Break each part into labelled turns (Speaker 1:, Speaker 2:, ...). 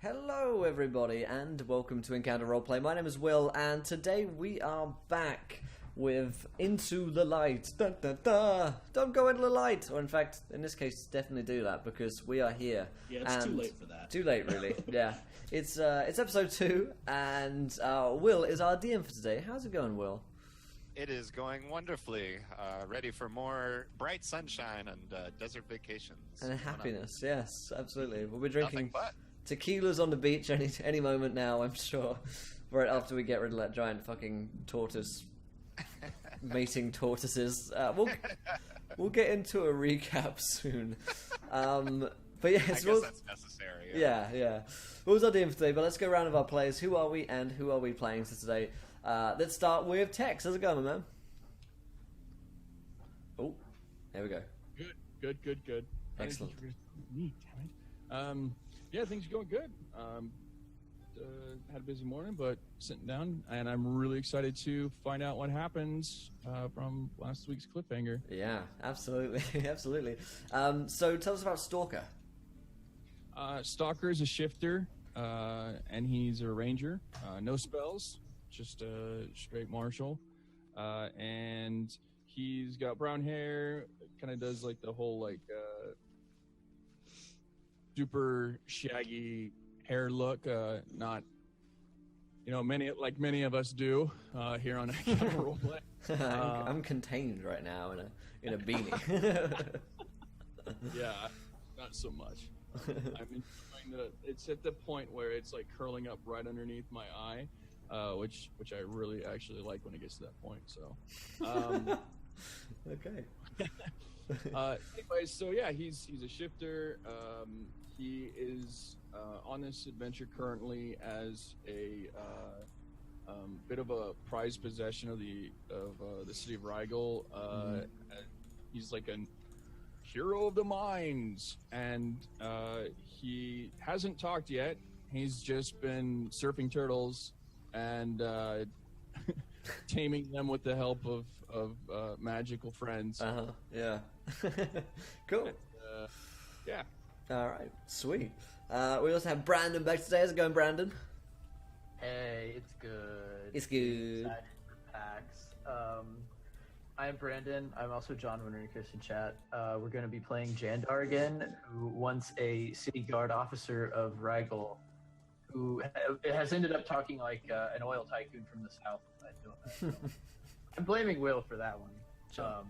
Speaker 1: Hello everybody and welcome to Encounter Roleplay. My name is Will and today we are back with Into the Light. Dun, dun, dun. Don't go into the light! Or in fact, in this case, definitely do that because we are here.
Speaker 2: Yeah, it's too late for that.
Speaker 1: Too late really, yeah. It's episode 2 and Will is our DM for today. How's it going, Will?
Speaker 3: It is going wonderfly. Ready for more bright sunshine and desert vacations.
Speaker 1: And happiness, yes, absolutely. We'll be drinking
Speaker 3: Nothing but.
Speaker 1: tequilas on the beach any moment now, I'm sure. Right after we get rid of that giant fucking tortoise mating tortoises. We'll get into a recap soon. But yes,
Speaker 3: I guess that's necessary.
Speaker 1: Yeah. What was our DM for today? But let's go around with our players. Who are we and who are we playing for today? Let's start with Tex. How's it going, my man? Oh, there we go.
Speaker 4: Good.
Speaker 1: Excellent.
Speaker 4: Me, damn it. Yeah, things are going good. Had a busy morning, but sitting down, and I'm really excited to find out what happens from last week's cliffhanger.
Speaker 1: Yeah, absolutely, absolutely. So tell us about Stalker.
Speaker 4: Stalker is a shifter, and he's a ranger. No spells, just a straight martial. And he's got brown hair, kind of does like the whole like super shaggy hair look, not, many of us do here on Roleplay.
Speaker 1: I'm contained right now in a beanie.
Speaker 4: Yeah, not so much. I'm enjoying it's at the point where it's like curling up right underneath my eye, which I really actually like when it gets to that point. So,
Speaker 1: Okay.
Speaker 4: Anyways, so yeah, he's a shifter. He is on this adventure currently as a bit of a prized possession of the city of Rigel. He's like a hero of the mines, and he hasn't talked yet. He's just been surfing turtles and taming them with the help of magical friends.
Speaker 1: Yeah. Cool.
Speaker 4: Yeah.
Speaker 1: All right. Sweet. We also have Brandon back today. How's it going, Brandon?
Speaker 5: Hey, it's good.
Speaker 1: It's good.
Speaker 5: Excited for PAX. I'm Brandon. I'm also John when we're in Christian chat. We're going to be playing Jandar again, who once a city guard officer of Rigel, who has ended up talking like an oil tycoon from the south. I'm blaming Will for that one.
Speaker 1: Sure.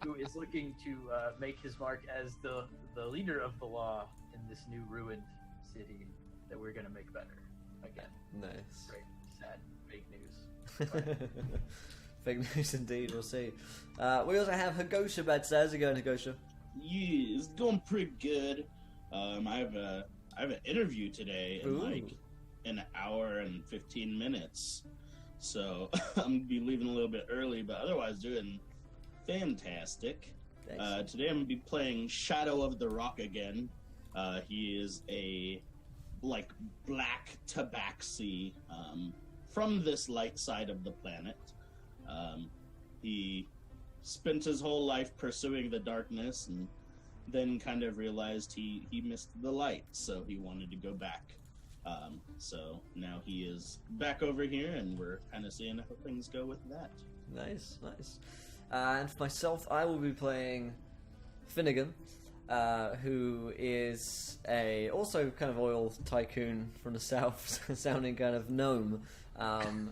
Speaker 5: Who is looking to make his mark as the leader of the law in this new ruined city that we're going to make better again.
Speaker 1: Nice.
Speaker 5: Great, sad, fake news.
Speaker 1: Fake news indeed. We'll see. We also have Hagosha back today. How's it going, Hagosha?
Speaker 2: Yeah, it's going pretty good. I have an interview today in like an hour and 15 minutes. So I'm gonna be leaving a little bit early, but otherwise doing fantastic. Today I'm gonna be playing Shadow of the Rock again. He is a like black tabaxi from this light side of the planet. He spent his whole life pursuing the darkness and then kind of realized he missed the light, so he wanted to go back. So now he is back over here, and we're kind of seeing how things go with that.
Speaker 1: Nice. And for myself, I will be playing Finnegan, who is also kind of oil tycoon from the south, sounding kind of gnome, and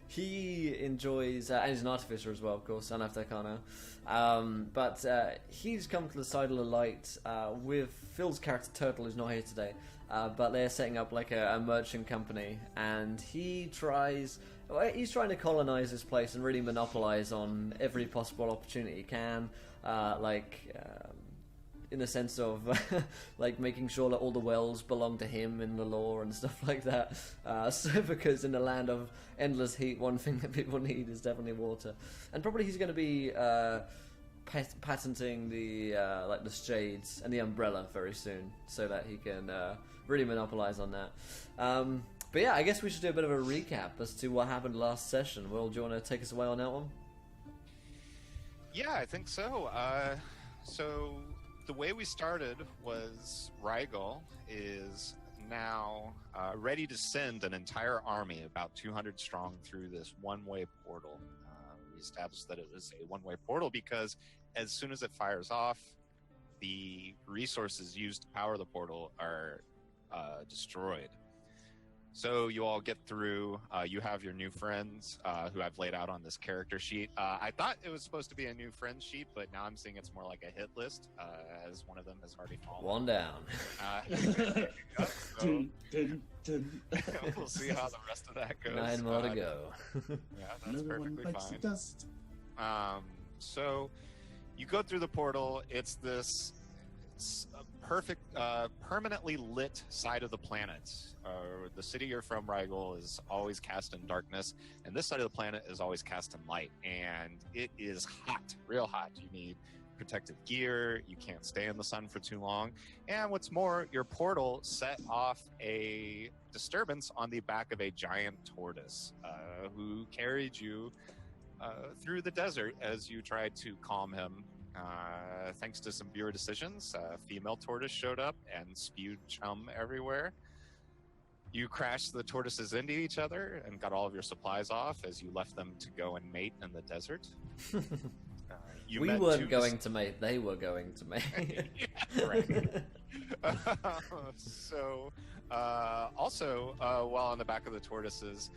Speaker 1: he enjoys, and he's an artificer as well, of course, and after Arcana. But he's come to the side of the light with Phil's character Turtle, who's not here today. But they're setting up like a merchant company, and he's trying to colonize this place and really monopolize on every possible opportunity he can, in the sense of like making sure that all the wells belong to him in the law and stuff like that. So because in the land of endless heat, one thing that people need is definitely water, and probably he's going to be patenting the the shades and the umbrella very soon, so that he can really monopolize on that. But yeah, I guess we should do a bit of a recap as to what happened last session. Will, do you want to take us away on that one?
Speaker 3: Yeah, I think so. So the way we started was Rigel is now ready to send an entire army, about 200 strong, through this one-way portal. We established that it was a one-way portal because as soon as it fires off, the resources used to power the portal are destroyed. So you all get through. You have your new friends who I've laid out on this character sheet. I thought it was supposed to be a new friends sheet, but now I'm seeing it's more like a hit list, as one of them has already fallen.
Speaker 1: One down.
Speaker 2: Dun, dun, dun.
Speaker 3: We'll see how the rest of that goes.
Speaker 1: 9 more to go.
Speaker 3: Yeah, that's
Speaker 2: Another one
Speaker 3: perfectly
Speaker 2: bites the
Speaker 3: fine.
Speaker 2: dust.
Speaker 3: So you go through the portal. It's this perfect, permanently lit side of the planet. The city you're from, Rigel, is always cast in darkness, and this side of the planet is always cast in light. And it is hot, real hot. You need protective gear. You can't stay in the sun for too long. And what's more, your portal set off a disturbance on the back of a giant tortoise who carried you through the desert as you tried to calm him. Thanks to some viewer decisions, a female tortoise showed up and spewed chum everywhere. You crashed the tortoises into each other and got all of your supplies off as you left them to go and mate in the desert.
Speaker 1: We weren't going to mate, they were going to mate.
Speaker 3: Yeah, right. So, also, while on the back of the tortoises,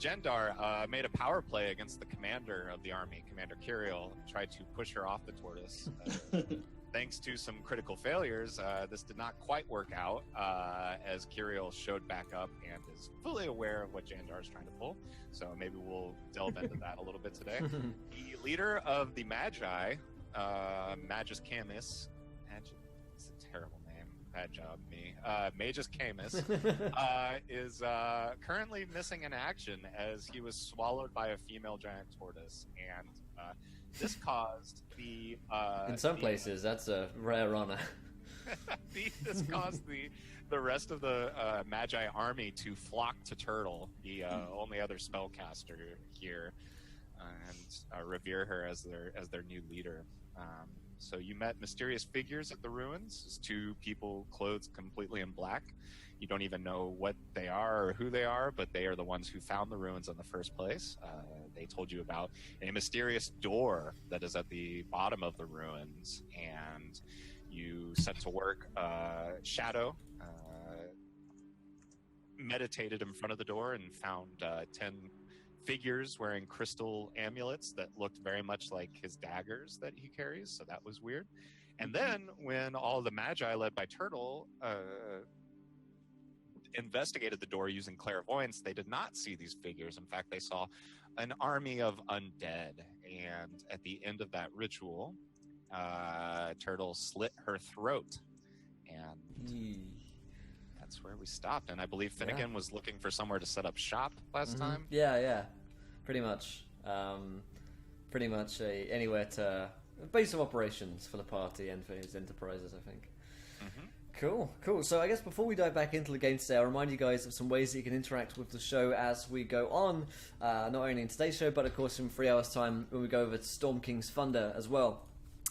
Speaker 3: Jendar made a power play against the commander of the army, Commander Kiriel, tried to push her off the tortoise. Thanks to some critical failures, this did not quite work out, as Kiriel showed back up and is fully aware of what Jandar is trying to pull. So maybe we'll delve into that a little bit today. The leader of the Magi, Magus Camus, it's a terrible name, bad job me, Magus Camus, is currently missing in action as he was swallowed by a female giant tortoise, and this caused the
Speaker 1: in some places that's a rare honor.
Speaker 3: This caused the rest of the Magi army to flock to Turtle, the only other spellcaster here, and revere her as their new leader. So you met mysterious figures at the ruins. It's two people clothed completely in black. You don't even know what they are or who they are, but they are the ones who found the ruins in the first place. They told you about a mysterious door that is at the bottom of the ruins, and you set to work. Shadow meditated in front of the door and found 10 figures wearing crystal amulets that looked very much like his daggers that he carries, so that was weird. And then when all the Magi led by Turtle investigated the door using clairvoyance, they did not see these figures. In fact, they saw an army of undead, and at the end of that ritual, Turtle slit her throat, and that's where we stopped. And I believe Finnegan was looking for somewhere to set up shop last time.
Speaker 1: Yeah, pretty much anywhere to a base of operations for the party and for his enterprises, I think. Cool. So I guess before we dive back into the game today, I'll remind you guys of some ways that you can interact with the show as we go on, not only in today's show, but of course in 3 hours' time when we go over to Storm King's Thunder as well.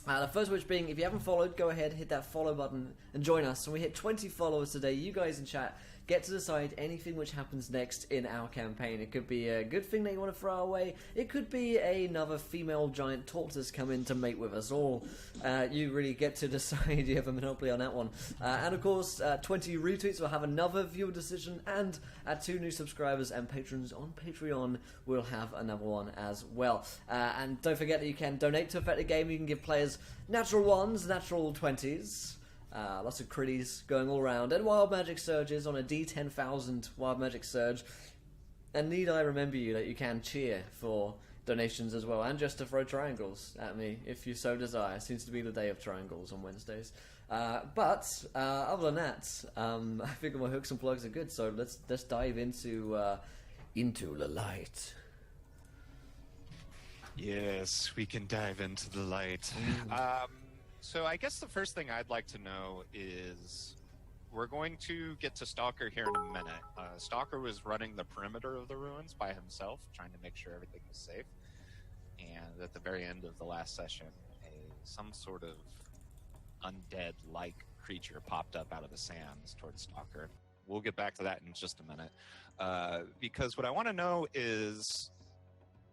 Speaker 1: The first which being, if you haven't followed, go ahead, hit that follow button and join us. When we hit 20 followers today, you guys in chat get to decide anything which happens next in our campaign. It could be a good thing that you want to throw away. It could be another female giant tortoise come in to mate with us all. You really get to decide. You have a monopoly on that one. And of course, 20 retweets will have another viewer decision, and 2 new subscribers and patrons on Patreon will have another one as well. And don't forget that you can donate to affect the game. You can give players natural 1s, natural 20s. Lots of critties going all around, and wild magic surges on a D10,000 wild magic surge. And need I remember you that you can cheer for donations as well, and just to throw triangles at me if you so desire. Seems to be the day of triangles on Wednesdays. But other than that, I figure my hooks and plugs are good. So let's dive into the light.
Speaker 3: Yes, we can dive into the light. So I guess the first thing I'd like to know is we're going to get to Stalker here in a minute. Stalker was running the perimeter of the ruins by himself, trying to make sure everything was safe. And at the very end of the last session, some sort of undead-like creature popped up out of the sands towards Stalker. We'll get back to that in just a minute. Because what I want to know is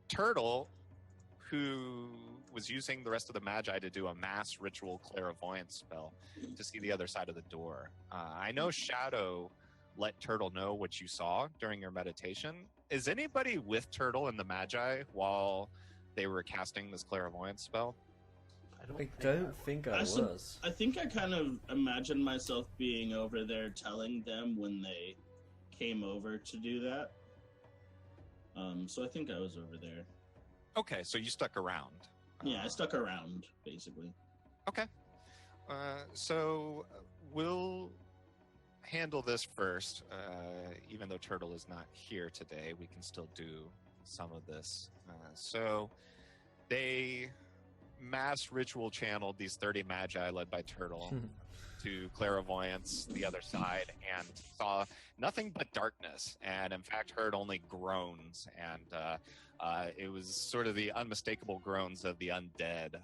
Speaker 3: Turtle, who was using the rest of the Magi to do a mass ritual clairvoyance spell to see the other side of the door. I know Shadow let Turtle know what you saw during your meditation. Is anybody with Turtle and the Magi while they were casting this clairvoyance spell?
Speaker 1: I don't think I was.
Speaker 2: I think I kind of imagined myself being over there telling them when they came over to do that. So I think I was over there.
Speaker 3: Okay, so you stuck around.
Speaker 2: Yeah, I stuck around, basically.
Speaker 3: Okay. So we'll handle this first. Even though Turtle is not here today, we can still do some of this. So they mass ritual channeled these 30 Magi led by Turtle to clairvoyance the other side and saw nothing but darkness, and in fact heard only groans, and it was sort of the unmistakable groans of the undead.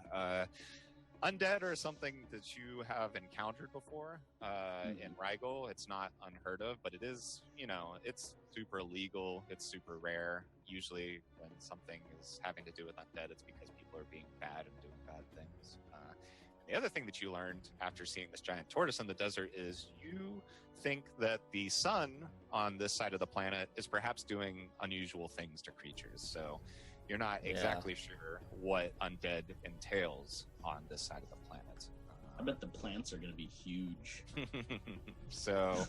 Speaker 3: Undead are something that you have encountered before in Rigel. It's not unheard of, but it is, it's super illegal. It's super rare. Usually when something is having to do with undead, it's because people are being bad and doing bad things. The other thing that you learned after seeing this giant tortoise in the desert is you think that the sun on this side of the planet is perhaps doing unusual things to creatures. So you're not exactly sure what undead entails on this side of the planet.
Speaker 2: I bet the plants are going to be huge.
Speaker 3: So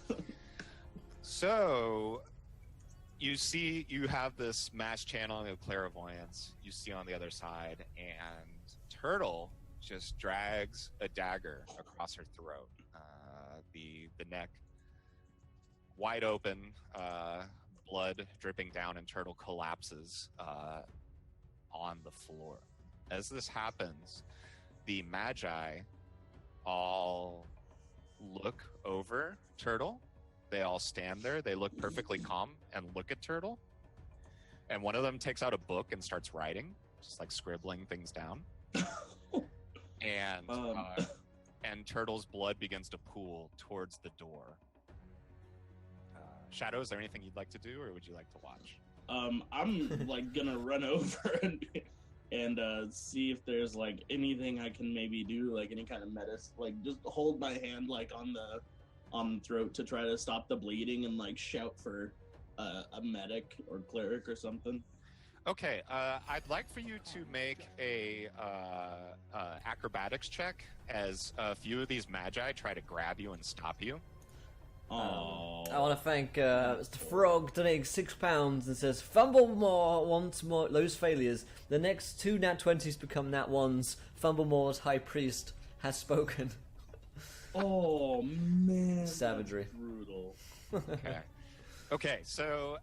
Speaker 3: you have this mass channeling of clairvoyance. You see on the other side, and Turtle just drags a dagger across her throat. The neck wide open, blood dripping down, and Turtle collapses on the floor. As this happens, the Magi all look over Turtle. They all stand there. They look perfectly calm and look at Turtle. And one of them takes out a book and starts writing, just like scribbling things down. And Turtle's blood begins to pool towards the door. Shadow, is there anything you'd like to do, or would you like to watch?
Speaker 2: I'm like gonna run over and see if there's like anything I can maybe do, like any kind of medicine, like just hold my hand like on the throat to try to stop the bleeding and like shout for a medic or cleric or something.
Speaker 3: Okay, I'd like for you to make a acrobatics check as a few of these Magi try to grab you and stop you.
Speaker 1: I want to thank Mr. Frog donating £6 and says, fumble more once more, those failures. The next 2 nat 20s become nat 1s. Fumble more's high priest has spoken.
Speaker 2: Oh man,
Speaker 1: savagery.
Speaker 2: Brutal.
Speaker 3: Okay, so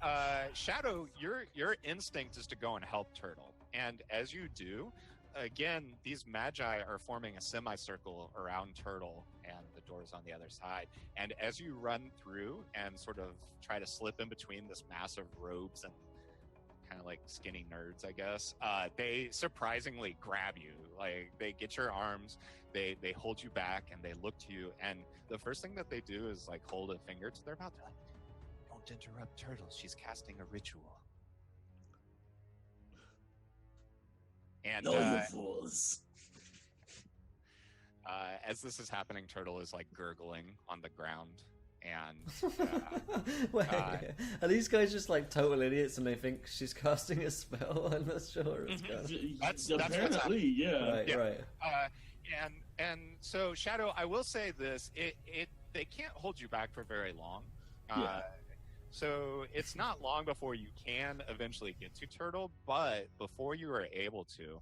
Speaker 3: Shadow, your instinct is to go and help Turtle, and as you do, again, these Magi are forming a semicircle around Turtle, and the door's on the other side. And as you run through and sort of try to slip in between this mass of robes and kind of like skinny nerds, I guess, they surprisingly grab you. Like, they get your arms, they hold you back, and they look to you. And the first thing that they do is like hold a finger to their mouth. They're like, "Don't interrupt Turtle. She's casting a ritual." And
Speaker 2: you fools.
Speaker 3: As this is happening, Turtle is like gurgling on the ground, and
Speaker 1: wait, are these guys just like total idiots and they think she's casting a spell? I'm not sure.
Speaker 3: That's
Speaker 2: apparently, yeah.
Speaker 1: Right.
Speaker 3: And so Shadow, I will say this: they can't hold you back for very long. So it's not long before you can eventually get to Turtle, but before you are able to,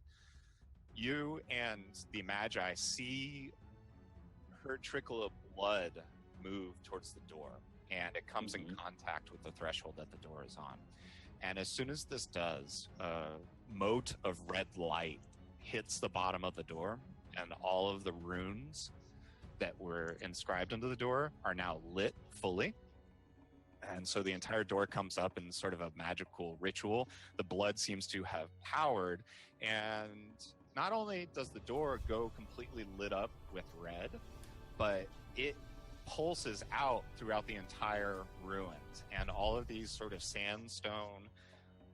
Speaker 3: you and the Magi see her trickle of blood move towards the door, and it comes in contact with the threshold that the door is on. And as soon as this does, a mote of red light hits the bottom of the door, and all of the runes that were inscribed into the door are now lit fully. And so the entire door comes up in sort of a magical ritual. The blood seems to have powered, and not only does the door go completely lit up with red, but it pulses out throughout the entire ruins, and all of these sort of sandstone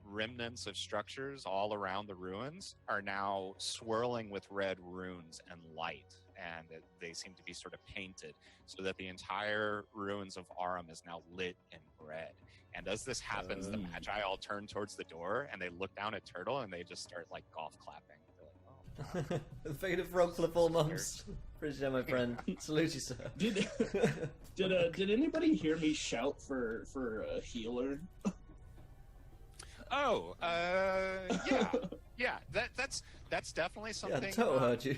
Speaker 3: remnants of structures all around the ruins are now swirling with red runes and light, and they seem to be sort of painted so that the entire ruins of Aram is now lit in red. And as this happens, the Magi all turn towards the door and they look down at Turtle and they just start like golf clapping. They're like, oh,
Speaker 1: The fate of Frogflip all mums. Appreciate my friend. Salute you, sir.
Speaker 2: Did anybody hear me shout for a healer?
Speaker 3: Oh, yeah. That's definitely something.
Speaker 1: Yeah, Toto heard you.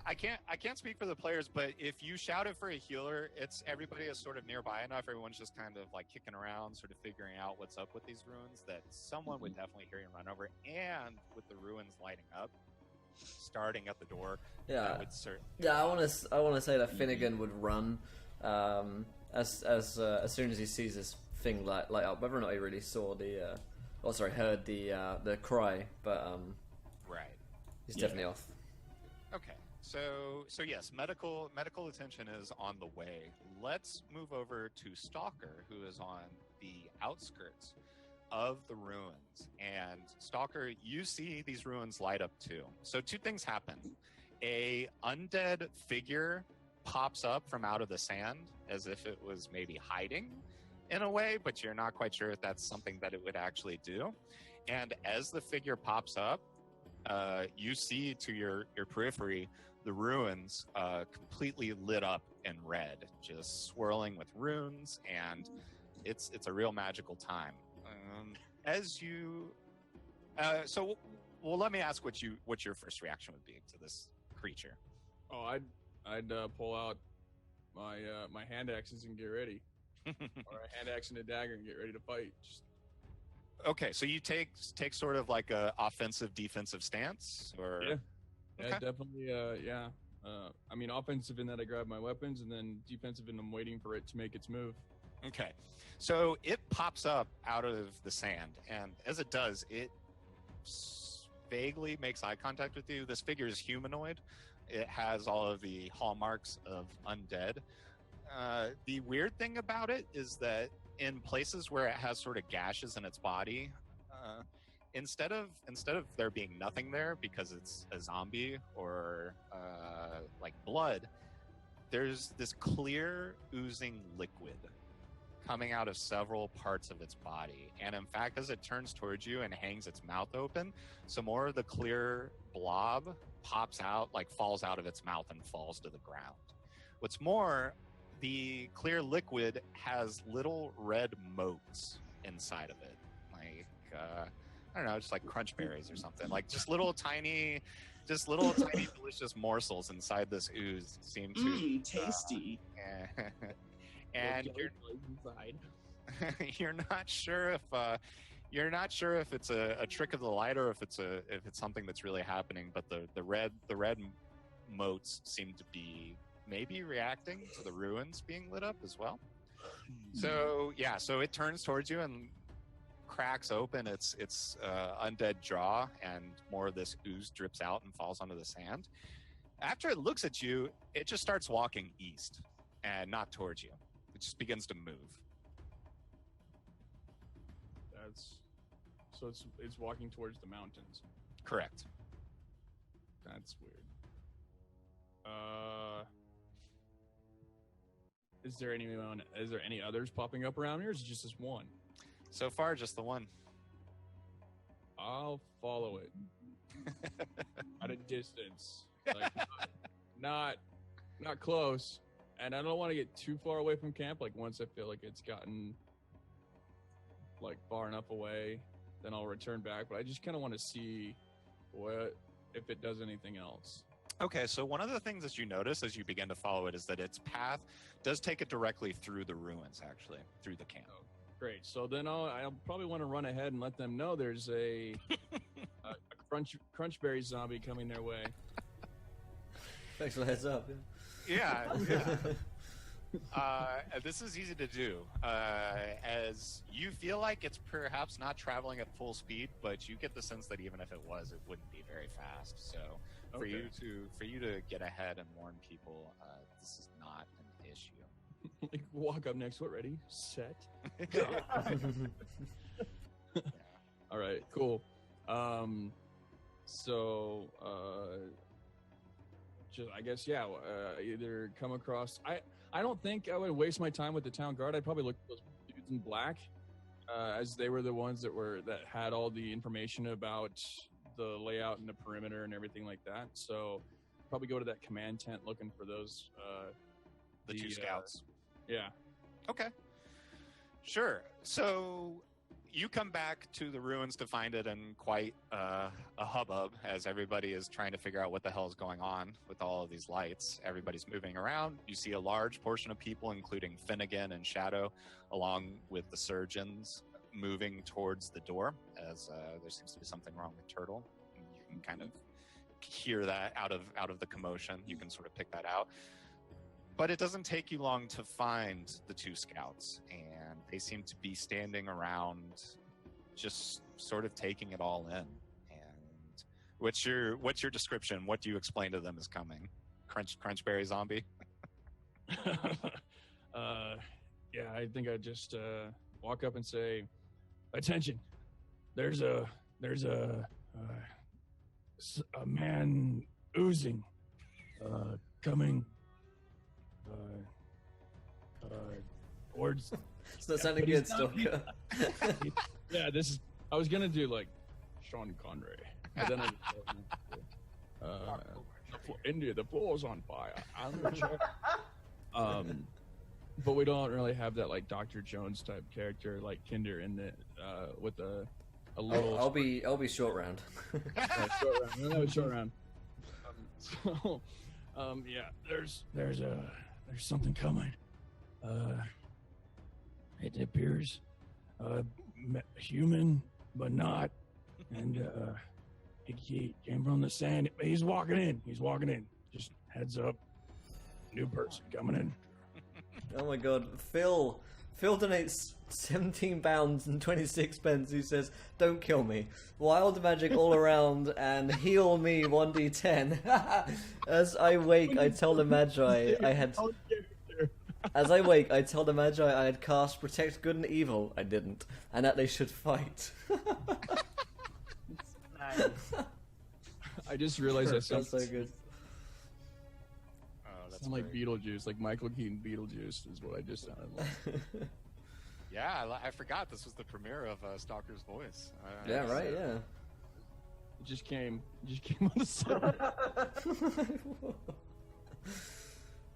Speaker 3: I can't speak for the players, but if you shouted for a healer, it's everybody is sort of nearby enough. Everyone's just kind of like kicking around, sort of figuring out what's up with these ruins. That someone would definitely hear you run over, and with the ruins lighting up, starting at the door.
Speaker 1: Yeah,
Speaker 3: that would certainly.
Speaker 1: Yeah, I want to say that Finnegan would run as soon as he sees this thing light up. Whether or not he really saw heard the cry, but
Speaker 3: right,
Speaker 1: he's definitely off.
Speaker 3: Okay, so yes, medical attention is on the way. Let's move over to Stalker, who is on the outskirts of the ruins. And Stalker, you see these ruins light up too. So two things happen. A undead figure pops up from out of the sand as if it was maybe hiding in a way, but you're not quite sure if that's something that it would actually do. And as the figure pops up, you see to your periphery the ruins completely lit up in red, just swirling with runes, and it's a real magical time. Let me ask what your first reaction would be to this creature.
Speaker 4: Oh, I'd pull out my hand axes and get ready, or a hand axe and a dagger and get ready to fight.
Speaker 3: Okay, so you take sort of like a offensive defensive stance, or
Speaker 4: yeah, definitely. I mean, offensive in that I grab my weapons, and then defensive in I'm waiting for it to make its move.
Speaker 3: Okay, so it pops up out of the sand, and as it does, it vaguely makes eye contact with you. This figure is humanoid. It has all of the hallmarks of undead. The weird thing about it is that in places where it has sort of gashes in its body, instead of there being nothing there because it's a zombie or like blood, there's this clear oozing liquid coming out of several parts of its body. And in fact, as it turns towards you and hangs its mouth open, some more of the clear blob pops out, like falls out of its mouth and falls to the ground. What's more, the clear liquid has little red motes inside of it, like I don't know, just like crunch berries or something, like just little tiny delicious morsels inside this ooze seem to
Speaker 2: tasty.
Speaker 3: And you're not sure if it's a trick of the light or if it's something that's really happening, but the red motes seem to be maybe reacting to the ruins being lit up as well. So it turns towards you and cracks open its undead jaw, and more of this ooze drips out and falls onto the sand. After it looks at you, it just starts walking east and not towards you. It just begins to move.
Speaker 4: It's walking towards the mountains.
Speaker 3: Correct.
Speaker 4: That's weird. Is there any others popping up around here, or is it just this one?
Speaker 3: So far, just the one.
Speaker 4: I'll follow it at a distance, like not close, and I don't want to get too far away from camp. Like once I feel like it's gotten like far enough away, then I'll return back. But I just kind of want to see if it does anything else.
Speaker 3: Okay, so one of the things that you notice as you begin to follow it is that its path does take it directly through the ruins, actually, through the camp.
Speaker 4: Oh, great. So then I'll probably want to run ahead and let them know there's a crunchberry zombie coming their way.
Speaker 1: Thanks for the heads up.
Speaker 3: Yeah. This is easy to do, as you feel like it's perhaps not traveling at full speed, but you get the sense that even if it was, it wouldn't be very fast. So for you to get ahead and warn people, this is not an issue.
Speaker 4: Like, walk up next to it, ready, set. All right, cool. So just I guess either come across. I don't think I would waste my time with the town guard. I'd probably look at those dudes in black, as they were the ones that had all the information about the layout and the perimeter and everything like that. So probably go to that command tent looking for those.
Speaker 3: The two scouts.
Speaker 4: Yeah.
Speaker 3: Okay. Sure. So you come back to the ruins to find it in quite a hubbub, as everybody is trying to figure out what the hell is going on with all of these lights. Everybody's moving around. You see a large portion of people, including Finnegan and Shadow, along with the surgeons, moving towards the door, as there seems to be something wrong with Turtle. And you can kind of hear that out of the commotion. You can sort of pick that out. But it doesn't take you long to find the two scouts, and they seem to be standing around just sort of taking it all in. And what's your description? What do you explain to them is coming? Crunchberry zombie?
Speaker 4: Yeah, I think I'd just walk up and say, attention, there's a man oozing coming towards.
Speaker 1: It's not sounding good, Stalker.
Speaker 4: Yeah, I was gonna do like Sean Connery, but then India, the floor's on fire. I'm gonna check. But we don't really have that like Dr. Jones type character like Kinder in the with a little.
Speaker 1: I'll be short round.
Speaker 4: Short round. No, short round. So, yeah, there's something coming. It appears human, but not. And he came from the sand. He's walking in. Just heads up. New person coming in.
Speaker 1: Oh my god, Phil donates £17 and 26 pence. He says, "Don't kill me. Wild magic all around and heal me 1d10." As I wake, I tell the Magi I had. As I wake, I tell the Magi I had cast Protect Good and Evil. I didn't, and that they should fight.
Speaker 5: Nice.
Speaker 4: I just realized I sound
Speaker 1: That's so good.
Speaker 4: sound like Beetlejuice, like Michael Keaton Beetlejuice is what I just sounded like.
Speaker 3: Yeah, I forgot this was the premiere of Stalker's Voice.
Speaker 1: Yeah, right. Yeah.
Speaker 4: It just came on the set.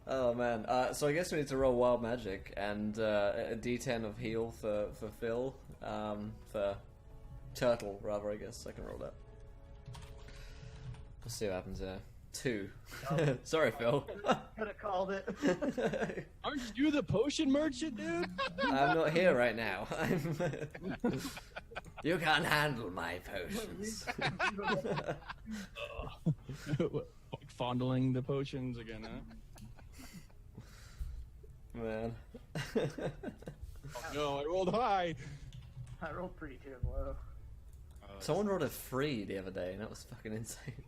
Speaker 1: Oh man. So I guess we need to roll wild magic and a D10 of heal for Phil. For Turtle, rather. I guess I can roll that. Let's see what happens here. 2.
Speaker 5: Oh.
Speaker 1: Sorry, Phil.
Speaker 5: Could have called it.
Speaker 4: Aren't you the potion merchant, dude?
Speaker 1: I'm not here right now. You can't handle my potions.
Speaker 4: Like fondling the potions again, huh?
Speaker 1: Man.
Speaker 4: No, I rolled high.
Speaker 5: I rolled pretty damn low.
Speaker 1: Someone rolled a 3 the other day, and that was fucking insane.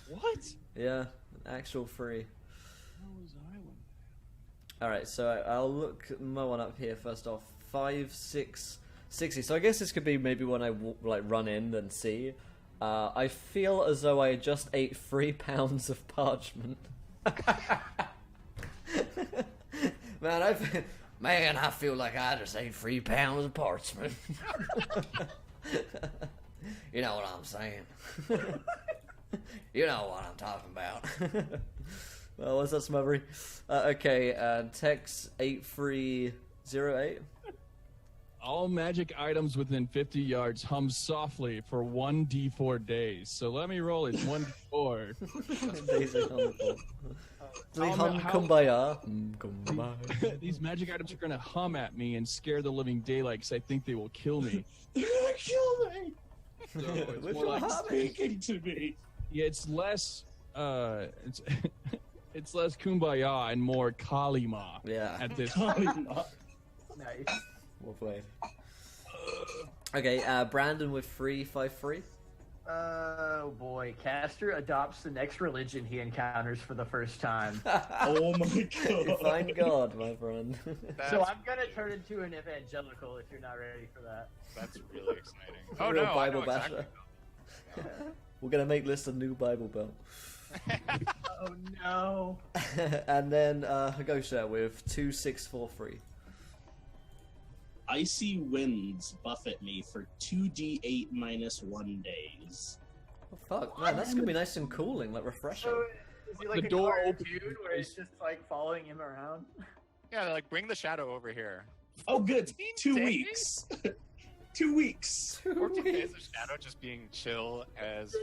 Speaker 4: What?
Speaker 1: Yeah, an actual 3.
Speaker 4: How was I one?
Speaker 1: Alright, so I'll look my one up here first off. 5, 6, 60. So I guess this could be maybe when I run in and see. I feel as though I just ate 3 pounds of parchment. Man, I feel like I just ate 3 pounds of parchment. You know what I'm saying. You know what I'm talking about. Well, what's that, Smubbery? Okay, text 8308.
Speaker 4: All magic items within 50 yards hum softly for 1d4 days. So let me roll it. 1d4.
Speaker 1: Days are wonderful. Kumbaya. Kumbaya.
Speaker 4: These magic items are going to hum at me and scare the living daylight because I think they will kill me.
Speaker 2: They're gonna kill me.
Speaker 4: So it's
Speaker 1: Which
Speaker 4: more
Speaker 1: will
Speaker 4: like
Speaker 1: hum?
Speaker 2: Speaking to me.
Speaker 4: Yeah, it's less. It's It's less kumbaya and more kalima
Speaker 1: Yeah.
Speaker 4: at this.
Speaker 5: Nice.
Speaker 1: Well played. Okay, Brandon with 353.
Speaker 5: Oh boy, Castor adopts the next religion he encounters for the first time.
Speaker 2: Oh my god.
Speaker 1: Find God, my friend.
Speaker 5: So I'm gonna turn into an evangelical if you're not ready for that.
Speaker 3: That's really exciting.
Speaker 1: A
Speaker 3: Oh
Speaker 1: real
Speaker 3: no,
Speaker 1: Bible
Speaker 3: I know exactly.
Speaker 1: basher. We're gonna make this a new Bible belt.
Speaker 5: Oh no.
Speaker 1: And then Hagosha with 2643.
Speaker 2: Icy winds buffet me for 2d8 minus 1 days.
Speaker 1: Oh, fuck, man, that's gonna be nice and cooling, like refreshing.
Speaker 5: So is he like
Speaker 4: The
Speaker 5: a
Speaker 4: door
Speaker 5: cartoon
Speaker 4: opens.
Speaker 5: where it's just like following him around?
Speaker 3: Yeah, like bring the shadow over here.
Speaker 2: Oh, good. 2
Speaker 3: days?
Speaker 2: weeks. 2 weeks.
Speaker 3: 14 days of shadow just being chill as.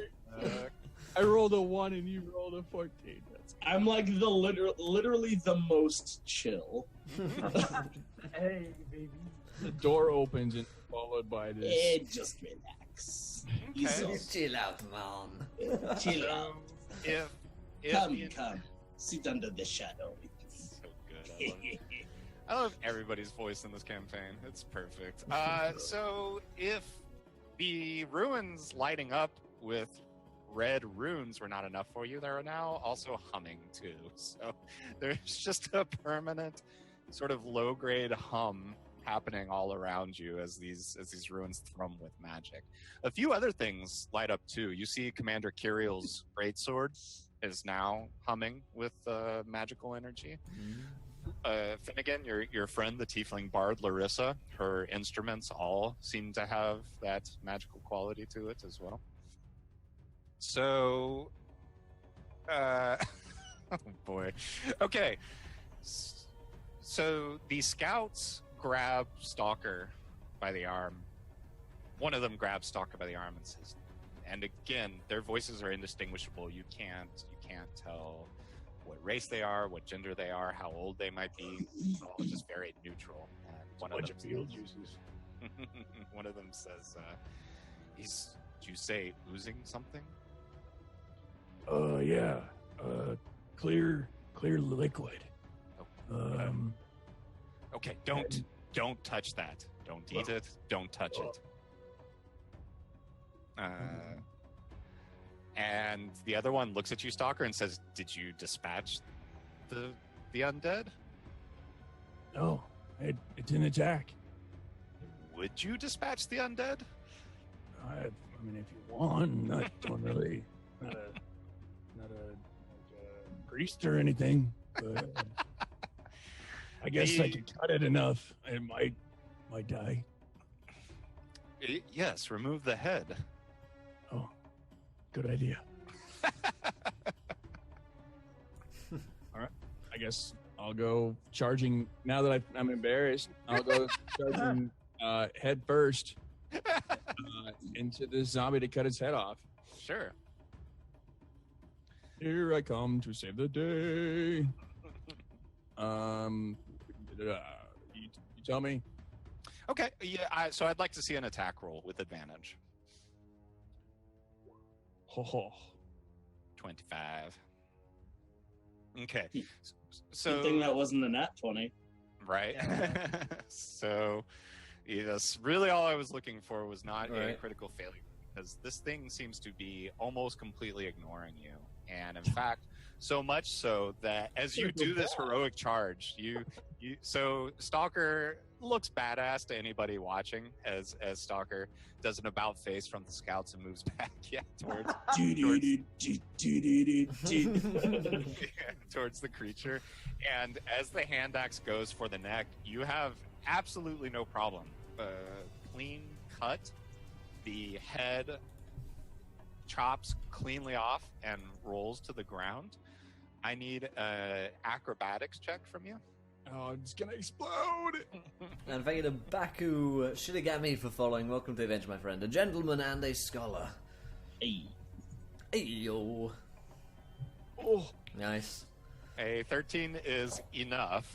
Speaker 4: I rolled a 1 and you rolled a 14. That's
Speaker 2: I'm like the literally the most chill.
Speaker 5: Hey, baby.
Speaker 4: The door opens and followed by this.
Speaker 2: Just relax.
Speaker 3: Okay.
Speaker 1: Chill out, man.
Speaker 2: Chill out.
Speaker 3: If
Speaker 2: Come. Sit under the shadow.
Speaker 3: So good. I love everybody's voice in this campaign. It's perfect. So if the ruins lighting up with red runes were not enough for you, they are now also humming too. So there's just a permanent sort of low-grade hum happening all around you as these ruins thrum with magic. A few other things light up too. You see Commander Kiriel's greatsword is now humming with magical energy. Finnegan, your friend, the tiefling bard Larissa, her instruments all seem to have that magical quality to it as well. So, oh boy. Okay. So the scouts grab Stalker by the arm. One of them grabs Stalker by the arm and says, and again, their voices are indistinguishable. You can't tell what race they are, what gender they are, how old they might be. It's all just very neutral. And one of them
Speaker 4: juices.
Speaker 3: one of them says, "He's, did you say oozing something?"
Speaker 4: Yeah. Clear liquid.
Speaker 3: Okay, don't touch that. Don't eat it. Don't touch it. And the other one looks at you, Stalker, and says, "Did you dispatch the undead?"
Speaker 4: No, it didn't attack.
Speaker 3: Would you dispatch the undead?
Speaker 4: I mean, if you want, I don't really, not a priest or anything, but I guess I could cut it enough. It might die.
Speaker 3: Yes, remove the head.
Speaker 4: Oh, good idea. All right, I guess I'll go charging. Now that I'm embarrassed, I'll go charging head first into this zombie to cut his head off.
Speaker 3: Sure.
Speaker 4: Here I come to save the day. You tell me.
Speaker 3: Okay, yeah. So I'd like to see an attack roll with advantage.
Speaker 4: Oh,
Speaker 3: 25. Okay.
Speaker 2: Good
Speaker 3: So
Speaker 2: thing that wasn't a nat 20.
Speaker 3: right. So yes, really all I was looking for was not a
Speaker 1: Right.
Speaker 3: critical failure, because this thing seems to be almost completely ignoring you. And in fact, so much so that as you do this heroic charge, so Stalker looks badass to anybody watching as Stalker does an about face from the scouts and moves back towards the creature. And as the hand axe goes for the neck, you have absolutely no problem. Clean cut, the head chops cleanly off and rolls to the ground. I need an acrobatics check from you.
Speaker 4: oh, it's gonna explode!
Speaker 1: And thank you to Baku Shirigami for following. Welcome to the adventure, my friend. A gentleman and a scholar.
Speaker 2: Hey.
Speaker 1: Hey, yo.
Speaker 4: Oh,
Speaker 1: Nice.
Speaker 3: A 13 is enough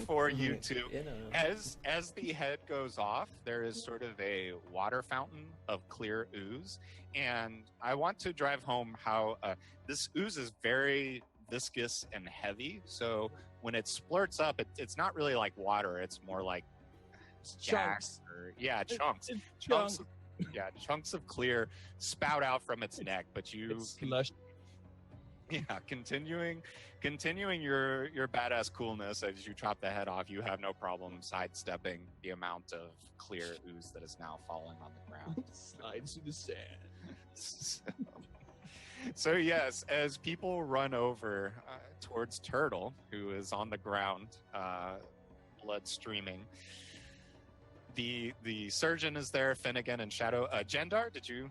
Speaker 3: for you to.
Speaker 1: You know.
Speaker 3: As the head goes off, there is sort of a water fountain of clear ooze, and I want to drive home how this ooze is very viscous and heavy. So when it splurts up, it's not really like water. It's more like
Speaker 4: Chunks.
Speaker 3: Chunks. Chunks of clear spout out from its neck. But
Speaker 4: It's lush.
Speaker 3: Continuing your badass coolness as you chop the head off, you have no problem sidestepping the amount of clear ooze that is now falling on the ground.
Speaker 4: Slides through the sand.
Speaker 3: So yes, as people run over towards Turtle, who is on the ground, blood streaming, the surgeon is there, Finnegan and Shadow. Jendar, did you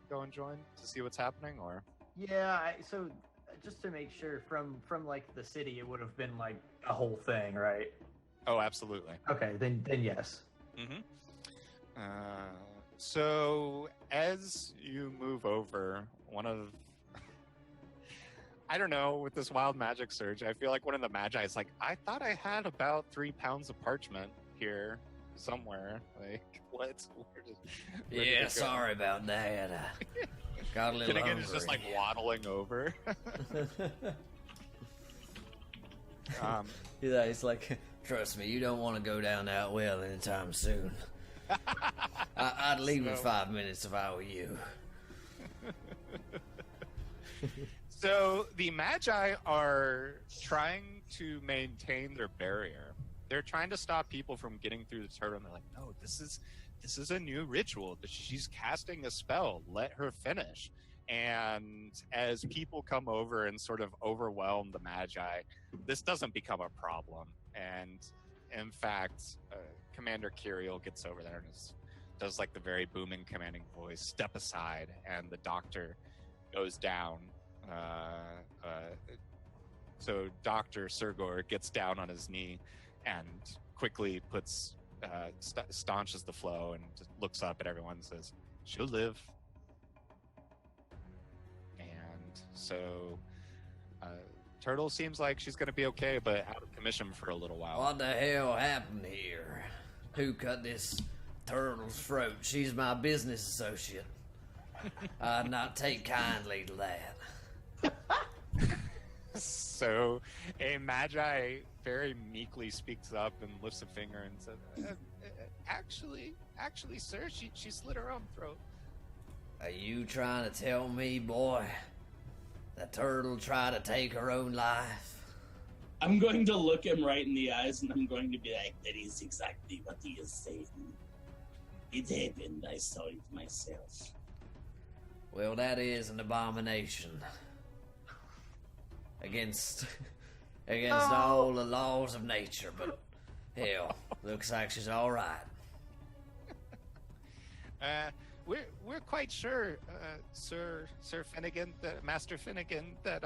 Speaker 3: go and join to see what's happening, or?
Speaker 5: Yeah, so just to make sure, from like the city, it would have been like a whole thing, right?
Speaker 3: Oh, absolutely.
Speaker 5: Okay, then yes.
Speaker 3: Mm-hmm. So as you move over, one of I don't know, with this wild magic surge, I feel like one of the magi is like, I thought I had about 3 pounds of parchment here somewhere. Like, where did it go?
Speaker 1: Sorry about that. Got a little
Speaker 3: Finnegan
Speaker 1: hungry.
Speaker 3: is just like waddling over.
Speaker 1: He's like, trust me, you don't want to go down that well anytime soon. I'd leave in 5 minutes if I were you.
Speaker 3: So the Magi are trying to maintain their barrier. They're trying to stop people from getting through the turtle. And they're like, no, this is a new ritual. She's casting a spell. Let her finish. And as people come over and sort of overwhelm the Magi, this doesn't become a problem. And in fact, Commander Kiriel gets over there and does like the very booming, commanding voice, step aside, and the doctor goes down. So Dr. Sergor gets down on his knee and quickly puts staunches the flow and just looks up at everyone and says, she'll live. And so Turtle seems like she's going to be okay, but out of commission for a little while.
Speaker 1: What the hell happened here? Who cut this turtle's throat? She's my business associate. I'd not take kindly to that.
Speaker 3: So a Magi very meekly speaks up and lifts a finger and says, actually, sir, she slit her own throat.
Speaker 1: Are you trying to tell me, boy, the turtle tried to take her own life?
Speaker 2: I'm going to look him right in the eyes and I'm going to be like, that is exactly what he is saying. It happened. I saw it myself.
Speaker 1: Well, that is an abomination. Against all the laws of nature, but hell, looks like she's all right.
Speaker 3: We're quite sure, Sir Finnegan, Master Finnegan, that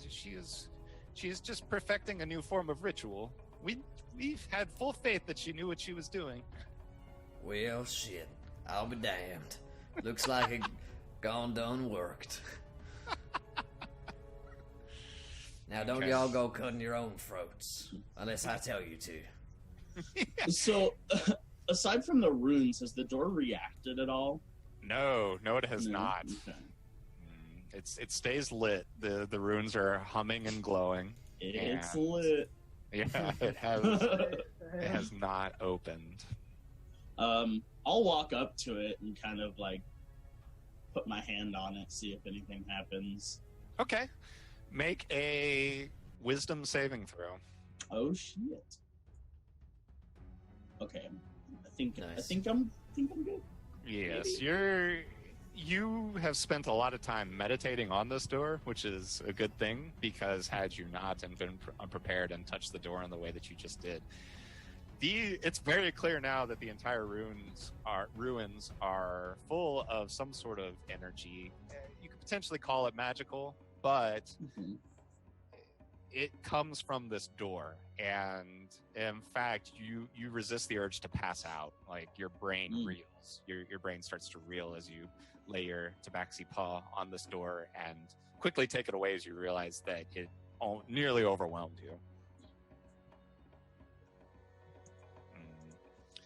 Speaker 3: she is just perfecting a new form of ritual. We've had full faith that she knew what she was doing.
Speaker 1: Well, shit, I'll be damned. Looks like it gone done worked. Now, don't y'all go cutting your own throats, unless I tell you to.
Speaker 2: So, aside from the runes, has the door reacted at all?
Speaker 3: No, it has not.
Speaker 2: Okay.
Speaker 3: It stays lit. The runes are humming and glowing.
Speaker 2: It's lit.
Speaker 3: Yeah, it has not opened.
Speaker 2: I'll walk up to it and kind of like put my hand on it, see if anything happens.
Speaker 3: Okay. Make a wisdom saving throw.
Speaker 2: Oh shit. Okay.
Speaker 1: Nice.
Speaker 2: I think I'm good.
Speaker 3: Yes,
Speaker 2: Maybe.
Speaker 3: you have spent a lot of time meditating on this door, which is a good thing, because had you not and been unprepared and touched the door in the way that you just did, it's very clear now that the entire ruins are full of some sort of energy. You could potentially call it magical, but it comes from this door, and in fact you resist the urge to pass out. Like your brain reels, your brain starts to reel as you lay your tabaxi paw on this door and quickly take it away as you realize that it nearly overwhelmed you.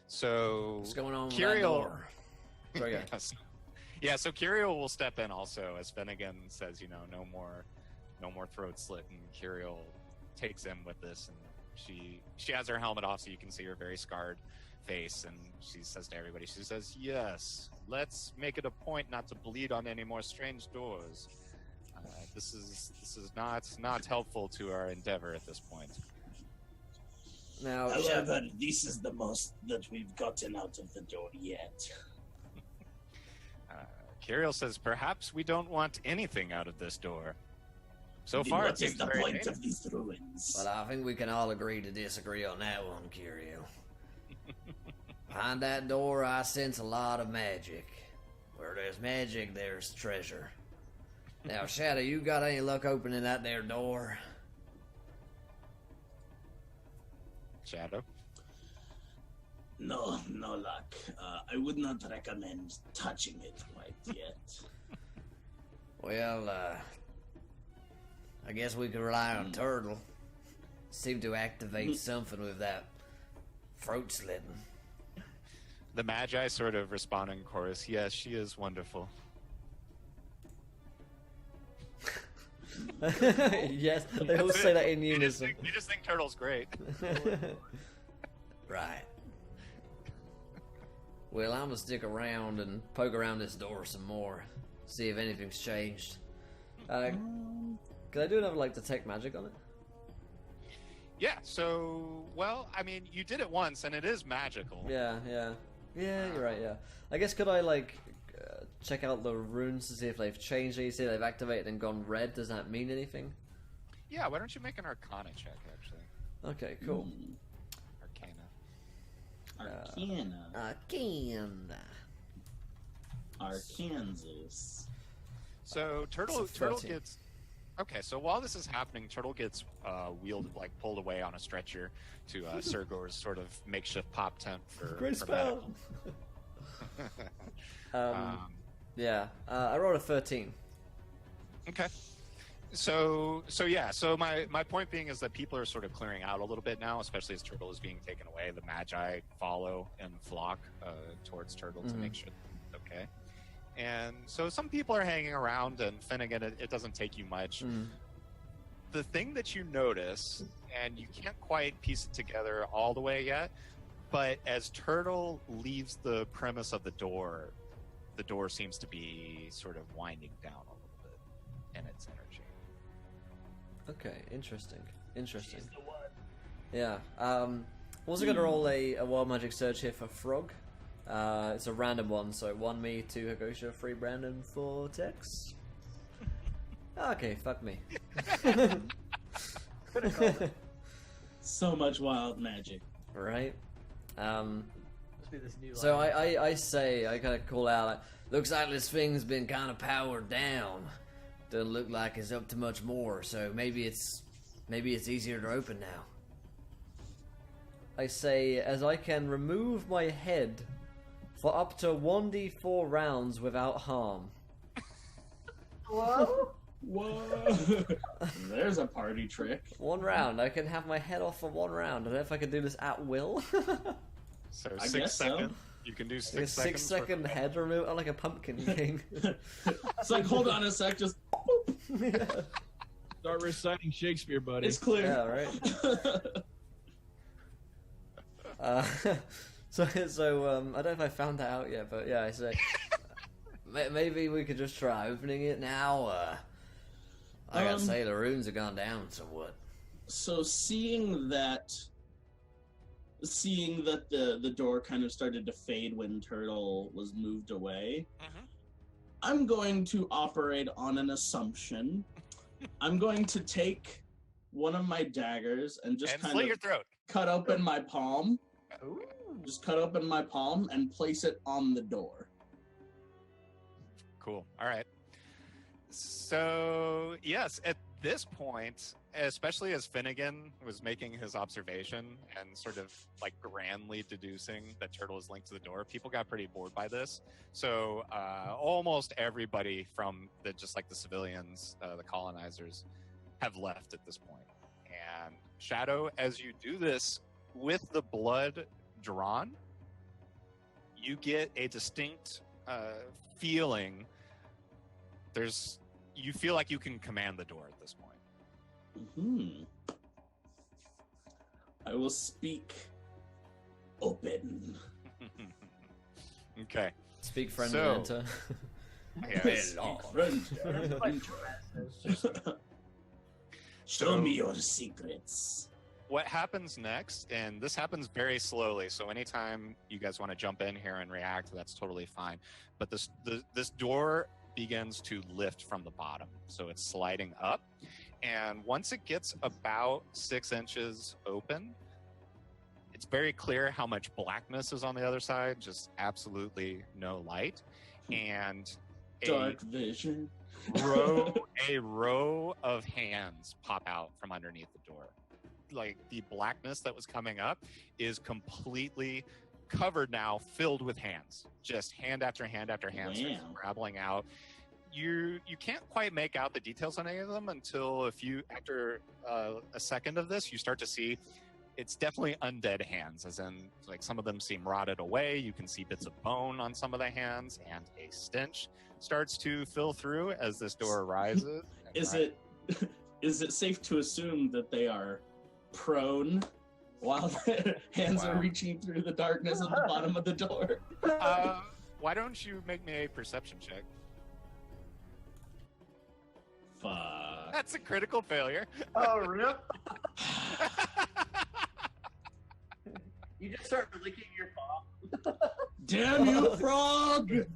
Speaker 3: So
Speaker 1: What's going on with
Speaker 3: Kiriel-
Speaker 1: that door? Sorry, guys.
Speaker 3: Yes. Yeah, so Kiriel will step in also as Finnegan says, no more no more throat slit, and Curiel takes him with this, and she has her helmet off so you can see her very scarred face, and she says to everybody, she says, yes, let's make it a point not to bleed on any more strange doors. This is not helpful to our endeavor at this point.
Speaker 1: Now,
Speaker 2: However, this is the most that we've gotten out of the door yet.
Speaker 3: Curiel says, perhaps we don't want anything out of this door. So far,
Speaker 2: What
Speaker 3: it
Speaker 2: is
Speaker 3: seems
Speaker 2: the
Speaker 3: very
Speaker 2: point
Speaker 3: dangerous.
Speaker 2: of these ruins?
Speaker 1: well, I think we can all agree to disagree on that one, Curio. Behind that door, I sense a lot of magic. Where there's magic, there's treasure. Now, Shadow, you got any luck opening that there door?
Speaker 3: Shadow?
Speaker 2: No luck. I would not recommend touching it quite yet.
Speaker 1: Well, I guess we could rely on Turtle. Seem to activate something with that throat slitting.
Speaker 3: The Magi sort of respond in chorus, yes, she is wonderful.
Speaker 1: Yes, they all say that in unison.
Speaker 3: You just think Turtle's great.
Speaker 1: Right. Well, I'm gonna stick around and poke around this door some more. See if anything's changed. Can I do another, detect magic on it?
Speaker 3: Yeah, so, well, I mean, you did it once, and it is magical.
Speaker 1: Yeah, you're right, yeah. I guess could I, check out the runes to see if they've changed? You say they've activated and gone red. Does that mean anything?
Speaker 3: Yeah, why don't you make an Arcana check, actually?
Speaker 1: Okay, cool.
Speaker 3: Arcana.
Speaker 1: Arcana.
Speaker 2: Arkansas.
Speaker 3: So Turtle
Speaker 1: It's a 13.
Speaker 3: gets... Okay, so while this is happening, Turtle gets pulled away on a stretcher to Sergor's sort of makeshift pop tent for
Speaker 1: Great
Speaker 3: for
Speaker 1: spell.
Speaker 3: medical.
Speaker 1: Yeah. I rolled a 13.
Speaker 3: Okay. So my point being is that people are sort of clearing out a little bit now, especially as Turtle is being taken away. The Magi follow and flock towards Turtle to make sure it's okay. And so some people are hanging around, and Finnegan, it doesn't take you much. The thing that you notice, and you can't quite piece it together all the way yet, but as Turtle leaves the premise of the door seems to be sort of winding down a little bit in its energy.
Speaker 1: Okay, interesting. Yeah. Also gonna roll a wild magic surge here for Frog. It's a random one, so 1 me, 2 Hagosha, 3 Brandon, 4 Tex. Okay, fuck me.
Speaker 2: So much wild magic.
Speaker 1: Right?
Speaker 5: Must be this new
Speaker 1: So
Speaker 5: line.
Speaker 1: I kind of call out, looks like this thing's been kind of powered down. Doesn't look like it's up to much more, so maybe it's easier to open now. I say, as I can remove my head for up to 1d4 rounds without harm.
Speaker 5: Whoa!
Speaker 2: Whoa! There's a party trick.
Speaker 1: 1 round. I can have my head off for 1 round. I don't know if I can do this at will.
Speaker 3: So
Speaker 2: I
Speaker 3: 6
Speaker 2: guess so.
Speaker 3: seconds. You can do 6
Speaker 1: Like a
Speaker 3: seconds.
Speaker 1: 6-second head removal, like a pumpkin king.
Speaker 2: It's like, hold on a sec, just boop.
Speaker 4: Start reciting Shakespeare, buddy.
Speaker 2: It's clear.
Speaker 1: Yeah, right. So I don't know if I found that out yet, but yeah, I say maybe we could just try opening it now. I gotta say the runes have gone down somewhat.
Speaker 2: So seeing that the door kind of started to fade when Turtle was moved away, I'm going to operate on an assumption. I'm going to take one of my daggers and just kind
Speaker 3: slit
Speaker 2: of
Speaker 3: your throat.
Speaker 2: cut open my palm.
Speaker 5: Ooh.
Speaker 2: Just cut open my palm and place it on the door.
Speaker 3: Cool. All right. So, yes, at this point, especially as Finnegan was making his observation and sort of grandly deducing that Turtle is linked to the door, people got pretty bored by this. So, almost everybody from the civilians, the colonizers, have left at this point. And Shadow, as you do this with the blood drawn, you get a distinct feeling. There's you feel like you can command the door at this point.
Speaker 2: I will speak open.
Speaker 3: Okay.
Speaker 1: Speak friend
Speaker 3: So-
Speaker 1: and enter.
Speaker 3: Yeah,
Speaker 2: Speak French. Show me your secrets.
Speaker 3: what happens next, and this happens very slowly, so anytime you guys want to jump in here and react, that's totally fine. But this door begins to lift from the bottom, so it's sliding up, and once it gets about 6 inches open, it's very clear how much blackness is on the other side, just absolutely no light, and
Speaker 2: Dark vision.
Speaker 3: a row of hands pop out from underneath the door. Like, the blackness that was coming up is completely covered now, filled with hands. Just hand after hand after hand starts
Speaker 2: Wow.
Speaker 3: scrabbling out. You can't quite make out the details on any of them until after a second of this, you start to see it's definitely undead hands, as in, like, some of them seem rotted away. You can see bits of bone on some of the hands, and a stench starts to fill through as this door rises.
Speaker 2: Is it safe to assume that they are prone while their hands are
Speaker 3: Wow.
Speaker 2: reaching through the darkness at the bottom of the door?
Speaker 3: Why don't you make me a perception check?
Speaker 2: Fuck.
Speaker 3: That's a critical failure.
Speaker 5: Oh, rip! You just start licking your paw.
Speaker 2: Damn you, frog!
Speaker 4: Get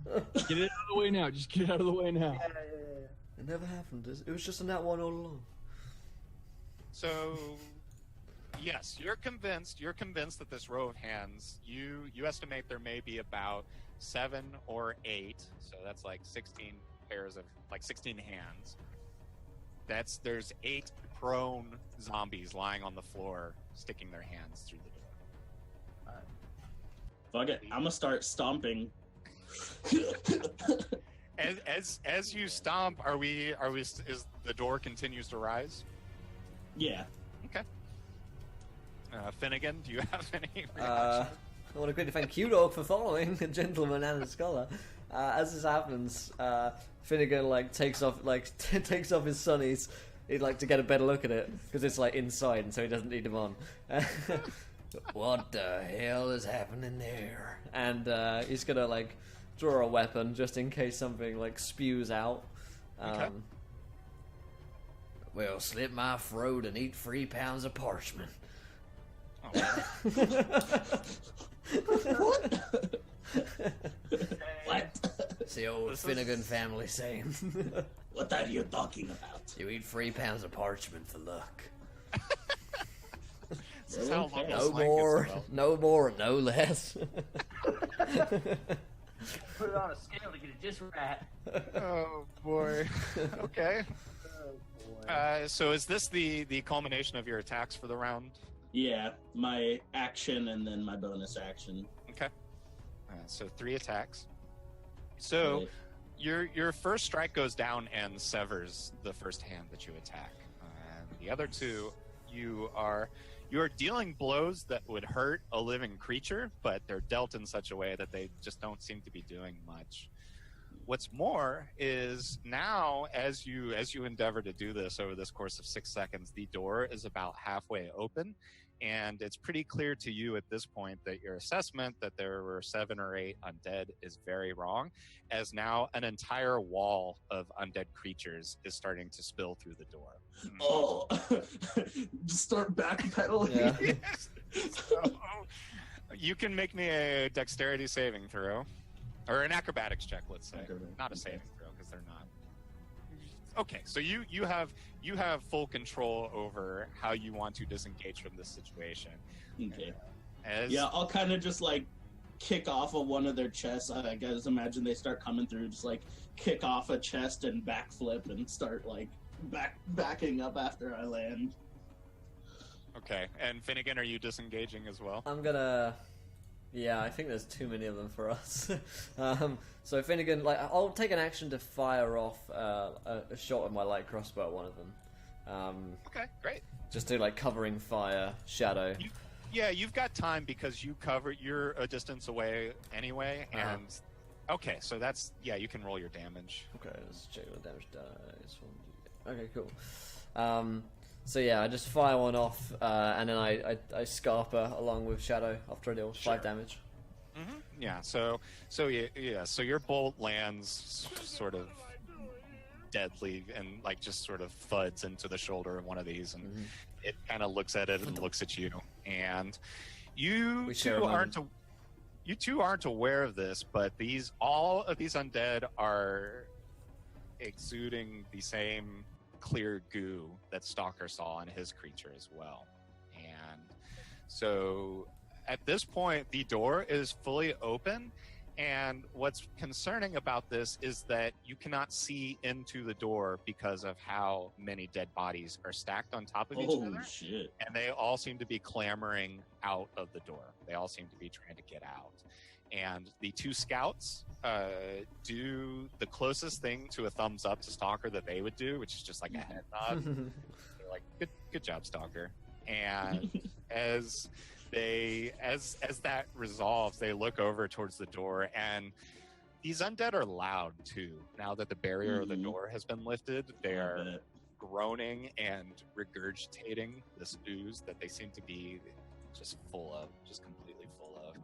Speaker 4: it out of the way now. Just get it out of the way now.
Speaker 5: Yeah.
Speaker 1: It never happened. It was just a nat one all along.
Speaker 3: So, yes, you're convinced that this row of hands, you estimate there may be about 7 or 8, so that's like 16 pairs of, like, 16 hands. There's 8 prone zombies lying on the floor, sticking their hands through the door.
Speaker 2: Fuck it, I'm gonna start stomping.
Speaker 3: As you stomp, is the door continues to rise?
Speaker 2: Yeah.
Speaker 3: Okay. Finnegan, do you have any
Speaker 1: I
Speaker 3: reaction?
Speaker 1: want to quickly thank Q-Dog for following a gentleman and a scholar. As this happens, Finnegan takes off takes off his sunnies, to get a better look at it because it's inside, and so he doesn't need them on. What the hell is happening there? And he's gonna draw a weapon just in case something spews out.
Speaker 3: Okay.
Speaker 1: Well, slit my throat and eat 3 pounds of parchment.
Speaker 3: Oh,
Speaker 2: What?
Speaker 1: It's the old
Speaker 3: This is-
Speaker 1: Finnegan family saying.
Speaker 2: What are you talking about?
Speaker 1: You eat 3 pounds of parchment for luck.
Speaker 3: this is how
Speaker 2: Okay.
Speaker 3: local
Speaker 1: No
Speaker 3: slang
Speaker 1: more,
Speaker 3: gets developed.
Speaker 1: no more, no less.
Speaker 5: Put it on a scale to get it just right.
Speaker 3: Oh boy. Okay.
Speaker 5: Oh, boy.
Speaker 3: So is this the culmination of your attacks for the round?
Speaker 2: Yeah, my action and then my bonus action.
Speaker 3: Okay. So 3 attacks. So your first strike goes down and severs the first hand that you attack. And the other 2, you are dealing blows that would hurt a living creature, but they're dealt in such a way that they just don't seem to be doing much. What's more is now, as you endeavor to do this over this course of 6 seconds, the door is about halfway open, and it's pretty clear to you at this point that your assessment that there were 7 or 8 undead is very wrong, as now an entire wall of undead creatures is starting to spill through the door.
Speaker 2: Oh, just start backpedaling.
Speaker 1: Yeah.
Speaker 3: So, you can make me a dexterity saving throw. Or an acrobatics check, let's say.
Speaker 2: Acrobatics,
Speaker 3: Not a
Speaker 2: okay.
Speaker 3: saving throw, because they're not. Okay, so you have full control over how you want to disengage from this situation.
Speaker 2: Okay.
Speaker 3: As
Speaker 2: Yeah, I'll kind of just kick off of one of their chests. I guess imagine they start coming through, just kick off a chest and backflip and start backing up after I land.
Speaker 3: Okay, and Finnegan, are you disengaging as well?
Speaker 1: I'm gonna. Yeah, I think there's too many of them for us. So Finnegan, I'll take an action to fire off a shot with my light crossbow at one of them.
Speaker 3: Okay, great.
Speaker 1: Just do covering fire, shadow.
Speaker 3: You've got time because you're a distance away anyway, and Okay, so that's you can roll your damage.
Speaker 1: Okay, let's check the damage dice. Okay, cool. So yeah, I just fire one off, and then I Scarper along with Shadow after I deal 5 damage.
Speaker 3: Mm-hmm. Yeah. So your bolt lands sort of deadly and like just sort of thuds into the shoulder of one of these, and it kind of looks at it and looks at you, and you two aren't aware of this, but all of these undead are exuding the same clear goo that Stalker saw in his creature as well. And so at this point, the door is fully open, and what's concerning about this is that you cannot see into the door because of how many dead bodies are stacked on top of each other.
Speaker 2: Oh, shit.
Speaker 3: And they all seem to be clamoring out of the door. They all seem to be trying to get out. And the 2 scouts do the closest thing to a thumbs up to Stalker that they would do, which is just like a head nod. They're like, good job, Stalker. And as that resolves, they look over towards the door, and these undead are loud too. Now that the barrier of the door has been lifted, they're groaning and regurgitating this ooze that they seem to be just completely full of.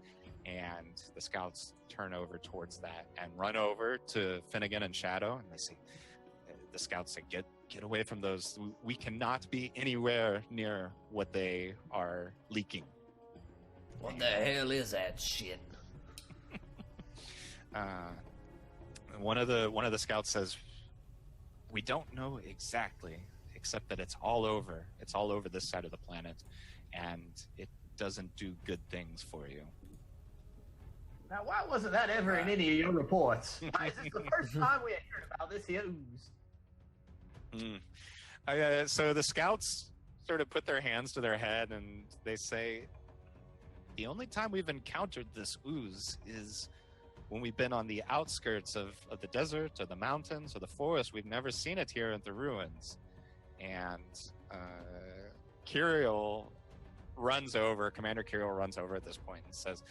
Speaker 3: And the scouts turn over towards that and run over to Finnegan and Shadow, and the scouts say, get away from those. We cannot be anywhere near what they are leaking.
Speaker 1: What the hell is that shit?
Speaker 3: One of the scouts says, "We don't know exactly, except that it's all over. It's all over this side of the planet, and it doesn't do good things for you."
Speaker 5: Now, why wasn't that ever in any of your reports? Why is this the first time we had heard about this ooze?
Speaker 3: So the scouts sort of put their hands to their head and they say, "The only time we've encountered this ooze is when we've been on the outskirts of the desert or the mountains or the forest. We've never seen it here at the ruins." And Commander Kirill runs over at this point and says,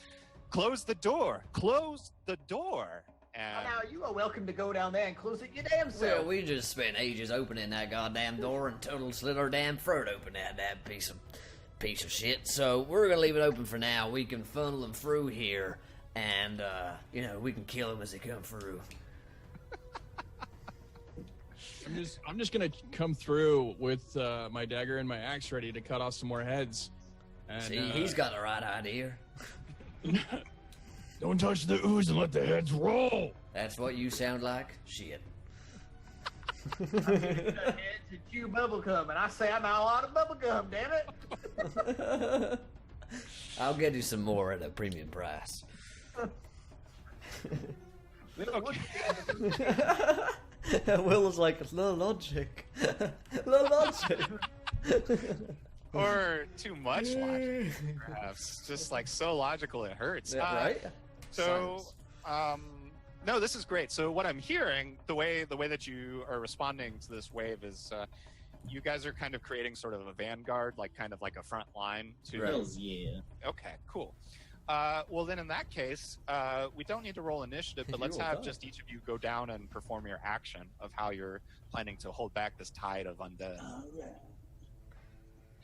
Speaker 3: "Close the door! Close the door!" And
Speaker 5: now you are welcome to go down there and close it your damn self.
Speaker 1: Well, we just spent ages opening that goddamn door and total slit our damn throat open that piece of shit. So we're gonna leave it open for now. We can funnel them through here, and we can kill them as they come through.
Speaker 4: I'm just gonna come through with my dagger and my axe ready to cut off some more heads. And,
Speaker 1: See, he's got the right idea.
Speaker 4: Don't touch the ooze and let the heads roll.
Speaker 1: That's what you sound like? Shit.
Speaker 5: I'm giving the heads to chew bubblegum, and I say I'm out of bubblegum, damn it.
Speaker 1: I'll get you some more at a premium price. Will was like, no logic. No logic.
Speaker 3: Or too much logic, perhaps. Just like so logical it hurts.
Speaker 1: Yeah, right?
Speaker 3: So, no, this is great. So what I'm hearing, the way that you are responding to this wave is you guys are kind of creating sort of a vanguard, like kind of like a front line to...
Speaker 2: Hells yeah.
Speaker 3: Okay, cool. Well, then in that case, we don't need to roll initiative, but let's have just each of you go down and perform your action of how you're planning to hold back this tide of undead.
Speaker 2: All right.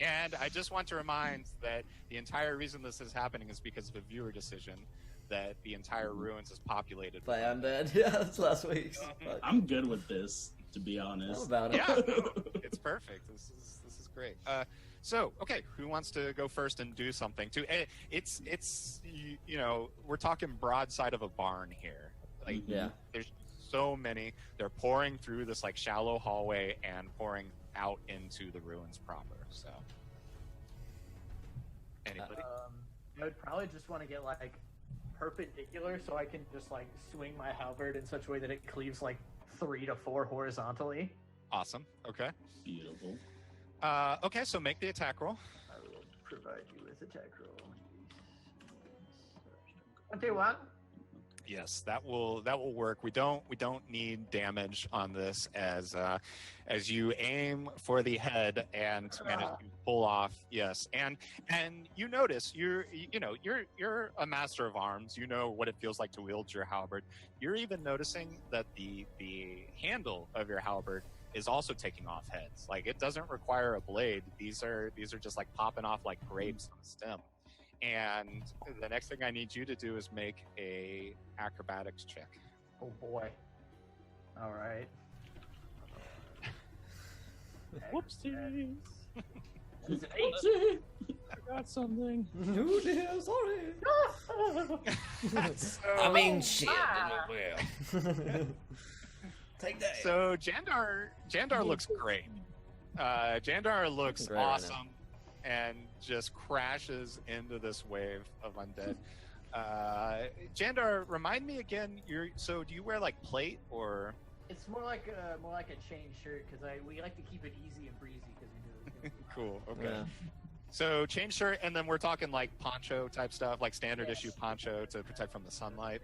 Speaker 3: And I just want to remind that the entire reason this is happening is because of a viewer decision that the entire ruins is populated
Speaker 1: by undead. Yeah, that's last week's.
Speaker 2: I'm good with this, to be honest.
Speaker 1: How about it?
Speaker 3: Yeah, no, it's perfect. This is great. So, okay, who wants to go first and do something? It's we're talking broadside of a barn here. Like, there's so many. They're pouring through this like shallow hallway and pouring out into the ruins proper. So, anybody?
Speaker 5: I would probably just want to get like perpendicular, so I can just like swing my halberd in such a way that it cleaves like 3 to 4 horizontally.
Speaker 3: Awesome. Okay.
Speaker 2: Beautiful.
Speaker 3: Okay, so make the attack roll.
Speaker 5: I will provide you with attack roll. 21.
Speaker 3: Yes, that will work. We don't need damage on this as you aim for the head and manage to pull off. Yes, and you notice you're a master of arms. You know what it feels like to wield your halberd. You're even noticing that the handle of your halberd is also taking off heads. Like, it doesn't require a blade. These are just like popping off like grapes on a stem. And the next thing I need you to do is make a acrobatics check.
Speaker 5: Oh boy. All right.
Speaker 4: Whoopsies.
Speaker 5: It's an 8.
Speaker 4: I got something.
Speaker 1: Oh dear, sorry. I mean, shit. Well. Take that.
Speaker 3: So Jandar looks great. Jandar looks
Speaker 1: Great right
Speaker 3: awesome and just crashes into this wave of undead. Jandar, remind me again. Do you wear like plate or?
Speaker 5: It's more like a chain shirt because we like to keep it easy and breezy because we do this.
Speaker 3: Cool. Okay.
Speaker 1: Yeah.
Speaker 3: So chain shirt, and then we're talking like poncho type stuff, like standard
Speaker 5: Yes.
Speaker 3: issue poncho to protect from the sunlight.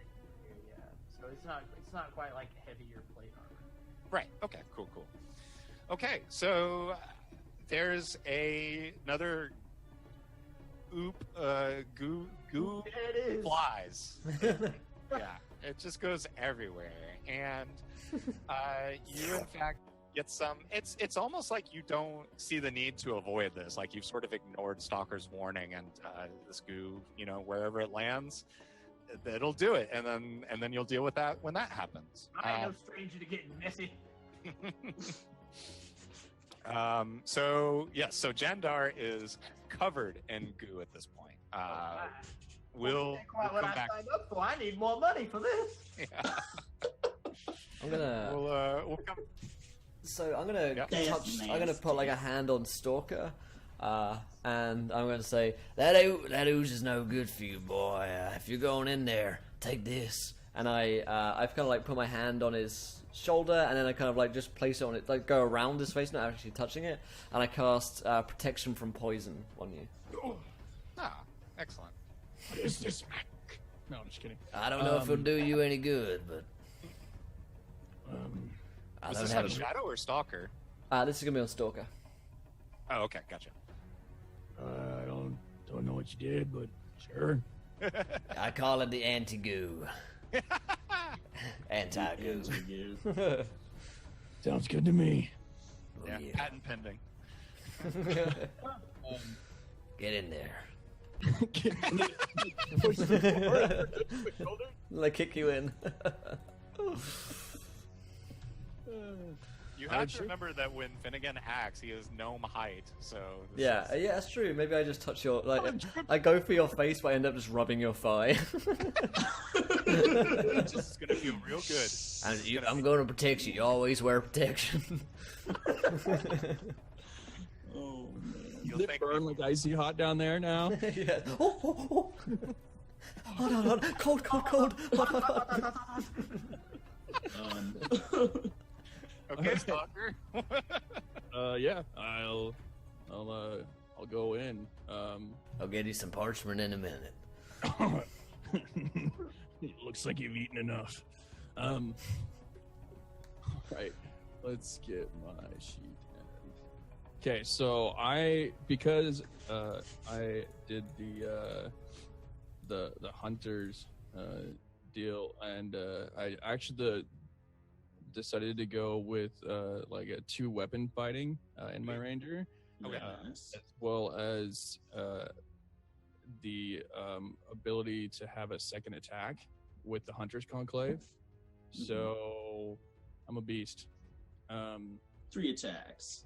Speaker 5: Yeah. So it's not quite like heavier plate armor.
Speaker 3: Right. Okay. Cool. Okay. So there's another goo
Speaker 5: There it is.
Speaker 3: flies. Yeah, it just goes everywhere, and you in fact get some. It's almost like you don't see the need to avoid this. Like, you've sort of ignored Stalker's warning, and this goo, wherever it lands, it'll do it, and then you'll deal with that when that happens.
Speaker 5: I ain't no stranger to getting messy.
Speaker 3: So Jandar is covered in goo at this point. We'll
Speaker 5: Quite what
Speaker 3: come
Speaker 5: I
Speaker 3: back.
Speaker 5: signed up for. I need more money for this.
Speaker 3: Yeah.
Speaker 1: I'm gonna.
Speaker 3: We'll come.
Speaker 1: So I'm gonna
Speaker 3: Yeah.
Speaker 1: touch. I'm gonna put like a hand on Stalker, and I'm gonna say that ooze is no good for you, boy. If you're going in there, take this. And I've kind of like put my hand on his shoulder, and then I kind of like just place it on it, like go around his face, not actually touching it. And I cast protection from poison on you.
Speaker 3: Ah, excellent.
Speaker 4: What is this? No, I'm just kidding.
Speaker 1: I don't know if it'll do you any good, but I
Speaker 3: Was
Speaker 1: don't
Speaker 3: this
Speaker 1: have
Speaker 3: on Shadow or Stalker?
Speaker 1: This is gonna be on Stalker.
Speaker 3: Oh, okay, gotcha.
Speaker 4: I don't know what you did, but sure.
Speaker 1: I call it the anti-goo. Anti-goo.
Speaker 4: Sounds good to me.
Speaker 1: Oh,
Speaker 3: Yeah,
Speaker 1: yeah.
Speaker 3: patent pending.
Speaker 1: Get in there.
Speaker 4: Push the forward. Shoulder.
Speaker 1: Like kick you in.
Speaker 3: You have to remember that when Finnegan acts, he is gnome height, so...
Speaker 1: Yeah, that's true. Maybe I just touch your I go for your face, but I end up just rubbing your thigh.
Speaker 3: It's gonna feel real good.
Speaker 1: I'm going to protect you. You always wear protection.
Speaker 2: Oh man.
Speaker 3: You'll
Speaker 4: Does it
Speaker 3: think
Speaker 4: burn like icy hot down there now?
Speaker 1: Yeah. Oh. Hold on. Cold. Hot.
Speaker 3: Okay, Stalker.
Speaker 4: Yeah, I'll go in.
Speaker 1: I'll get you some parchment in a minute.
Speaker 4: It looks like you've eaten enough. Right, let's get my sheet. Okay, so because I did the hunters deal, and I actually decided to go with like a 2-weapon fighting in my ranger.
Speaker 3: Okay.
Speaker 2: Nice.
Speaker 4: As well as the ability to have a second attack with the Hunter's Conclave. So I'm a beast.
Speaker 2: 3 attacks.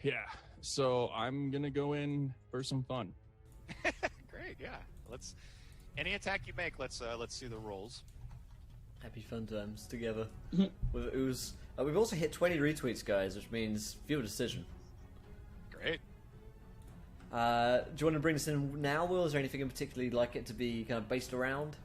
Speaker 4: Yeah. So I'm gonna go in for some fun.
Speaker 3: Great, yeah. Any attack you make, let's see the rolls.
Speaker 1: Happy fun times together with Ooze. We've also hit 20 retweets, guys, which means viewer decision.
Speaker 3: Great.
Speaker 1: Do you want to bring this in now, Will? Is there anything in particular you'd like it to be kind of based around?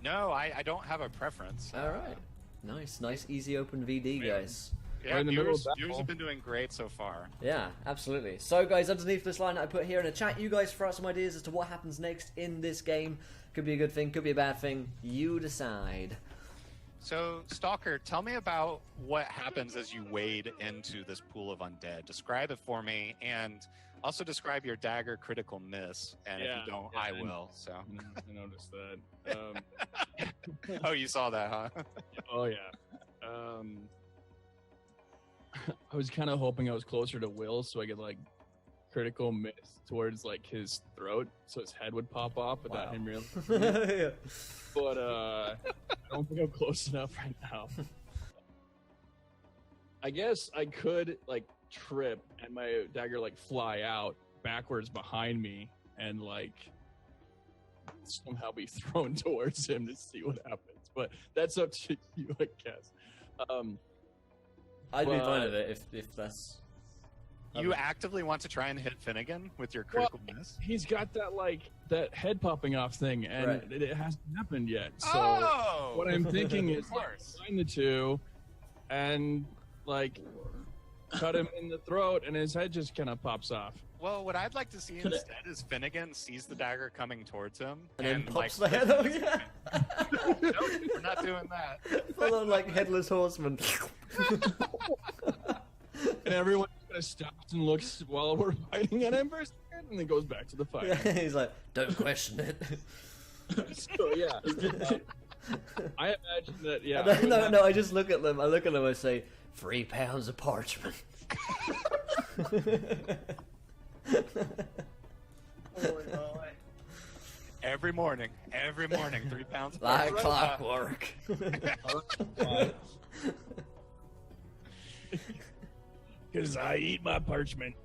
Speaker 3: No, I don't have a preference.
Speaker 1: All right. Nice, easy open VD, guys.
Speaker 3: Yeah,
Speaker 4: We're in the middle of
Speaker 3: viewers
Speaker 4: battle.
Speaker 3: have been doing great so far.
Speaker 1: Yeah, absolutely. So, guys, underneath this line that I put here in the chat, you guys throw out some ideas as to what happens next in this game. Could be a good thing, could be a bad thing. You decide.
Speaker 3: So, Stalker, tell me about what happens as you wade into this pool of undead. Describe it for me, and also describe your dagger critical miss. And if you don't, I will. So,
Speaker 4: I noticed that.
Speaker 3: oh, you saw that, huh?
Speaker 4: Oh yeah. I was kind of hoping I was closer to Will, so I could like critical miss towards like his throat, so his head would pop off without
Speaker 1: Wow.
Speaker 4: him really.
Speaker 1: Yeah.
Speaker 4: But I don't think I'm close enough right now. I guess I could like trip and my dagger like fly out backwards behind me and like somehow be thrown towards him to see what happens. But that's up to you, I guess.
Speaker 1: I'd be
Speaker 4: But-
Speaker 1: fine with it if that's...
Speaker 3: You actively want to try and hit Finnegan with your critical miss?
Speaker 4: He's got that like that head popping off thing, and
Speaker 1: Right.
Speaker 4: it hasn't happened yet. So
Speaker 3: Oh!
Speaker 4: what I'm thinking is
Speaker 3: Of
Speaker 4: like,
Speaker 3: course.
Speaker 4: combine the two, and like cut him in the throat, and his head just kind of pops off.
Speaker 3: Well, what I'd like to see
Speaker 2: Could it-
Speaker 3: instead is Finnegan sees the dagger coming towards him
Speaker 1: And then pops
Speaker 3: like,
Speaker 1: the head over, yeah.
Speaker 3: Nope, we're not doing that.
Speaker 1: Full on, like, headless horseman.
Speaker 4: And everyone kind of stops and looks while we're fighting at him for a second, and then goes back to the fight.
Speaker 1: Yeah, he's like, don't question it.
Speaker 4: So yeah, I imagine that. Yeah,
Speaker 1: No, I just look at them. I look at them, I say, 3 pounds of parchment.
Speaker 3: Every morning, 3 pounds. of
Speaker 1: Like
Speaker 3: parchment.
Speaker 1: clockwork.
Speaker 4: Because I eat my parchment.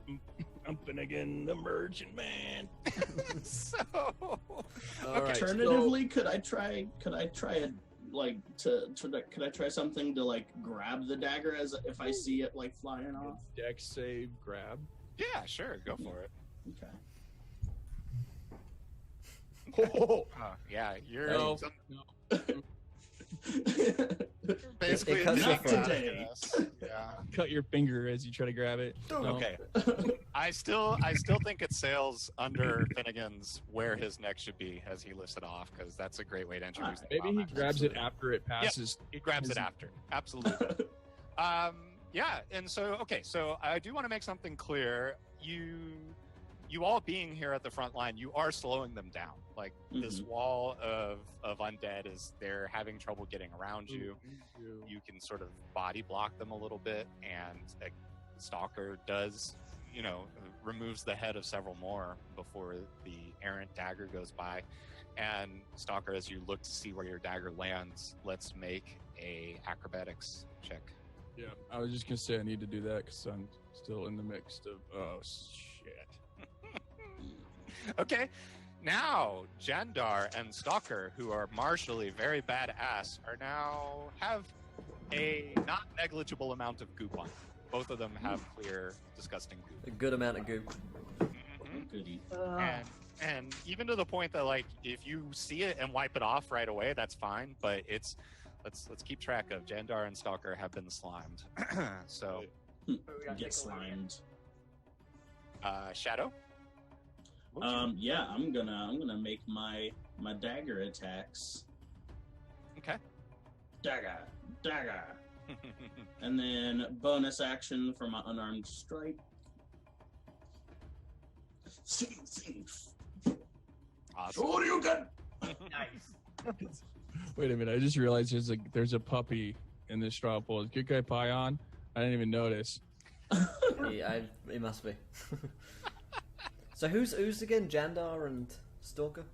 Speaker 4: I'm Finnegan, the merchant man.
Speaker 3: So,
Speaker 4: All right,
Speaker 2: Alternatively, could I try it like could I try something to like grab the dagger as if I see it like flying off?
Speaker 4: Dex save, grab.
Speaker 3: yeah, sure, go for it.
Speaker 2: Okay.
Speaker 4: Oh,
Speaker 3: Yeah, you're
Speaker 4: no,
Speaker 3: some-
Speaker 4: no.
Speaker 3: basically
Speaker 1: It cuts
Speaker 3: a
Speaker 1: your
Speaker 3: knock,
Speaker 1: finger.
Speaker 3: I guess. Yeah.
Speaker 4: Cut your finger as you try to grab it. No.
Speaker 3: Okay. I still think it sails under Finnegan's where his neck should be as he lifts it off, because that's a great way to introduce the
Speaker 4: Maybe he
Speaker 3: combat.
Speaker 4: grabs it after it passes.
Speaker 3: He grabs it after. Absolutely. Yeah, and so so I do want to make something clear. You all being here at the front line, you are slowing them down. Like this wall of undead they're having trouble getting around you. You can sort of body block them a little bit, and a stalker does, removes the head of several more before the errant dagger goes by. And stalker, as you look to see where your dagger lands, let's make a acrobatics check.
Speaker 4: Yeah, I was just gonna say I need to do that because I'm still in the mix of. Oh shit!
Speaker 3: Okay, now Jandar and Stalker, who are martially very badass, have a not negligible amount of goop on them. Both of them have clear, disgusting
Speaker 1: A
Speaker 3: goop.
Speaker 1: good amount of goop.
Speaker 3: Mhm.
Speaker 2: Goody.
Speaker 3: And even to the point that like if you see it and wipe it off right away, that's fine. But let's keep track of Jandar and Stalker have been slimed. So
Speaker 2: Get slimed.
Speaker 3: Shadow. What would you-
Speaker 2: Yeah, I'm gonna make my dagger attacks.
Speaker 3: Okay.
Speaker 2: Dagger. And then bonus action for my unarmed strike. Sing.
Speaker 3: Awesome.
Speaker 2: Sure you can.
Speaker 5: Nice.
Speaker 4: Wait a minute! I just realized there's a puppy in this straw pool. Is Good Guy Pie on? I didn't even notice.
Speaker 1: It must be. So who's again? Jandar and Stalker?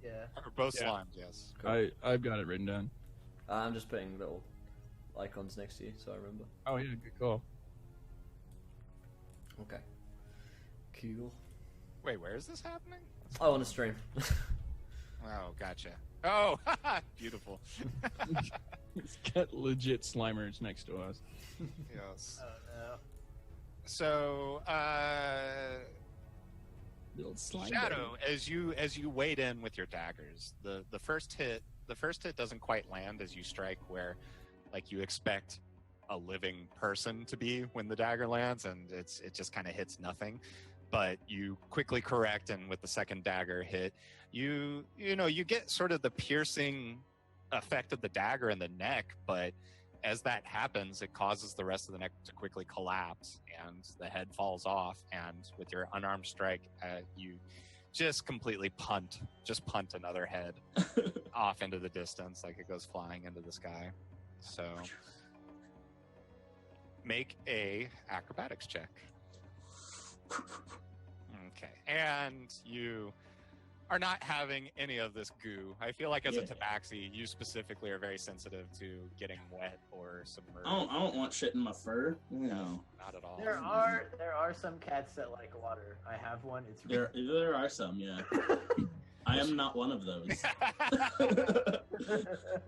Speaker 5: Yeah.
Speaker 3: Or both
Speaker 4: Yeah.
Speaker 3: slimed, yes.
Speaker 1: Cool.
Speaker 4: I've got it written down.
Speaker 1: I'm just putting little icons next to you so I remember.
Speaker 4: Oh yeah, good call.
Speaker 1: Okay. Cool.
Speaker 3: Wait, where is this happening?
Speaker 1: Oh, on the stream.
Speaker 3: Oh, gotcha. Oh, beautiful.
Speaker 4: It's got legit Slimers next to us.
Speaker 3: Yes.
Speaker 5: Oh no.
Speaker 3: So,
Speaker 4: Little slime
Speaker 3: Shadow, as you wade in with your daggers, the first hit doesn't quite land as you strike where, like, you expect a living person to be when the dagger lands, and it just kind of hits nothing. But you quickly correct, and with the second dagger hit, you get sort of the piercing effect of the dagger in the neck, but as that happens, it causes the rest of the neck to quickly collapse, and the head falls off. And with your unarmed strike, you just completely punt another head off into the distance, like it goes flying into the sky. So make a acrobatics check. Okay, and you are not having any of this goo. I feel like as a tabaxi, you specifically are very sensitive to getting wet or submerged.
Speaker 2: I don't want shit in my fur. No,
Speaker 3: not at all.
Speaker 5: There are some cats that like water. I have one. It's
Speaker 2: there are some, yeah. I am not one of those.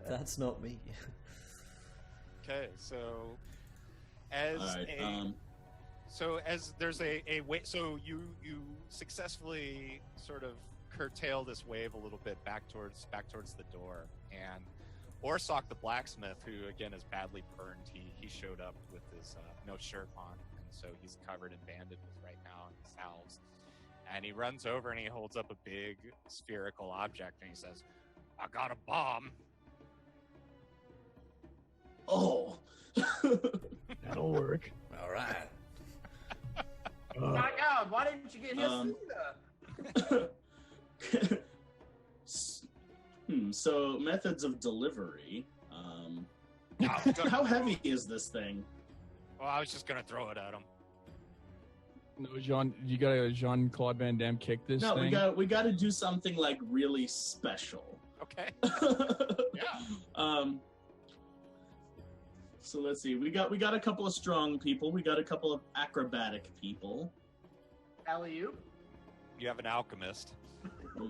Speaker 1: That's not me.
Speaker 3: Okay, so as as there's a way, so you successfully sort of curtail this wave a little bit back towards the door, and Orsock the blacksmith, who again is badly burned, he showed up with his no shirt on, and so he's covered and bandaged right now in his salves, and he runs over and he holds up a big spherical object and he says, "I got a bomb."
Speaker 2: Oh.
Speaker 4: That'll work.
Speaker 1: All right.
Speaker 5: My God, why didn't you get his
Speaker 2: So methods of delivery. How heavy is this thing?
Speaker 3: Well, I was just gonna throw it at him.
Speaker 4: No, Jean, you got a Jean-Claude Van Damme kick this thing?
Speaker 2: No, we got to do something like really special.
Speaker 3: Okay. Yeah.
Speaker 2: So let's see. We got a couple of strong people. We got a couple of acrobatic people.
Speaker 5: alley-oop?
Speaker 3: You have an alchemist.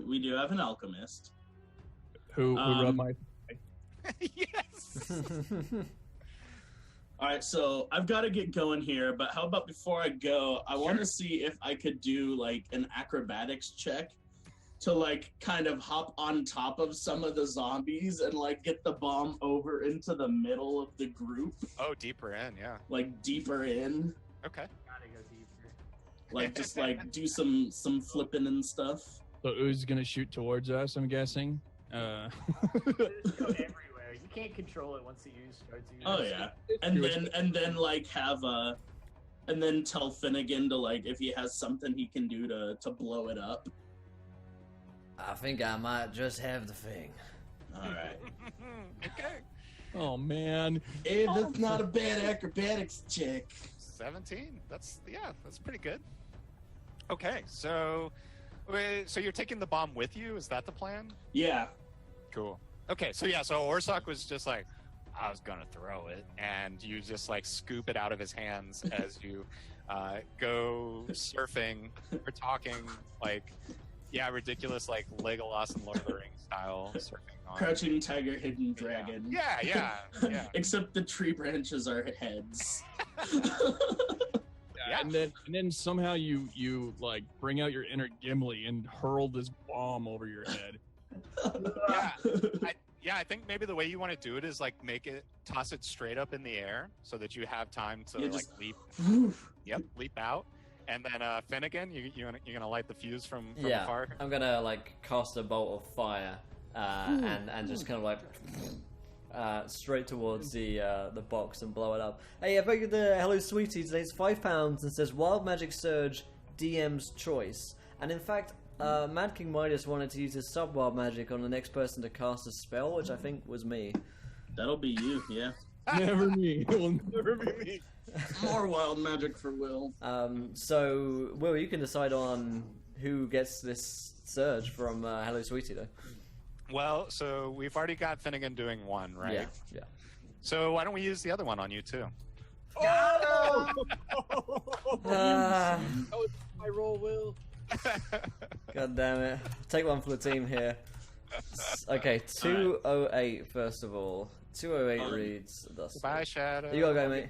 Speaker 2: We do have an alchemist.
Speaker 4: Who rubbed my...
Speaker 3: Yes.
Speaker 2: All right, so I've got to get going here, but how about before I go, I want to see if I could do like an acrobatics check to like kind of hop on top of some of the zombies and like get the bomb over into the middle of the group.
Speaker 3: Oh, deeper in, yeah.
Speaker 2: Like deeper in.
Speaker 3: Okay.
Speaker 5: Gotta go deeper.
Speaker 2: Like just like do some flipping and stuff.
Speaker 4: So Ooze gonna shoot towards us, I'm guessing.
Speaker 5: Just go everywhere. You can't control it once the ooze starts using.
Speaker 2: Oh yeah. And then like have and then tell Finnegan to like if he has something he can do to blow it up.
Speaker 1: I think I might just have the thing.
Speaker 2: All right.
Speaker 3: Okay.
Speaker 4: Oh man.
Speaker 2: Hey, that's not a bad acrobatics check.
Speaker 3: 17. That's pretty good. Okay, so you're taking the bomb with you? Is that the plan?
Speaker 2: Yeah.
Speaker 3: Cool. Okay, so Orsock was just like, I was gonna throw it, and you just like scoop it out of his hands as you go surfing or talking like, ridiculous like Legolas and Lord of the Rings style surfing on.
Speaker 2: Crouching tiger, hidden dragon.
Speaker 3: Yeah.
Speaker 2: Except the tree branches are heads.
Speaker 3: Yeah.
Speaker 4: And then somehow you like bring out your inner Gimli and hurl this bomb over your head.
Speaker 3: I think maybe the way you want to do it is like toss it straight up in the air so that you have time to leap. Leap out. And then Finnegan, you're gonna light the fuse from afar.
Speaker 1: I'm gonna like cast a bolt of fire and just kind of like straight towards the box and blow it up. Hey, I bet the Hello Sweetie today is £5 and says Wild Magic Surge DM's choice. And in fact, Mad King Midas wanted to use his sub wild magic on the next person to cast a spell, which I think was me.
Speaker 2: That'll be you, yeah.
Speaker 4: Never me. It will never be me.
Speaker 2: More wild magic for Will.
Speaker 1: So Will, you can decide on who gets this surge from Hello Sweetie, though.
Speaker 3: Well, so we've already got Finnegan doing one, right?
Speaker 1: Yeah.
Speaker 3: So why don't we use the other one on you too?
Speaker 4: Oh! That was my roll, Will.
Speaker 1: God damn it. Take one for the team here. Okay, 208 first of all. 208 reads thus.
Speaker 3: Bye, Shadow.
Speaker 1: You gotta go, mate.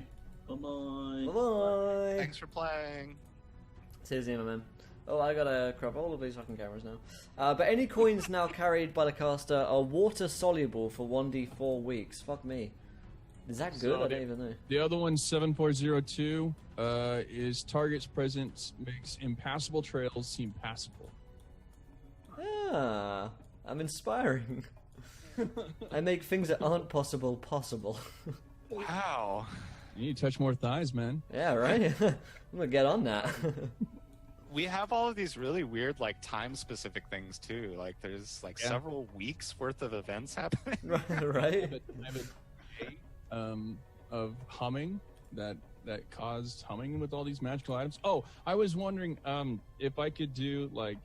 Speaker 2: Bye-bye.
Speaker 1: Bye-bye.
Speaker 3: Thanks for playing.
Speaker 1: Cheers, my man. Oh, I gotta crop all of these fucking cameras now. But any coins now carried by the caster are water soluble for 1d4 weeks. Fuck me. Is that good?
Speaker 4: So
Speaker 1: I don't even know.
Speaker 4: The other one, 7402, is target's presence makes impassable trails seem passable.
Speaker 1: Ah, I'm inspiring. I make things that aren't possible possible.
Speaker 3: Wow.
Speaker 4: You need to touch more thighs, man.
Speaker 1: Yeah, right? I'm gonna get on that.
Speaker 3: We have all of these really weird, like, time-specific things, too. Like, there's, like, several weeks worth of events happening.
Speaker 1: Right?
Speaker 4: I have a day of humming that caused humming with all these magical items. Oh, I was wondering if I could do, like,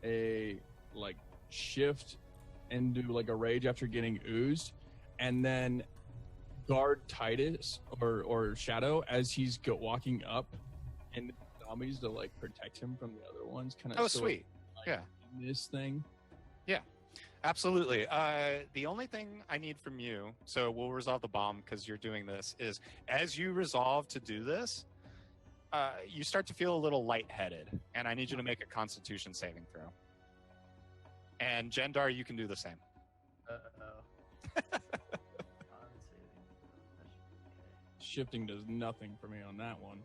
Speaker 4: a, like, shift and do, like, a rage after getting oozed, and then guard Titus or Shadow as he's walking up, and zombies to like protect him from the other ones. Kind of.
Speaker 3: Oh, sweet.
Speaker 4: Like,
Speaker 3: Yeah.
Speaker 4: This thing.
Speaker 3: Yeah, absolutely. The only thing I need from you, so we'll resolve the bomb because you're doing this, is as you resolve to do this, you start to feel a little lightheaded, and I need you to make a Constitution saving throw. And Jandar, you can do the same.
Speaker 4: Shifting does nothing for me on that one.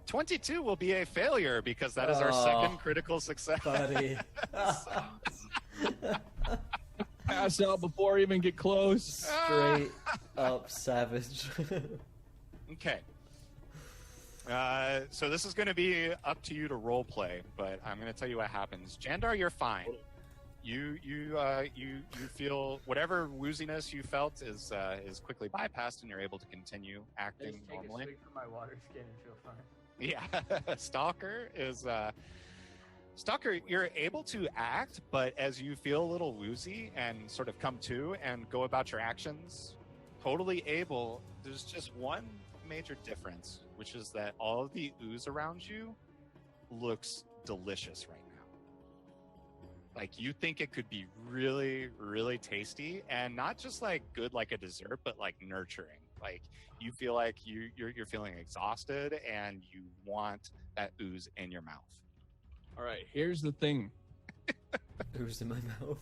Speaker 3: 22 will be a failure because that is our second critical success.
Speaker 1: Buddy.
Speaker 4: Pass out before I even get close.
Speaker 1: Straight up savage.
Speaker 3: Okay. So this is going to be up to you to role play, but I'm going to tell you what happens. Jandar, you're fine. You feel whatever wooziness you felt is quickly bypassed, and you're able to continue acting normally.
Speaker 5: I just take a swig from my water skin and feel fine.
Speaker 3: Yeah, Stalker, you're able to act, but as you feel a little woozy and sort of come to and go about your actions, totally able. There's just one major difference, which is that all of the ooze around you looks delicious right now. Like, you think it could be really, really tasty, and not just like good like a dessert, but like nurturing. Like, you feel like you're feeling exhausted and you want that ooze in your mouth.
Speaker 4: All right, here's the thing.
Speaker 1: Ooze in my mouth.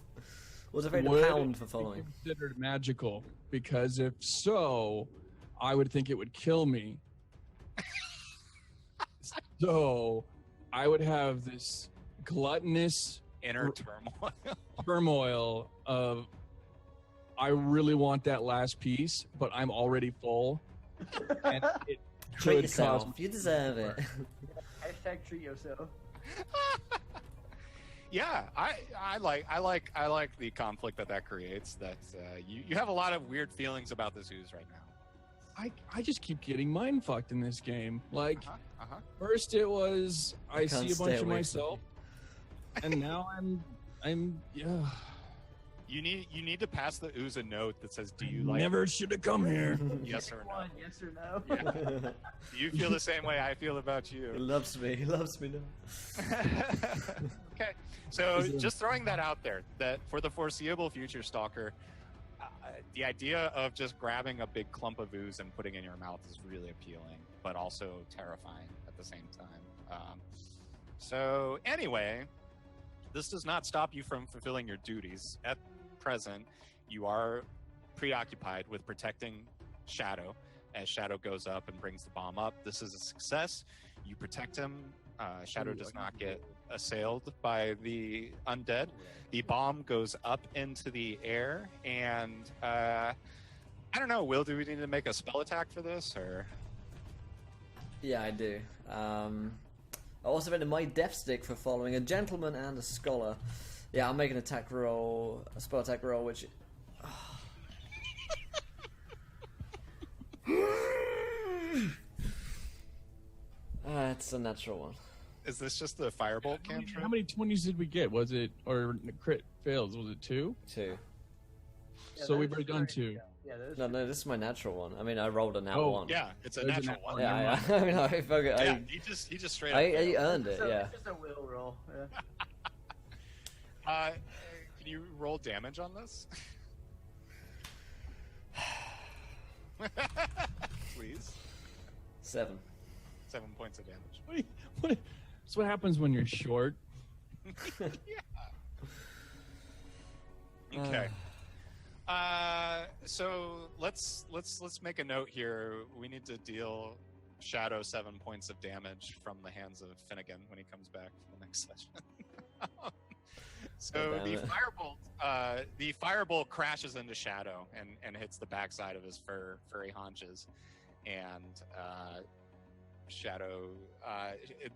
Speaker 1: Was afraid
Speaker 4: Would
Speaker 1: to pound for
Speaker 4: it be
Speaker 1: following.
Speaker 4: considered magical? Because if so, I would think it would kill me. So I would have this gluttonous
Speaker 3: Inner
Speaker 4: turmoil of, I really want that last piece, but I'm already full. And it
Speaker 1: Treat
Speaker 4: could
Speaker 1: yourself.
Speaker 4: cause
Speaker 1: You deserve it.
Speaker 5: Hashtag treat yourself.
Speaker 3: Yeah, I like the conflict that creates. That you have a lot of weird feelings about this ooze right now.
Speaker 4: I just keep getting mind fucked in this game. Like,
Speaker 3: Uh-huh.
Speaker 4: first it was I
Speaker 1: can't
Speaker 4: see a
Speaker 1: stay
Speaker 4: bunch of
Speaker 1: away from
Speaker 4: myself, and now I'm yeah.
Speaker 3: You need to pass the ooze a note that says, "Do you like?"
Speaker 4: Never should have come here.
Speaker 3: Yes or no?
Speaker 5: Yes or no?
Speaker 3: Yeah. Do you feel the same way I feel about
Speaker 1: He
Speaker 3: you?
Speaker 1: loves me. He loves me now.
Speaker 3: Okay, so just throwing that out there, that for the foreseeable future, Stalker, the idea of just grabbing a big clump of ooze and putting it in your mouth is really appealing, but also terrifying at the same time. So anyway, this does not stop you from fulfilling your duties. At present, you are preoccupied with protecting Shadow as Shadow goes up and brings the bomb up. This is a success. You protect him. Shadow does not get assailed by the undead. The bomb goes up into the air, and I don't know, Will, do we need to make a spell attack for this, or?
Speaker 1: Yeah, I do. I also rated my death stick for following a gentleman and a scholar. Yeah, I'll make an attack roll, a spell attack roll, which... it's a natural one.
Speaker 3: Is this just the firebolt cantrip?
Speaker 4: How many 20s did we get? Was it, or crit fails? Was it 2?
Speaker 1: 2.
Speaker 5: Yeah,
Speaker 4: So
Speaker 5: that
Speaker 4: we've
Speaker 5: is
Speaker 4: already done
Speaker 5: very
Speaker 4: 2.
Speaker 5: good. Yeah, that is
Speaker 1: No, this is my natural one. I mean, I rolled a nat
Speaker 4: Oh,
Speaker 1: one.
Speaker 3: Yeah, it's a
Speaker 4: There's a
Speaker 3: natural
Speaker 4: nat
Speaker 3: one.
Speaker 4: one.
Speaker 1: Yeah, I mean,
Speaker 3: Yeah, he just straight up.
Speaker 1: I earned it,
Speaker 5: It's
Speaker 1: yeah.
Speaker 5: just a will roll. Yeah.
Speaker 3: Can you roll damage on this? Please.
Speaker 1: 7.
Speaker 3: 7 points of damage.
Speaker 4: That's what happens when you're short.
Speaker 3: Okay. So let's make a note here. We need to deal Shadow 7 points of damage from the hands of Finnegan when he comes back for the next session. So the firebolt crashes into Shadow and hits the backside of his furry haunches, and Shadow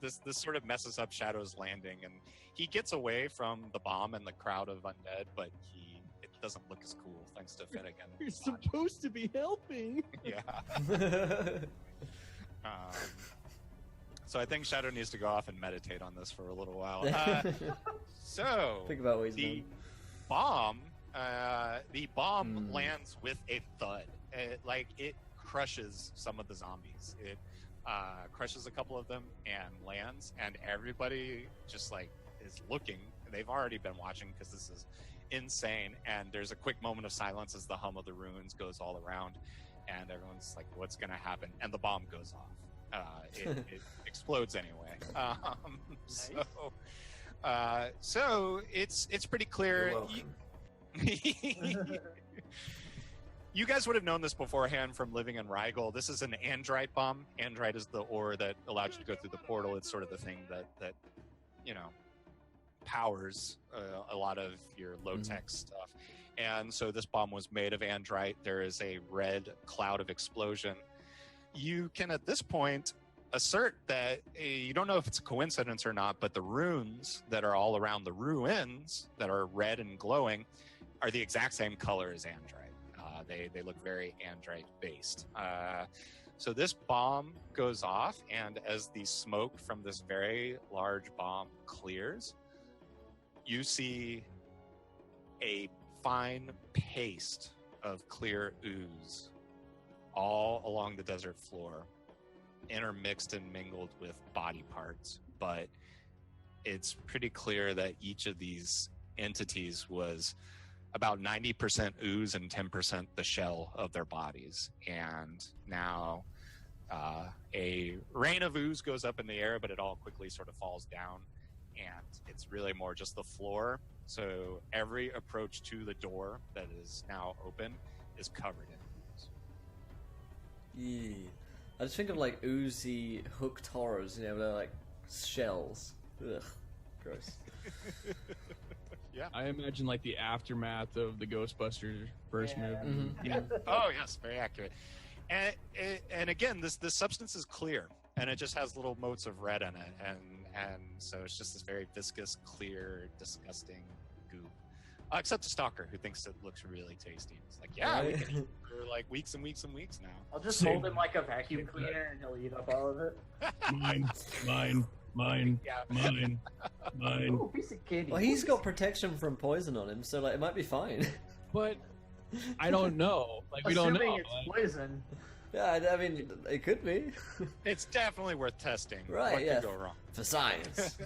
Speaker 3: this sort of messes up Shadow's landing, and he gets away from the bomb and the crowd of undead, but it doesn't look as cool thanks to Finnegan.
Speaker 4: You're supposed to be helping.
Speaker 3: Yeah. So I think Shadow needs to go off and meditate on this for a little while. So
Speaker 1: Think about what he's
Speaker 3: the
Speaker 1: doing.
Speaker 3: bomb lands with a thud. It crushes some of the zombies. It crushes a couple of them and lands, and everybody just is looking. They've already been watching because this is insane. And there's a quick moment of silence as the hum of the ruins goes all around, and everyone's like, "What's going to happen?" And the bomb goes off. It explodes anyway. So it's pretty clear. You guys would have known this beforehand from living in Rigel. This is an andrite bomb. Andrite is the ore that allows you to go through the portal. It's sort of the thing that powers a lot of your low-tech stuff. And so this bomb was made of andrite. There is a red cloud of explosion. You can, at this point, assert that you don't know if it's a coincidence or not, but the runes that are all around the ruins that are red and glowing are the exact same color as andrite. They look very andrite based. So this bomb goes off, and as the smoke from this very large bomb clears, you see a fine paste of clear ooze all along the desert floor, intermixed and mingled with body parts. But it's pretty clear that each of these entities was about 90% ooze and 10% the shell of their bodies. And now a rain of ooze goes up in the air, but it all quickly sort of falls down, and it's really more just the floor. So every approach to the door that is now open is covered in ooze.
Speaker 1: Yeah. I just think of oozy hooked horrors, they're like shells. Ugh, gross.
Speaker 3: Yeah.
Speaker 4: I imagine the aftermath of the Ghostbusters first movie.
Speaker 1: Mm-hmm.
Speaker 3: Yeah. Oh, yes, very accurate. And again, this substance is clear, and it just has little motes of red in it, and so it's just this very viscous, clear, disgusting goop. Except to Stalker, who thinks it looks really tasty. It's like, yeah, we can eat for weeks and weeks and weeks now.
Speaker 5: I'll just hold him like a vacuum cleaner and he'll eat up all of it.
Speaker 4: Mine.
Speaker 3: Yeah.
Speaker 4: Mine.
Speaker 5: Ooh, piece of candy.
Speaker 1: Well, he's got protection from poison on him, so it might be fine.
Speaker 4: But I don't know. We don't know.
Speaker 5: Assuming it's poison.
Speaker 1: Yeah, I mean, it could be.
Speaker 3: It's definitely worth testing.
Speaker 1: Right,
Speaker 3: What
Speaker 1: yeah.
Speaker 3: could go wrong?
Speaker 1: For science.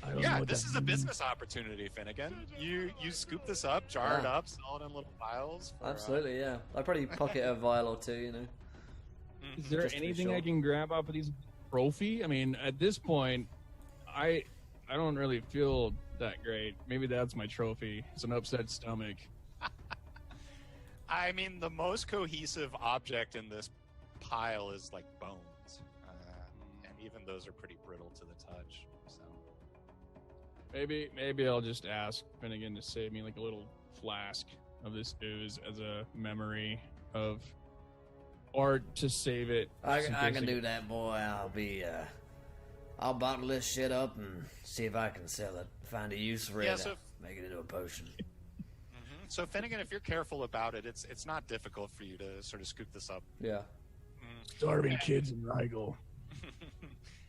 Speaker 4: I don't know
Speaker 3: Yeah,
Speaker 4: what
Speaker 3: this
Speaker 4: that
Speaker 3: is a
Speaker 4: means.
Speaker 3: business opportunity, Finnegan. You scoop this up, jar it
Speaker 1: Yeah.
Speaker 3: up, sell it in little vials. For,
Speaker 1: Absolutely, yeah. I'd probably pocket a vial or two,
Speaker 3: mhm.
Speaker 4: Is there
Speaker 1: Just to be
Speaker 4: anything
Speaker 1: sure.
Speaker 4: I can grab off of these trophy? I mean, at this point, I don't really feel that great. Maybe that's my trophy. It's an upset stomach.
Speaker 3: I mean, the most cohesive object in this pile is bones, and even those are pretty brittle to the touch. So
Speaker 4: Maybe I'll just ask Finnegan to save me a little flask of this ooze as a memory of, or to save it.
Speaker 1: I
Speaker 4: just in
Speaker 1: can
Speaker 4: case
Speaker 1: do that, boy. I'll bottle this shit up and see if I can sell it. Find a use for
Speaker 3: Yeah,
Speaker 1: it.
Speaker 3: so-
Speaker 1: Make it into a potion.
Speaker 3: So Finnegan, if you're careful about it, it's not difficult for you to sort of scoop this up.
Speaker 1: Yeah.
Speaker 4: Starving kids in Rigel.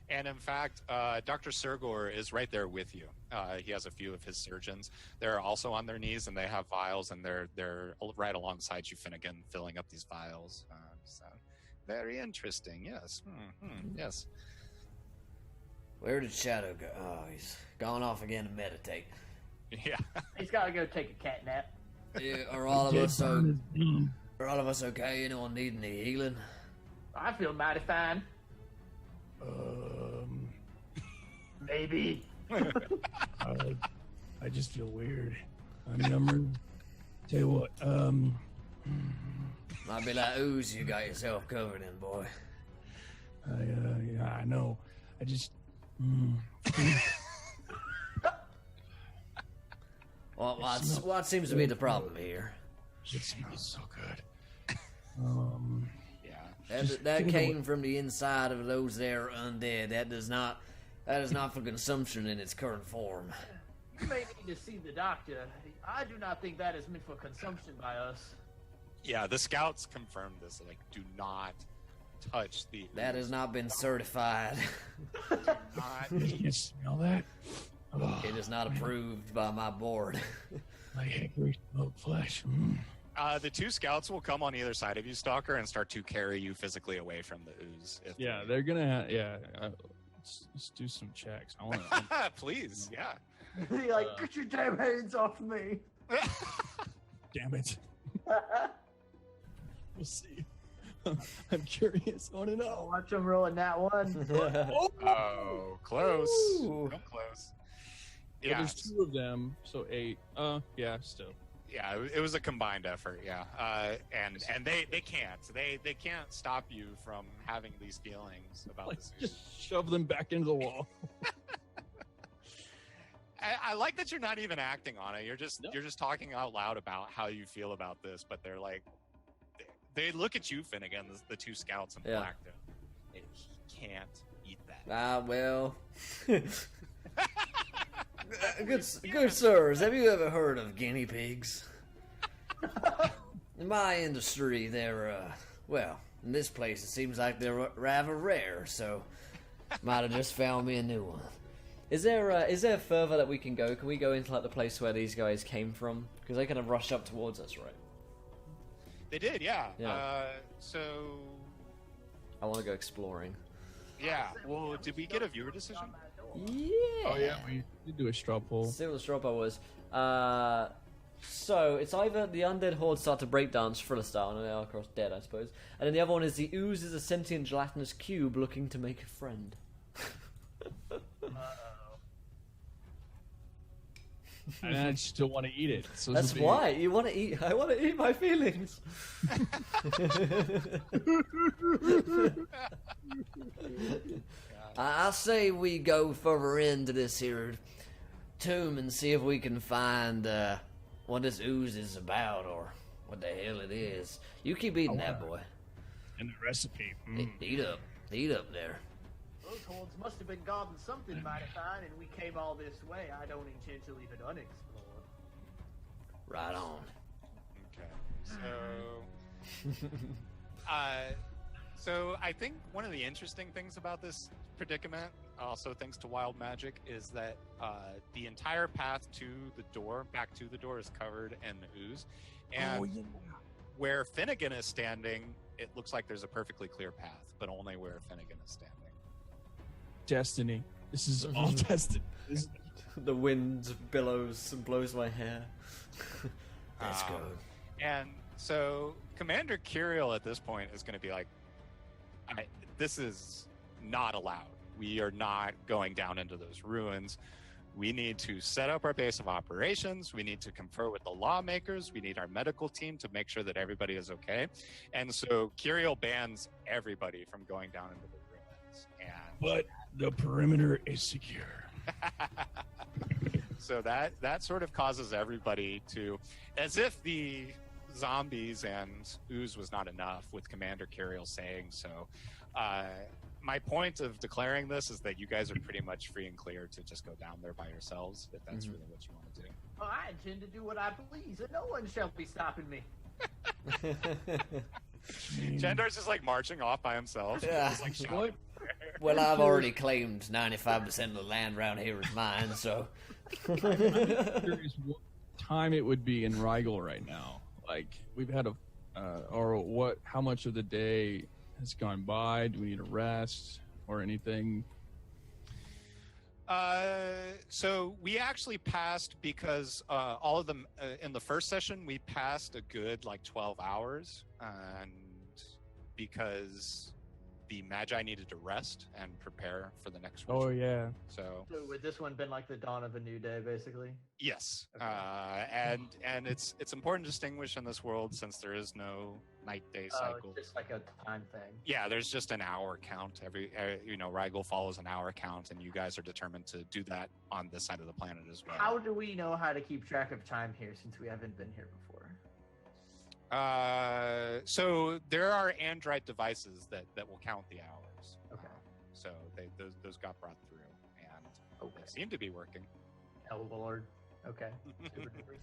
Speaker 3: And in fact, Dr. Sergor is right there with you. He has a few of his surgeons. They're also on their knees, and they have vials, and they're right alongside you, Finnegan, filling up these vials. So very interesting. Yes. Yes.
Speaker 1: Where did Shadow go? Oh, he's gone off again to meditate.
Speaker 3: Yeah.
Speaker 5: He's got to go take a cat nap.
Speaker 1: Yeah, are all of us okay? Anyone need any healing?
Speaker 5: I feel mighty fine. Maybe.
Speaker 4: I just feel weird. I mean, I'm really... Tell you what,
Speaker 1: Might be that ooze you got yourself covered in, boy.
Speaker 4: Yeah, I know. I just...
Speaker 1: Well, what seems to be the problem here?
Speaker 4: It smells so good.
Speaker 3: Yeah.
Speaker 1: That came from the inside of those there undead. That is not for consumption in its current form.
Speaker 5: You may need to see the doctor. I do not think that is meant for consumption by us.
Speaker 3: Yeah, the scouts confirmed this. Like, do not touch the...
Speaker 1: That has not been certified.
Speaker 4: You smell that? Oh,
Speaker 1: It is not approved by my board.
Speaker 4: like hickory smoked flesh.
Speaker 3: The two scouts will come on either side of you, Stalker, and start to carry you physically away from the ooze.
Speaker 4: Yeah, they're gonna let's do some checks. I want to...
Speaker 3: Please, yeah.
Speaker 5: You're like, get your damn hands off me!
Speaker 4: Damn it. We'll see. I'm curious. I want to know.
Speaker 5: Watch them rolling that one.
Speaker 3: Oh, close.
Speaker 1: Ooh.
Speaker 3: Real close.
Speaker 4: Yeah,
Speaker 3: Yeah,
Speaker 4: there's 2 of them, so 8. Yeah, still.
Speaker 3: yeah. It was a combined effort. Yeah, and they can't. They can't stop you from having these feelings about
Speaker 4: Like,
Speaker 3: this.
Speaker 4: just shove them back into the wall.
Speaker 3: I like that you're not even acting on it. You're just
Speaker 4: No.
Speaker 3: you're just talking out loud about how you feel about this. But they're like, they look at you, Finnegan, the two scouts in
Speaker 1: Yeah.
Speaker 3: black. And he can't eat that.
Speaker 1: Well. Good sirs, have you ever heard of guinea pigs? In my industry, they're, well, in this place it seems like they're rather rare, so might have just found me a new one. Is there further that we can go? Can we go into, like, the place where these guys came from? Because they kind of rush up towards us, right?
Speaker 3: They did, yeah.
Speaker 1: Yeah.
Speaker 3: So,
Speaker 1: I want to go exploring.
Speaker 3: yeah. Well, did we get a viewer decision?
Speaker 1: Yeah!
Speaker 4: Oh, yeah, we did do a straw poll.
Speaker 1: See what the straw poll was. So, it's either the undead horde start to break dance, thriller style, and they are, of course, dead, I suppose. And then the other one is the ooze is a sentient gelatinous cube looking to make a friend.
Speaker 4: And I still want to eat it. So
Speaker 1: That's why you want to eat. I want to eat my feelings. I say we go further into this here tomb and see if we can find what this ooze is about or what the hell it is. You keep eating that, boy.
Speaker 4: And the recipe.
Speaker 1: Eat up there.
Speaker 5: Those hordes must have been guarding something mighty fine, and we came all this way. I don't intend to leave it unexplored.
Speaker 1: Right on.
Speaker 3: Okay. So I think one of the interesting things about this predicament, also thanks to wild magic, is that the entire path to the door, back to the door, is covered in ooze. And where Finnegan is standing, it looks like there's a perfectly clear path, but only where Finnegan is standing.
Speaker 4: Destiny. This is all destiny.
Speaker 1: The wind billows and blows my hair. Let's go.
Speaker 3: And so Commander Kirill at this point is going to be like, this is not allowed. We are not going down into those ruins. We need to set up our base of operations. We need to confer with the lawmakers. We need our medical team to make sure that everybody is okay. And so Kirill bans everybody from going down into the ruins.
Speaker 4: But the perimeter is secure.
Speaker 3: So that sort of causes everybody to, as if the zombies and ooze was not enough with Commander Kirill saying so. My point of declaring this is that you guys are pretty much free and clear to just go down there by yourselves if that's really what you want to do.
Speaker 5: Well, I intend to do what I please, and no one shall be stopping me.
Speaker 3: Jendar's just like marching off by himself.
Speaker 1: Yeah.
Speaker 3: Just, like, shouting.
Speaker 1: Well, I've already claimed 95% of the land around here is mine, so.
Speaker 4: Curious what time it would be in Rigel right now. Like, we've had how much of the day has gone by? Do we need a rest or anything?
Speaker 3: So we actually passed because all of them in the first session we passed a good like 12 hours, and because the Magi needed to rest and prepare for the next
Speaker 4: Oh
Speaker 3: ritual.
Speaker 4: yeah.
Speaker 3: So
Speaker 5: So would this one been like the dawn of a new day, basically?
Speaker 3: yes,
Speaker 5: Okay.
Speaker 3: and it's important to distinguish in this world since there is no night-day cycle.
Speaker 5: Just like a time thing.
Speaker 3: Yeah, there's just an hour count. Rigel follows an hour count, and you guys are determined to do that on this side of the planet as well.
Speaker 5: How do we know how to keep track of time here since we haven't been here before?
Speaker 3: So there are Android devices that will count the hours.
Speaker 5: Okay.
Speaker 3: So those got brought through, and
Speaker 5: Okay.
Speaker 3: they seem to be working.
Speaker 5: Oh Lord. Okay.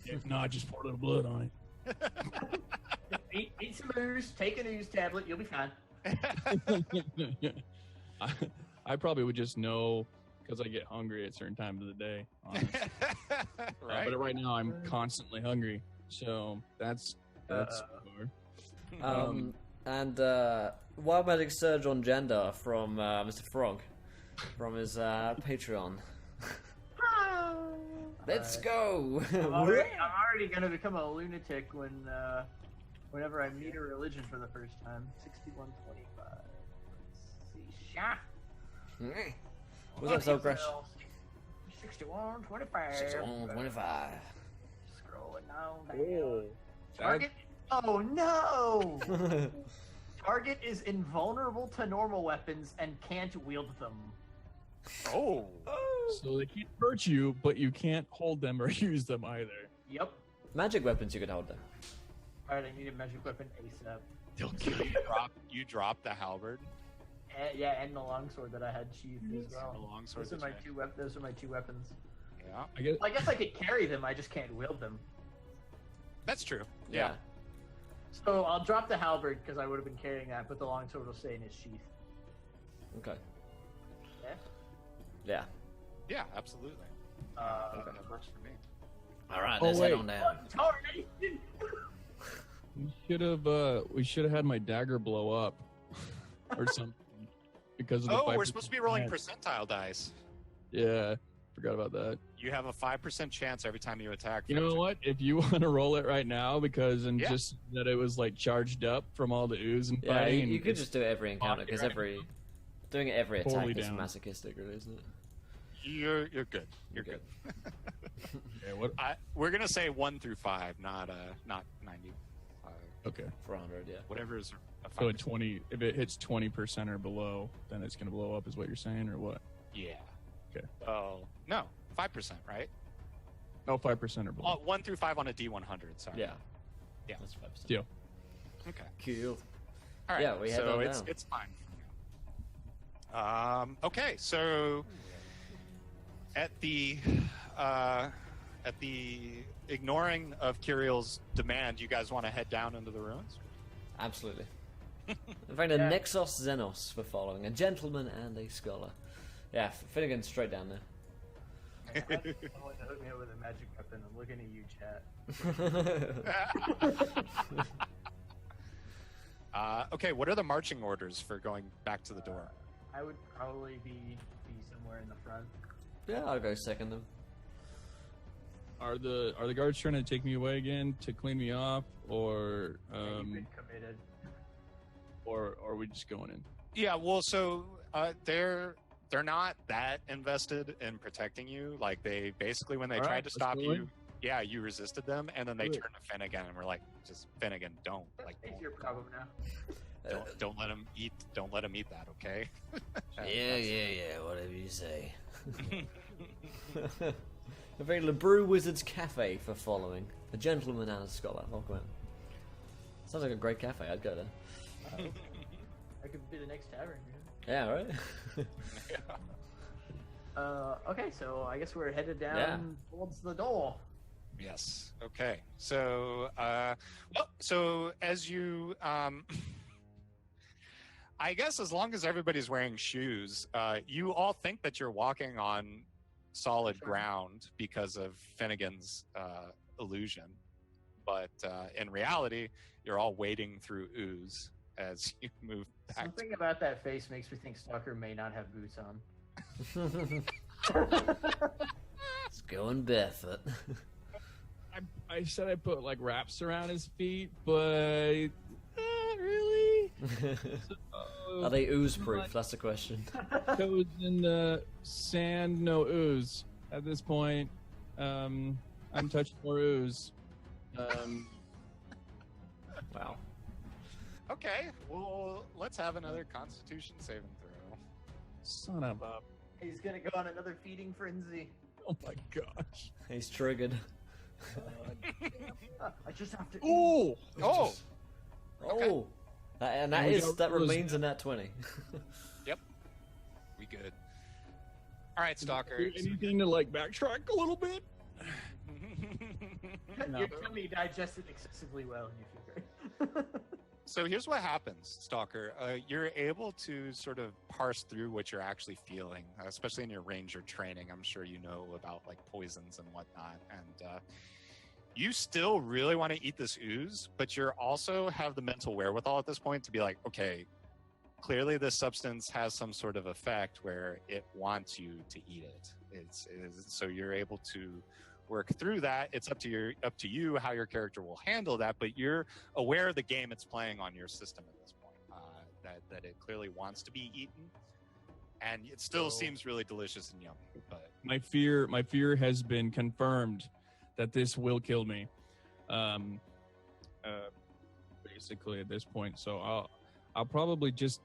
Speaker 4: If not, just pour a little blood on
Speaker 5: eat some booze, take an ooze tablet, you'll be fine.
Speaker 4: it. I probably would just know because I get hungry at certain times of the day. Honestly.
Speaker 3: Right.
Speaker 4: But right now I'm constantly hungry, so that's
Speaker 1: And Wild Magic Surge on Gender from Mr. Frog, from his Patreon. Let's go!
Speaker 5: I'm already gonna become a lunatic whenever I meet a religion for the first time. 6125. Let's see. Shah.
Speaker 1: What's up, Crash?
Speaker 5: 6125.
Speaker 1: 6125.
Speaker 5: Scrolling down. Target. Oh no! Target is invulnerable to normal weapons and can't wield them.
Speaker 3: Oh.
Speaker 4: So they can't hurt you, but you can't hold them or use them either.
Speaker 5: Yep.
Speaker 1: Magic weapons you could hold them.
Speaker 5: Alright, I need a magic weapon ASAP.
Speaker 4: They'll kill you.
Speaker 3: You drop the halberd.
Speaker 5: Yeah, and the longsword that I had sheathed as
Speaker 3: The
Speaker 5: well.
Speaker 3: longsword.
Speaker 5: Those are my two weapons.
Speaker 3: Yeah,
Speaker 5: I guess I could carry them, I just can't wield them.
Speaker 3: that's true.
Speaker 1: Yeah.
Speaker 5: So I'll drop the halberd because I would have been carrying that, but the longsword will stay in his sheath.
Speaker 1: Okay.
Speaker 5: Yeah.
Speaker 1: Yeah.
Speaker 3: Yeah, absolutely. That works for me.
Speaker 1: Alright,
Speaker 4: Oh,
Speaker 1: let's head
Speaker 4: wait.
Speaker 1: on down.
Speaker 4: We should have had my dagger blow up or something because of the.
Speaker 3: Oh, we're
Speaker 4: 5%
Speaker 3: supposed to be rolling
Speaker 4: chance.
Speaker 3: percentile dice.
Speaker 4: Yeah, forgot about that.
Speaker 3: You have a 5% chance every time you attack.
Speaker 4: You know
Speaker 3: Fletcher.
Speaker 4: what? If you want to roll it right now, because
Speaker 3: Yeah.
Speaker 4: just that it was like charged up from all the ooze and
Speaker 1: Yeah,
Speaker 4: fighting.
Speaker 1: you
Speaker 4: and
Speaker 1: could
Speaker 4: it's-
Speaker 1: just do it every encounter, because doing it every attack
Speaker 4: Totally
Speaker 1: is
Speaker 4: down.
Speaker 1: masochistic, really, isn't it?
Speaker 3: You're good. You're good.
Speaker 4: Yeah, what?
Speaker 3: We're gonna say 1 through 5, not 90.
Speaker 4: Okay.
Speaker 1: 400, yeah.
Speaker 3: Whatever is a 5%.
Speaker 4: So at 20, if it hits 20% or below, then it's gonna blow up, is what you're saying, or what?
Speaker 3: Yeah.
Speaker 4: Okay.
Speaker 3: Oh no, 5%, right?
Speaker 4: Oh, 5% or below.
Speaker 3: 1 through 5 on a D100. Sorry.
Speaker 1: Yeah.
Speaker 3: Yeah.
Speaker 1: That's 5%.
Speaker 4: Deal.
Speaker 3: Okay.
Speaker 1: Cool.
Speaker 3: All right.
Speaker 1: Yeah, we head
Speaker 3: so
Speaker 1: on
Speaker 3: it's
Speaker 1: down.
Speaker 3: it's fine. Okay, so at the ignoring of Kiriel's demand, you guys want to head down into the ruins?
Speaker 1: Absolutely. In fact, a
Speaker 5: Yeah.
Speaker 1: Nexos Xenos we're following. A gentleman and a scholar. Yeah, Finnegan's straight down there.
Speaker 5: Someone to hook me up with a magic weapon. I'm looking at you, chat.
Speaker 3: Okay, what are the marching orders for going back to the door?
Speaker 5: I would probably be somewhere in the front.
Speaker 1: Yeah, I'll go second them.
Speaker 4: Are the guards trying to take me away again to clean me off, or
Speaker 5: You've been committed.
Speaker 4: or are we just going in?
Speaker 3: Yeah, well, so they're not that invested in protecting you. Like they basically, when they
Speaker 4: All right,
Speaker 3: tried to
Speaker 4: let's
Speaker 3: stop
Speaker 4: go
Speaker 3: you,
Speaker 4: in.
Speaker 3: yeah, you resisted them, and then they
Speaker 4: Good.
Speaker 3: turned to Finnegan and were like, "Just Finnegan, don't
Speaker 5: It's your problem now.
Speaker 3: don't let him eat. Don't let him eat that, okay?"
Speaker 1: Yeah, whatever you say. A very LeBrew Wizard's Cafe for following. A gentleman and a scholar. Welcome in. Sounds like a great cafe. I'd go there.
Speaker 5: I could be the next tavern.
Speaker 1: Yeah, right?
Speaker 5: Okay, so I guess we're headed down towards the door.
Speaker 3: Yes. Okay. So, so as you, I guess as long as everybody's wearing shoes, you all think that you're walking on solid
Speaker 5: Sure.
Speaker 3: ground because of Finnegan's illusion, but in reality, you're all wading through ooze as you move back.
Speaker 5: Something about that face makes me think Stalker may not have boots on.
Speaker 1: It's going barefoot.
Speaker 4: I said I put like wraps around his feet, but not really. So
Speaker 1: Are they ooze proof? That's the question.
Speaker 4: Toes in the sand, no ooze. At this point, I'm touching more ooze.
Speaker 1: Wow.
Speaker 3: Okay, well, let's have another Constitution saving throw.
Speaker 4: Son of a...
Speaker 5: He's gonna go on another feeding frenzy.
Speaker 4: Oh my gosh.
Speaker 1: He's triggered.
Speaker 5: I just have to.
Speaker 4: Ooh!
Speaker 3: Oh,
Speaker 1: Oh, and that
Speaker 4: And we
Speaker 1: is
Speaker 4: got
Speaker 1: that
Speaker 4: Rose
Speaker 1: remains in that 20.
Speaker 3: we good. All right, Stalker.
Speaker 4: Do anything to like backtrack a little bit? No.
Speaker 5: Your tummy digested excessively well, and you feel great.
Speaker 3: So here's what happens, Stalker. You're able to sort of parse through what you're actually feeling, especially in your ranger training. I'm sure you know about like poisons and whatnot. And you still really want to eat this ooze, but you're also have the mental wherewithal at this point to be like, okay, clearly this substance has some sort of effect where it wants you to eat it. So you're able to work through that. It's up to you how your character will handle that, but you're aware of the game it's playing on your system at this point, that it clearly wants to be eaten, and it still seems really delicious and yummy. But
Speaker 4: My fear has been confirmed that this will kill me. Basically at this point, so I'll probably just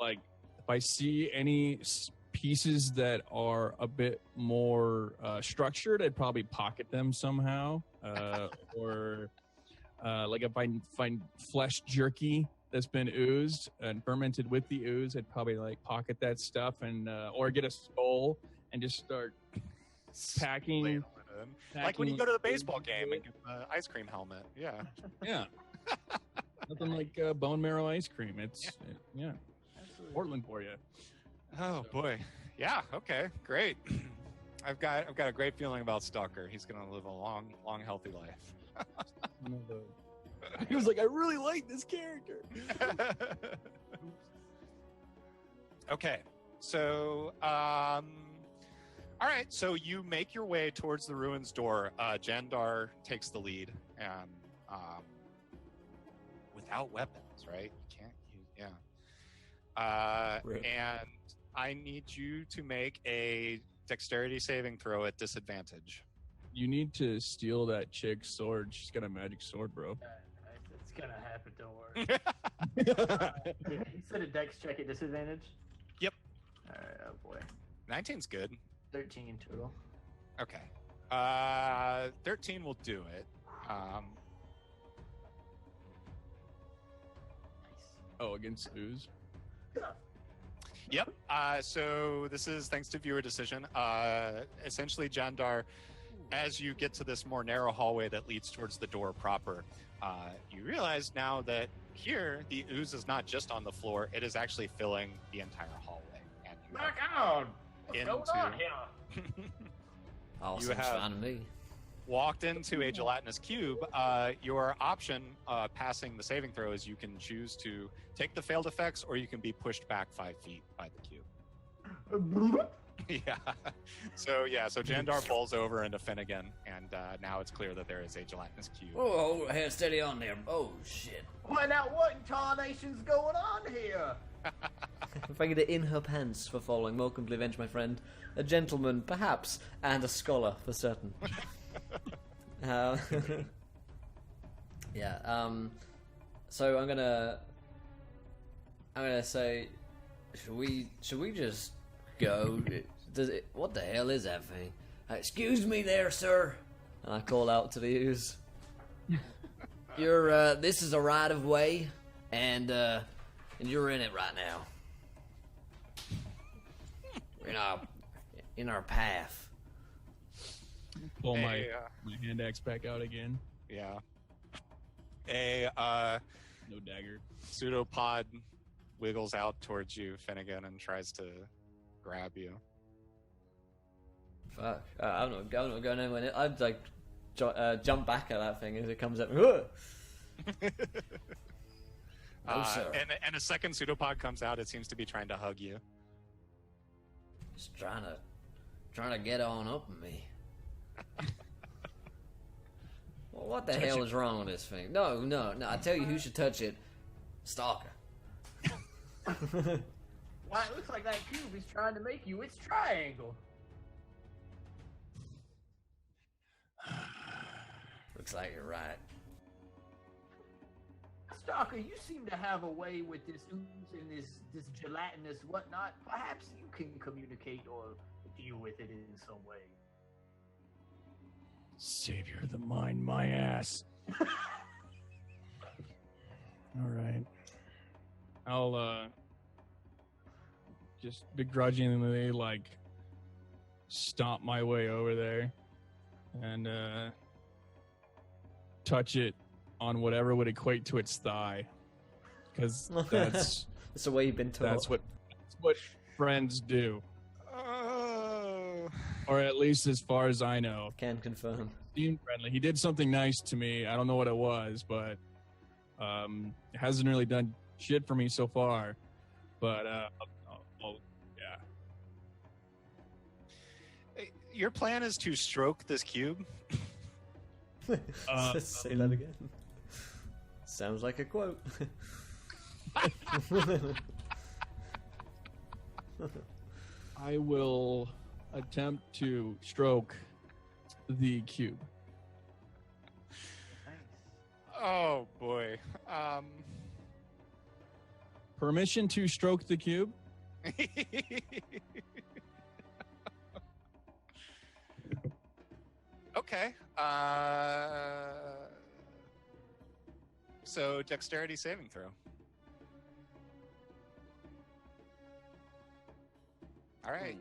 Speaker 4: like if I see any pieces that are a bit more structured, I'd probably pocket them somehow, or like if I find flesh jerky that's been oozed and fermented with the ooze, I'd probably like pocket that stuff and or get a skull and just start packing.
Speaker 3: ladle it in. Like when you go to the baseball game and get the ice cream helmet. Yeah.
Speaker 4: Yeah. Nothing like bone marrow ice cream. It's yeah,
Speaker 5: Absolutely.
Speaker 4: Portland for you.
Speaker 3: Oh boy. Yeah. Okay. Great. I've got a great feeling about Stalker. He's gonna live a long, healthy life.
Speaker 4: He was like, I really like this character.
Speaker 3: Okay. So, all right. So you make your way towards the ruins door. Jandar takes the lead, and without weapons, right? You can't use. Yeah.
Speaker 1: Rip.
Speaker 3: And I need you to make a dexterity saving throw at disadvantage.
Speaker 4: You need to steal that chick's sword. She's got a magic sword, bro.
Speaker 5: It's gonna happen. Don't worry. You said a dex check at disadvantage.
Speaker 3: Yep.
Speaker 5: All right. Oh boy.
Speaker 3: 19's good.
Speaker 5: 13 total.
Speaker 3: Okay. 13 will do it.
Speaker 4: Oh, against ooze.
Speaker 3: Yep. So this is thanks to viewer decision. Essentially, Jandar, as you get to this more narrow hallway that leads towards the door proper, you realize now that here the ooze is not just on the floor; it is actually filling the entire hallway. And you
Speaker 5: Back out! What's
Speaker 3: Into-
Speaker 5: going on here?
Speaker 1: Oh,
Speaker 3: You
Speaker 1: seems
Speaker 3: have-
Speaker 1: fine to me.
Speaker 3: walked into a gelatinous cube. Your option passing the saving throw is you can choose to take the failed effects, or you can be pushed back 5 feet by the cube. Yeah. So Jandar falls over into Finnegan, and now it's clear that there is a gelatinous cube.
Speaker 1: Oh, hey, steady on there. Oh, shit.
Speaker 5: Well, now what in tarnation's going on here?
Speaker 1: If I get it in her pants for falling, more completely avenge my friend. A gentleman, perhaps, and a scholar for certain. Yeah. So I'm gonna say, should we just go? What the hell is that thing? Excuse me, there, sir. And I call out to the ooze. This is a right of way, and you're in it right now. We're in our path.
Speaker 4: Pull my
Speaker 3: Hey,
Speaker 4: hand axe back out again.
Speaker 3: yeah. A
Speaker 4: No dagger.
Speaker 3: pseudopod wiggles out towards you, Finnegan, and tries to grab you.
Speaker 1: Fuck. I'm not going anywhere. I'd like jump back at that thing as it comes up. No, sir.
Speaker 3: And a second pseudopod comes out. It seems to be trying to hug you.
Speaker 1: Just trying to get on up with me. Well, what the hell is wrong with this thing? No. I tell you who should touch it. Stalker.
Speaker 5: Why, it looks like that cube is trying to make you its triangle.
Speaker 1: Looks like you're right.
Speaker 5: Stalker, you seem to have a way with this ooze and this gelatinous whatnot. Perhaps you can communicate or deal with it in some way.
Speaker 4: Savior of the mind, my ass. All right. I'll just begrudgingly like stomp my way over there and touch it on whatever would equate to its thigh, because that's
Speaker 1: That's the way you've been taught.
Speaker 4: that's what friends do,
Speaker 3: Oh.
Speaker 4: or at least as far as I know.
Speaker 1: Can confirm.
Speaker 4: Seemed friendly. He did something nice to me. I don't know what it was, but it hasn't really done shit for me so far. But yeah.
Speaker 3: Your plan is to stroke this cube?
Speaker 1: Say that again. Sounds like a quote.
Speaker 4: I will attempt to stroke the cube.
Speaker 3: Oh boy.
Speaker 4: Permission to stroke the cube?
Speaker 3: Okay. So dexterity saving throw. All right.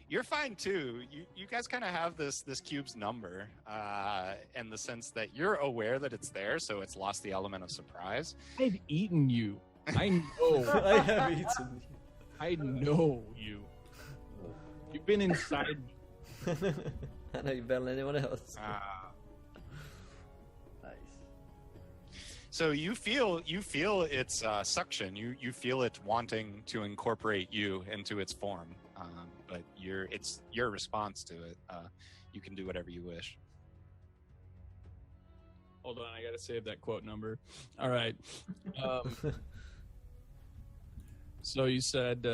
Speaker 3: You're fine too. You guys kind of have this cube's number, in the sense that you're aware that it's there, so it's lost the element of surprise.
Speaker 4: I've eaten you. I know.
Speaker 1: I have eaten you.
Speaker 4: I know you. You've been inside me.
Speaker 1: I know you better than anyone else.
Speaker 5: Nice.
Speaker 3: So you feel its suction. You feel it wanting to incorporate you into its form. But it's your response to it. You can do whatever you wish.
Speaker 4: Hold on, I gotta save that quote number. All right. So you said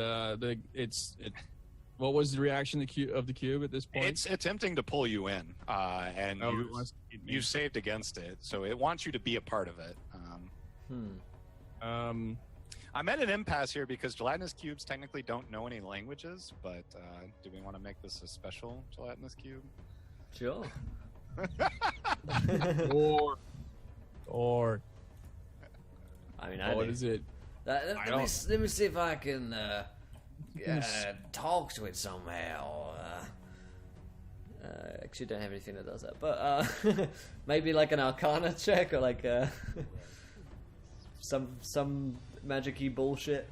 Speaker 4: what was the reaction of the cube at this point?
Speaker 3: It's attempting to pull you in, and
Speaker 4: it wants to eat me.
Speaker 3: you saved against it, so it wants you to be a part of it. I'm at an impasse here because gelatinous cubes technically don't know any languages, but do we want to make this a special gelatinous cube?
Speaker 1: Sure.
Speaker 4: or
Speaker 1: I mean,
Speaker 4: what is it?
Speaker 1: Let me see if I can talk to it somehow. Actually, don't have anything that does that, but maybe like an Arcana check or like some magic-y bullshit.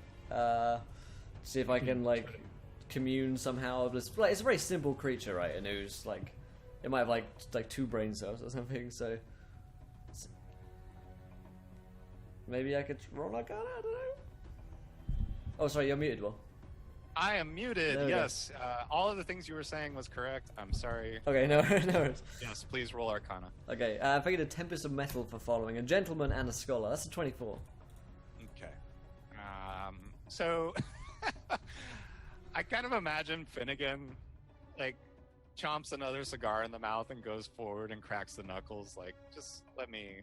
Speaker 1: See if I can like commune somehow. It's a very simple creature, right? And who's like, it might have like two brain cells or something. So maybe I could roll Arcana. I don't know. Oh, sorry, you're muted, Will.
Speaker 3: I am muted.
Speaker 1: There we
Speaker 3: Yes, all of the things you were saying was correct. I'm sorry.
Speaker 1: Okay, no worries.
Speaker 3: Yes, please roll Arcana.
Speaker 1: Okay, if I get a Tempest of Metal for following, a Gentleman and a Scholar, that's a 24.
Speaker 3: Okay. So I kind of imagine Finnegan like chomps another cigar in the mouth and goes forward and cracks the knuckles. Like, just let me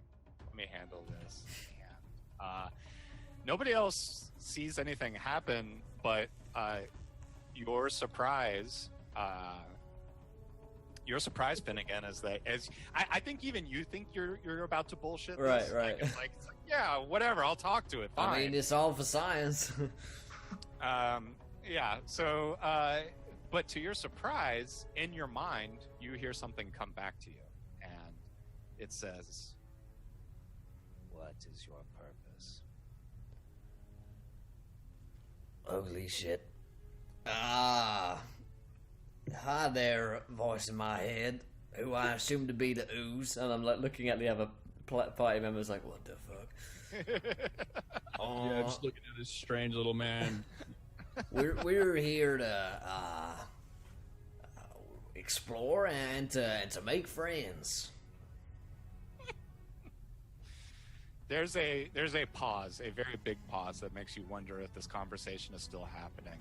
Speaker 3: handle this. Yeah. Nobody else sees anything happen, but your surprise, Finnegan, is that I think even you think you're about to bullshit this.
Speaker 1: Right.
Speaker 3: Like, it's like, yeah, whatever. I'll talk to it. Fine.
Speaker 1: I mean, it's all for science.
Speaker 3: Yeah. So, but to your surprise, in your mind, you hear something come back to you, and it says, "What is your purpose?"
Speaker 1: Holy shit. Hi there, voice in my head, who I assume to be the ooze, and I'm like looking at the other party members like, what the fuck?
Speaker 4: Yeah, just looking at this strange little man.
Speaker 1: We're here to explore and to make friends.
Speaker 3: There's a pause, a very big pause that makes you wonder if this conversation is still happening.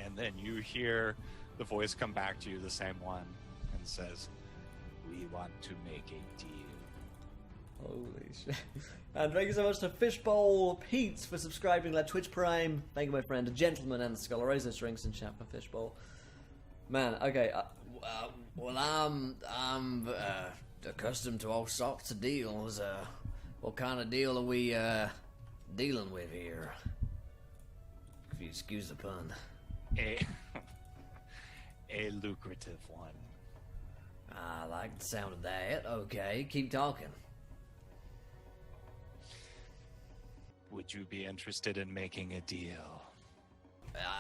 Speaker 3: And then you hear the voice come back to you, the same one, and says, "We want to make a deal."
Speaker 1: Holy shit. And thank you so much to Fishbowl Pete for subscribing to Twitch Prime. Thank you, my friend, a gentleman and the scholar. Raise those drinks and chat for Fishbowl. Man, okay. Well, I'm accustomed to all sorts of deals. What kind of deal are we dealing with here? If you excuse the pun.
Speaker 3: A lucrative one.
Speaker 1: I like the sound of that. Okay, keep talking.
Speaker 3: Would you be interested in making a deal?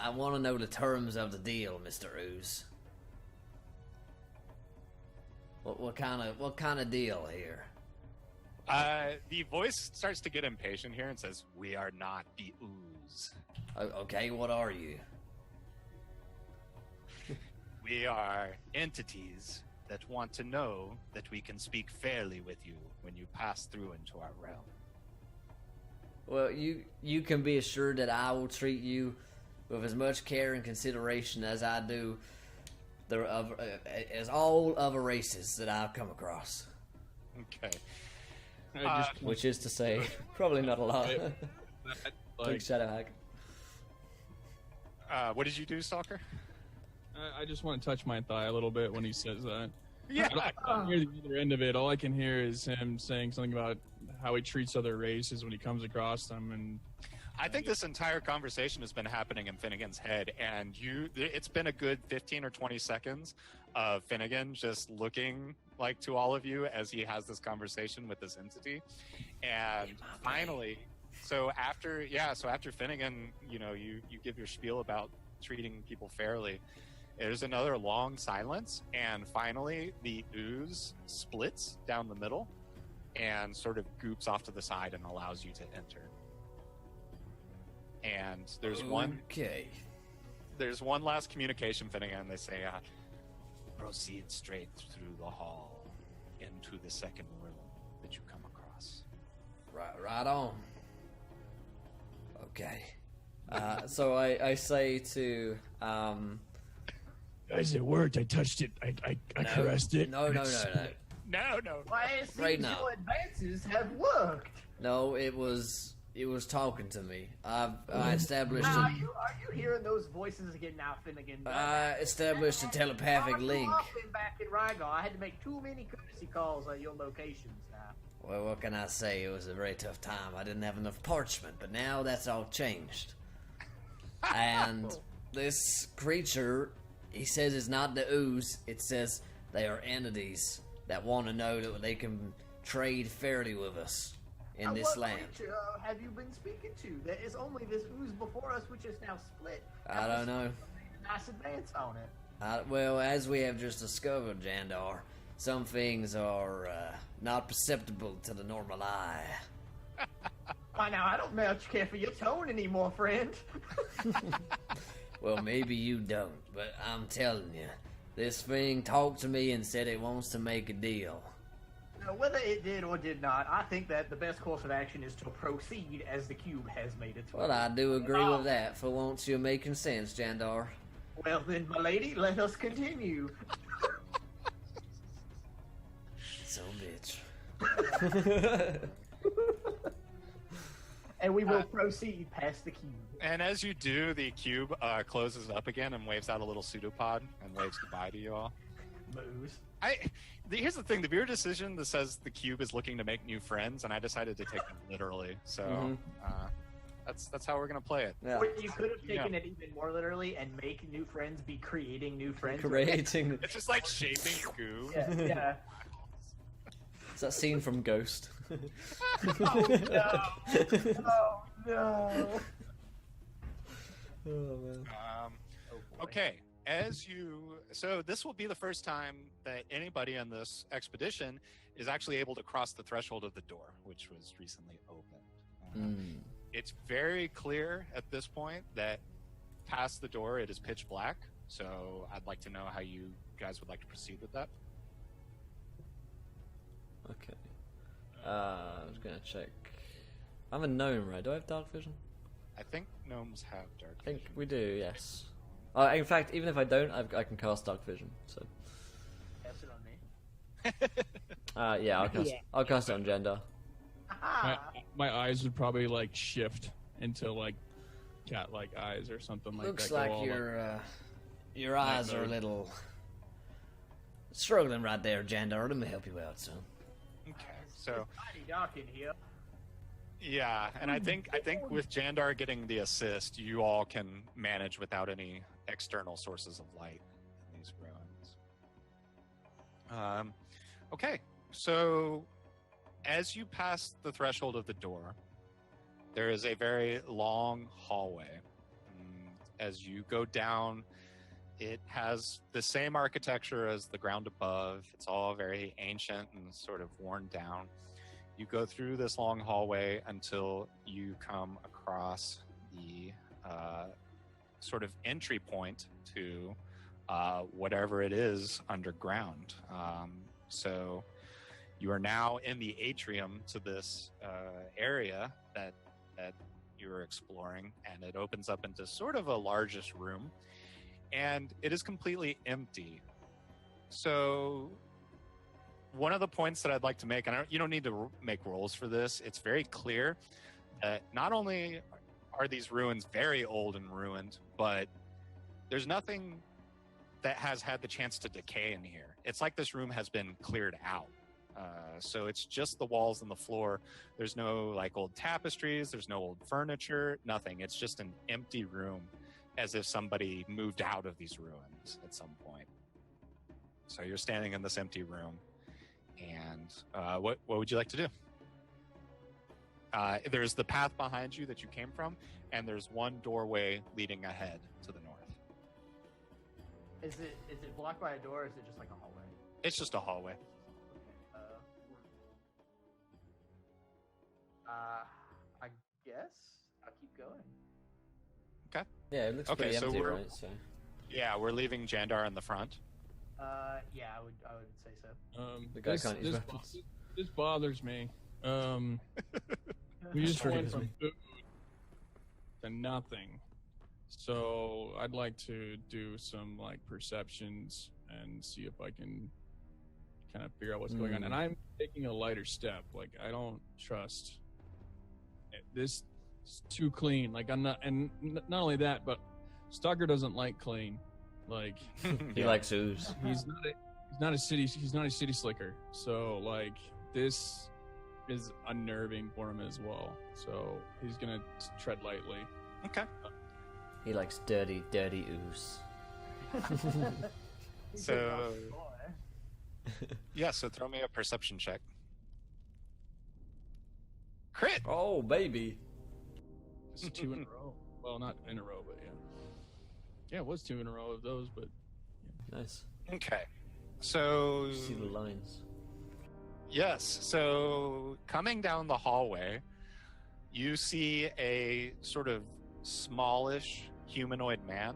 Speaker 1: I want to know the terms of the deal, Mr. Ooze. What kind of deal here?
Speaker 3: The voice starts to get impatient here and says, "We are not the Ooze.
Speaker 1: Okay, what are you?
Speaker 3: We are entities that want to know that we can speak fairly with you when you pass through into our realm."
Speaker 1: Well, you can be assured that I will treat you with as much care and consideration as I do as all other races that I've come across.
Speaker 3: Okay.
Speaker 1: Which is to say, probably not a lot. Big Shadowhack.
Speaker 3: What did you do, Stalker?
Speaker 4: I just want to touch my thigh a little bit when he says that.
Speaker 3: Yeah.
Speaker 4: I can't hear the other end of it. All I can hear is him saying something about how he treats other races when he comes across them, and
Speaker 3: I think this entire conversation has been happening in Finnegan's head, and it's been a good 15 or 20 seconds of Finnegan just looking like to all of you as he has this conversation with this entity. And finally, so after Finnegan, you give your spiel about treating people fairly, there's another long silence, and finally the ooze splits down the middle and sort of goops off to the side and allows you to enter. And there's one last communication, Finnegan. They say, "Proceed straight through the hall into the second room that you come across."
Speaker 1: Right on. Okay. So I say to
Speaker 6: Guys, it worked. I touched it. I caressed it.
Speaker 1: No.
Speaker 3: No.
Speaker 5: Why it seems
Speaker 1: Right now.
Speaker 5: your advances have worked.
Speaker 1: No, it was talking to me. I established
Speaker 5: Are you hearing those voices again now, Finnegan?
Speaker 1: I established a telepathic link.
Speaker 5: Back in Rygar, I had to make too many courtesy calls at your locations now.
Speaker 1: Well, what can I say? It was a very tough time. I didn't have enough parchment, but now that's all changed. And this creature, he says it's not the ooze. It says they are entities that want to know that they can trade fairly with us in this land.
Speaker 5: What creature have you been speaking to? There is only this ooze before us, which is now split.
Speaker 1: I don't know.
Speaker 5: Nice advance on it.
Speaker 1: Well, as we have just discovered, Jandar, some things are not perceptible to the normal eye.
Speaker 5: Why now, I don't much care for your tone anymore, friend.
Speaker 1: Well, maybe you don't, but I'm telling you, this thing talked to me and said it wants to make a deal.
Speaker 5: Now, whether it did or did not, I think that the best course of action is to proceed as the cube has made its way.
Speaker 1: Well, I do agree with that. For once, you're making sense, Jandar.
Speaker 5: Well then, my lady, let us continue.
Speaker 1: So, bitch.
Speaker 5: And we will proceed past the cube.
Speaker 3: And as you do, the cube closes up again and waves out a little pseudopod and waves goodbye to you all.
Speaker 5: Moves.
Speaker 3: Here's the thing: the beer decision that says the cube is looking to make new friends, and I decided to take it literally. So that's how we're gonna play it.
Speaker 1: Yeah.
Speaker 5: Or you could have taken it even more literally and make new friends be creating new friends.
Speaker 1: Creating.
Speaker 3: It's just like shaping goo.
Speaker 5: Yeah.
Speaker 1: It's that scene from Ghost.
Speaker 5: Oh no! Oh no!
Speaker 1: Oh man.
Speaker 3: Okay, so this will be the first time that anybody on this expedition is actually able to cross the threshold of the door, which was recently opened. It's very clear at this point that past the door it is pitch black, so I'd like to know how you guys would like to proceed with that.
Speaker 1: Okay. I was gonna check. I'm a gnome, right? Do I have dark vision?
Speaker 3: I think gnomes have dark
Speaker 1: I think
Speaker 3: vision.
Speaker 1: we do. Yes. In fact, even if I don't, I can cast dark vision. So.
Speaker 5: Pass it on me.
Speaker 1: Yeah, I'll cast it on Gender.
Speaker 4: My eyes would probably like shift into like cat-like eyes or something like
Speaker 1: Looks
Speaker 4: that.
Speaker 1: like your eyes are a little struggling right there, Gender. Let me help you out, son.
Speaker 3: Okay, so
Speaker 5: Mighty dark in here.
Speaker 3: yeah, and I think with Jandar getting the assist, you all can manage without any external sources of light in these ruins. Okay, so as you pass the threshold of the door, there is a very long hallway. As you go down, it has the same architecture as the ground above. It's all very ancient and sort of worn down. You go through this long hallway until you come across the sort of entry point to whatever it is underground. So you are now in the atrium to this area that you are exploring, and it opens up into sort of a largest room, and it is completely empty. So one of the points that I'd like to make, and you don't need to make rolls for this, it's very clear that not only are these ruins very old and ruined, but there's nothing that has had the chance to decay in here. It's like this room has been cleared out. So it's just the walls and the floor. There's no like old tapestries, there's no old furniture, nothing. It's just an empty room, as if somebody moved out of these ruins at some point. So you're standing in this empty room, and what would you like to do? There's the path behind you that you came from, and there's one doorway leading ahead to the north.
Speaker 5: Is it blocked by a door, or is it just like a hallway?
Speaker 3: It's just a hallway.
Speaker 5: I guess I'll keep going.
Speaker 3: Okay.
Speaker 1: Yeah, it looks
Speaker 3: Okay,
Speaker 1: pretty
Speaker 3: so
Speaker 1: empty,
Speaker 3: we're-
Speaker 1: right? So.
Speaker 3: Yeah, we're leaving Jandar in the front.
Speaker 5: Yeah, I would say so.
Speaker 1: The guy can't use weapons.
Speaker 4: This bothers me. We just went from food to nothing. So I'd like to do some like perceptions and see if I can kind of figure out what's going on. And I'm taking a lighter step. Like I don't trust this. Is too clean. Like I'm not, and not only that, but Stalker doesn't like clean. Like
Speaker 1: He likes ooze.
Speaker 4: he's not a city slicker. So like this is unnerving for him as well. So he's gonna tread lightly.
Speaker 3: Okay.
Speaker 1: He likes dirty ooze.
Speaker 3: So yeah, so throw me a perception check. Crit.
Speaker 1: Oh, baby.
Speaker 4: It's 2 in a row. Well, not in a row, but yeah. Yeah, it was 2 in a row of those, but
Speaker 1: Nice.
Speaker 3: Okay. So
Speaker 1: See the lines.
Speaker 3: yes, so coming down the hallway, you see a sort of smallish humanoid man.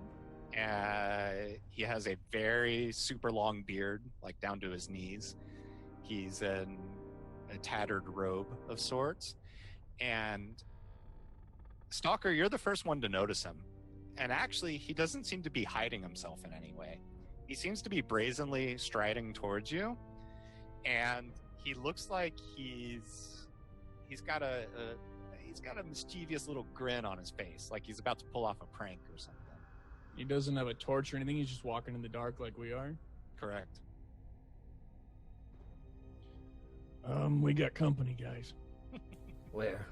Speaker 3: He has a very super long beard, like down to his knees. He's in a tattered robe of sorts. And Stalker, you're the first one to notice him. And actually, he doesn't seem to be hiding himself in any way. He seems to be brazenly striding towards you. And he looks like he's got a mischievous little grin on his face, like he's about to pull off a prank or something.
Speaker 4: he doesn't have a torch or anything. He's just walking in the dark like we are.
Speaker 3: Correct.
Speaker 6: We got company, guys.
Speaker 1: Where?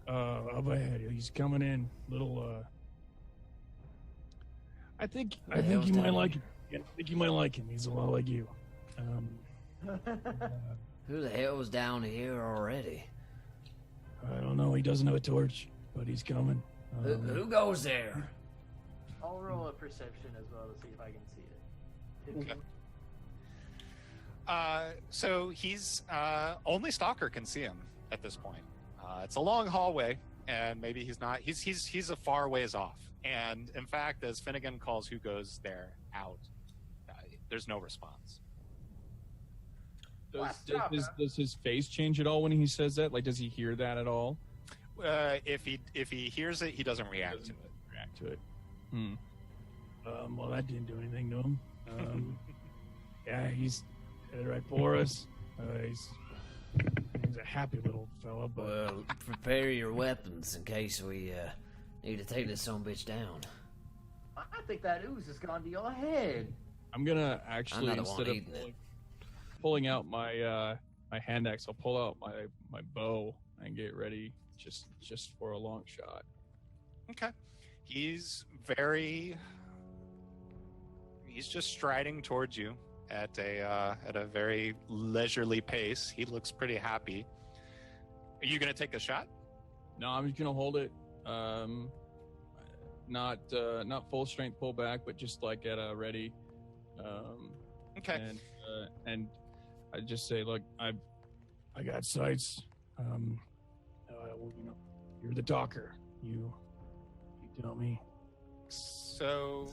Speaker 6: Up ahead. He's coming in. Little. I think
Speaker 1: the hell's
Speaker 6: you might
Speaker 1: down
Speaker 6: like him. I think you might like him. He's a lot like you.
Speaker 1: Who the hell's down here already?
Speaker 6: I don't know. He doesn't have a torch, but he's coming.
Speaker 1: Who goes there?
Speaker 5: I'll roll a perception as well to see if I can see it.
Speaker 3: Okay. So he's only Stalker can see him at this point. It's a long hallway, and maybe he's not. He's a far ways off. And in fact, as Finnegan calls who goes there out, there's no response.
Speaker 4: Does his face change at all when he says that? Like, does he hear that at all?
Speaker 3: If he hears it, he doesn't react to it.
Speaker 6: Well, that didn't do anything to him. Yeah, he's headed right for us. He's a happy little fella, but...
Speaker 1: Well, prepare your weapons in case we need to take this bitch down.
Speaker 5: I think that ooze has gone to your head.
Speaker 4: I'm gonna actually, instead of pulling out my my hand axe, I'll pull out my bow and get ready just for a long shot.
Speaker 3: Okay. He's just striding towards you at a very leisurely pace. He looks pretty happy. Are you gonna take a shot?
Speaker 4: No, I'm just gonna hold it. Not full strength pull back, but just like at a ready.
Speaker 3: Okay.
Speaker 4: And I just say, look, I
Speaker 6: got sights. Well, you're the docker. You tell me.
Speaker 3: So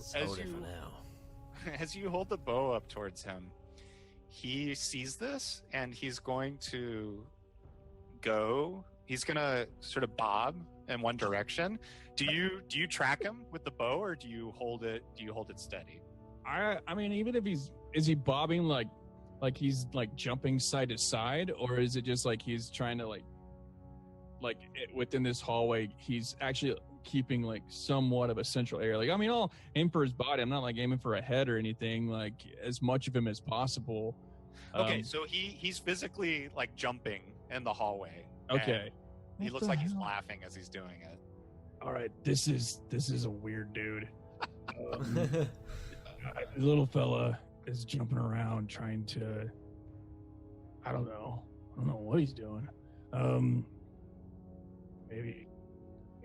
Speaker 3: as you hold the bow up towards him, he sees this and he's going to go. He's gonna sort of bob in one direction. Do you track him with the bow, or do you hold it steady?
Speaker 4: I mean, even if is he bobbing like he's like jumping side to side, or is it just like he's trying to like within this hallway he's actually keeping like somewhat of a central area? Like, I mean, I'll aim for his body. I'm not like aiming for a head or anything. Like, as much of him as possible.
Speaker 3: Okay, so he's physically like jumping in the hallway.
Speaker 4: Okay.
Speaker 3: He looks like he's laughing as he's doing it.
Speaker 6: All right, this is a weird dude. The little fella is jumping around trying to. I don't know what he's doing. Maybe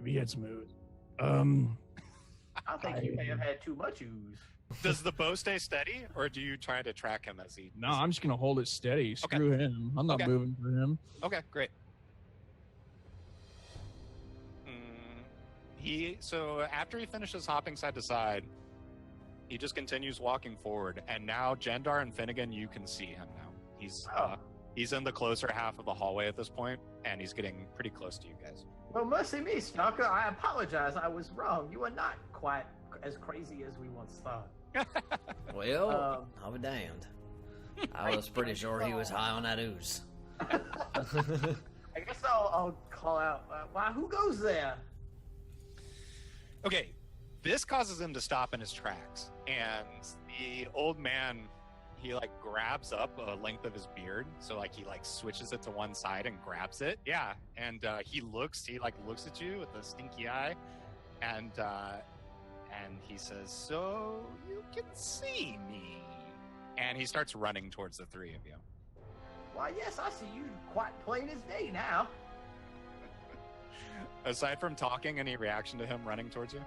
Speaker 6: he had some ooze.
Speaker 5: I think you may have had too much ooze.
Speaker 3: Does the bow stay steady, or do you try to track him as he?
Speaker 4: No, I'm just gonna hold it steady. Screw him. I'm not moving for him.
Speaker 3: Okay, great. So after he finishes hopping side to side, he just continues walking forward, and now Jandar and Finnegan, you can see him now. He's in the closer half of the hallway at this point, and he's getting pretty close to you guys.
Speaker 5: Well, mercy me, Stalker. I apologize. I was wrong. You are not quite as crazy as we once thought.
Speaker 1: Well, I'll be damned. I was pretty sure he was high on that ooze.
Speaker 5: I guess I'll call out. Why? Who goes there?
Speaker 3: Okay, this causes him to stop in his tracks, and the old man, he like grabs up a length of his beard, so like he like switches it to one side and grabs it. Yeah, and he looks at you with a stinky eye, and he says, "So you can see me," and he starts running towards the three of you.
Speaker 5: Why, yes, I see you quite plain as day now.
Speaker 3: Aside from talking, any reaction to him running towards you?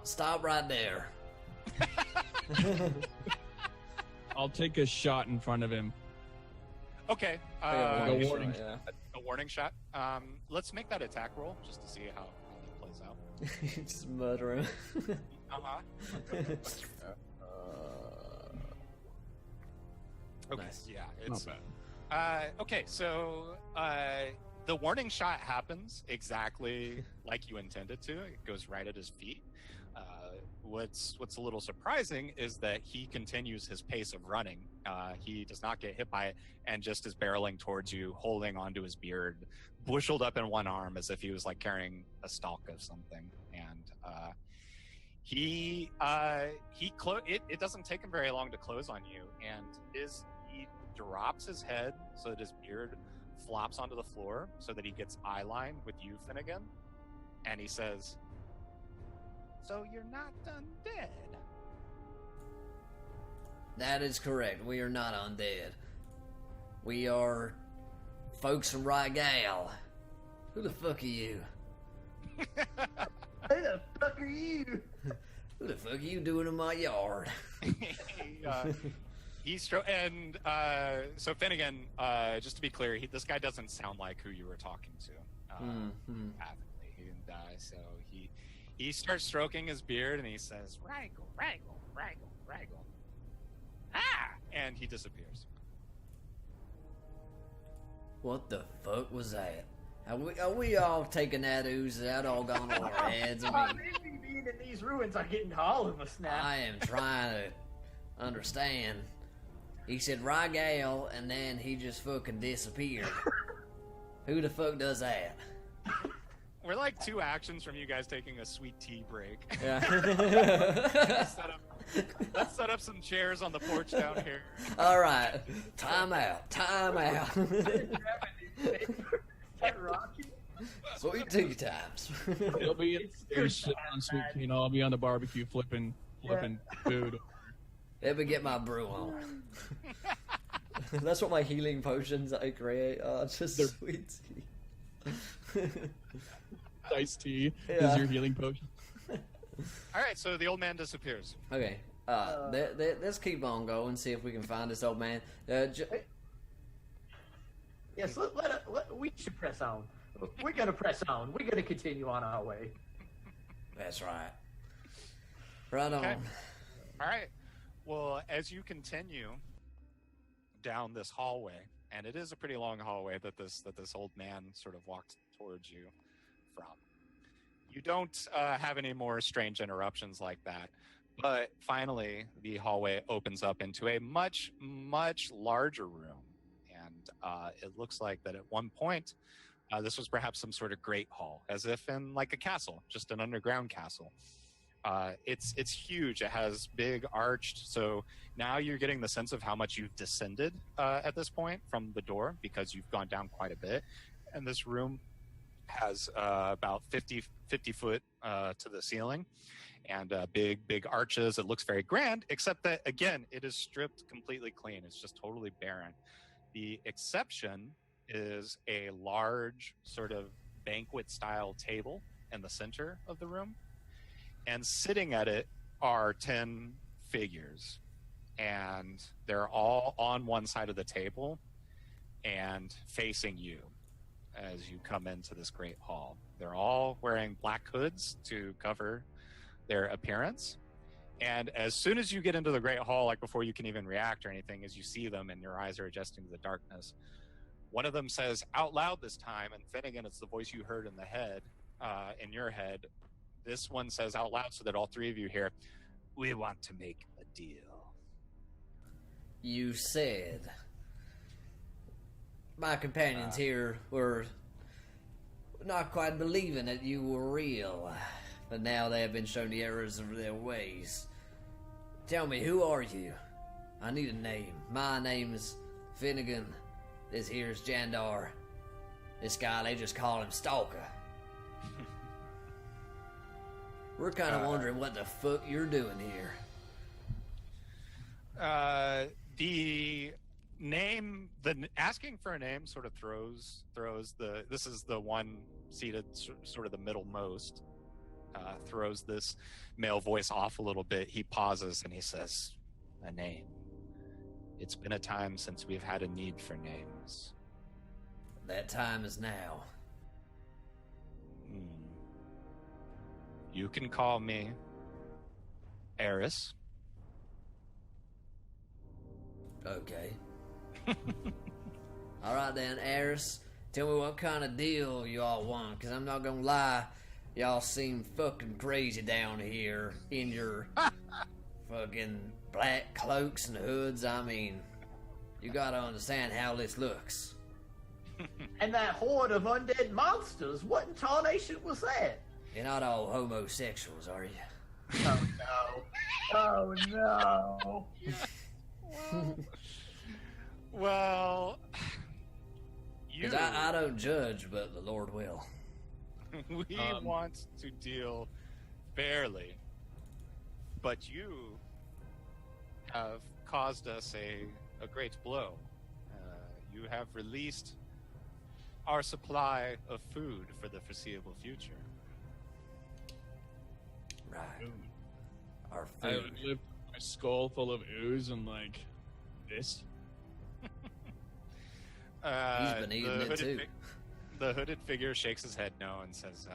Speaker 1: Stop right there.
Speaker 4: I'll take a shot in front of him.
Speaker 3: Okay.
Speaker 4: A warning
Speaker 1: shot,
Speaker 3: a warning shot. Let's make that attack roll just to see how it plays out.
Speaker 1: Just murder him.
Speaker 3: Okay.
Speaker 1: Nice.
Speaker 3: Yeah, it's
Speaker 4: not bad.
Speaker 3: Okay, so the warning shot happens exactly like you intended to. It goes right at his feet. What's a little surprising is that he continues his pace of running. He does not get hit by it, and just is barreling towards you, holding onto his beard, bushled up in one arm as if he was like carrying a stalk of something. And it doesn't take him very long to close on you, and he drops his head so that his beard flops onto the floor so that he gets eye line with you, Finnegan, and he says, "So you're not undead?"
Speaker 1: That is correct. We are not undead. We are folks from Rygal. Who the fuck are you?
Speaker 5: Who the fuck are you?
Speaker 1: Who the fuck are you doing in my yard?
Speaker 3: So Finnegan, just to be clear, this guy doesn't sound like who you were talking to. Patently, and so he starts stroking his beard and he says, "Raggle, raggle, raggle, raggle." Ah, and he disappears.
Speaker 1: What the fuck was that? Are we all taking that ooze? Is that all gone over our heads? I mean,
Speaker 5: Maybe being in these ruins are getting to all of us now.
Speaker 1: I am trying to understand. He said Rygale, and then he just fucking disappeared. Who the fuck does that?
Speaker 3: We're like 2 actions from you guys taking a sweet tea break.
Speaker 1: Yeah.
Speaker 3: Let's set up some chairs on the porch down here.
Speaker 1: All right. Time out. Time out. Sweet tea times.
Speaker 4: It'll be upstairs sitting on sweet tea, and I'll be on the barbecue flipping food.
Speaker 1: Let me get my brew on. That's what my healing potions I create are, just sweet tea.
Speaker 4: Iced tea
Speaker 1: Yeah.
Speaker 4: is your healing potion.
Speaker 3: All right, so the old man disappears.
Speaker 1: Okay. Let's keep on going, see if we can find this old man.
Speaker 5: Yes, we should press on. We're gonna press on. We're gonna continue on our way.
Speaker 1: That's right. Right
Speaker 3: Okay.
Speaker 1: on.
Speaker 3: All right. Well, as you continue down this hallway, and it is a pretty long hallway that this old man sort of walked towards you from. You don't have any more strange interruptions like that, but finally the hallway opens up into a much, much larger room, and it looks like that at one point this was perhaps some sort of great hall, as if in like a castle, just an underground castle. It's huge. It has big arched. So now you're getting the sense of how much you've descended at this point from the door, because you've gone down quite a bit. And this room has about 50 foot to the ceiling, and big arches. It looks very grand, except that, again, it is stripped completely clean. It's just totally barren. The exception is a large sort of banquet style table in the center of the room. And sitting at it are 10 figures, and they're all on one side of the table and facing you as you come into this great hall. They're all wearing black hoods to cover their appearance. And as soon as you get into the great hall, like before you can even react or anything, as you see them and your eyes are adjusting to the darkness, one of them says out loud this time, and Finnegan, it's the voice you heard in the head, in your head. This one says out loud so that all 3 of you hear, "We want to make a deal."
Speaker 1: You said. My companions here were not quite believing that you were real, but now they have been shown the errors of their ways. Tell me, who are you? I need a name. My name is Finnegan. This here is Jandar. This guy, they just call him Stalker. We're kind of wondering what the fuck you're doing here.
Speaker 3: The name, asking for a name sort of throws this is the one seated sort of the middlemost, throws this male voice off a little bit. He pauses and he says, "A name. It's been a time since we've had a need for names."
Speaker 1: That time is now.
Speaker 3: You can call me Eris.
Speaker 1: Okay. Alright then, Eris. Tell me what kind of deal you all want, because I'm not gonna lie, y'all seem fucking crazy down here in your fucking black cloaks and hoods. I mean, you gotta understand how this looks.
Speaker 5: And that horde of undead monsters, what in tarnation was that?
Speaker 1: You're not all homosexuals, are you?
Speaker 5: Oh no. Oh no.
Speaker 3: Well,
Speaker 1: Because I don't judge, but the Lord will.
Speaker 3: We want to deal fairly, but you have caused us a great blow. You have released our supply of food for the foreseeable future.
Speaker 1: Right. Our
Speaker 4: I
Speaker 1: food.
Speaker 4: live my skull full of ooze and like this.
Speaker 1: He's been eating it too.
Speaker 3: The hooded figure shakes his head no and says,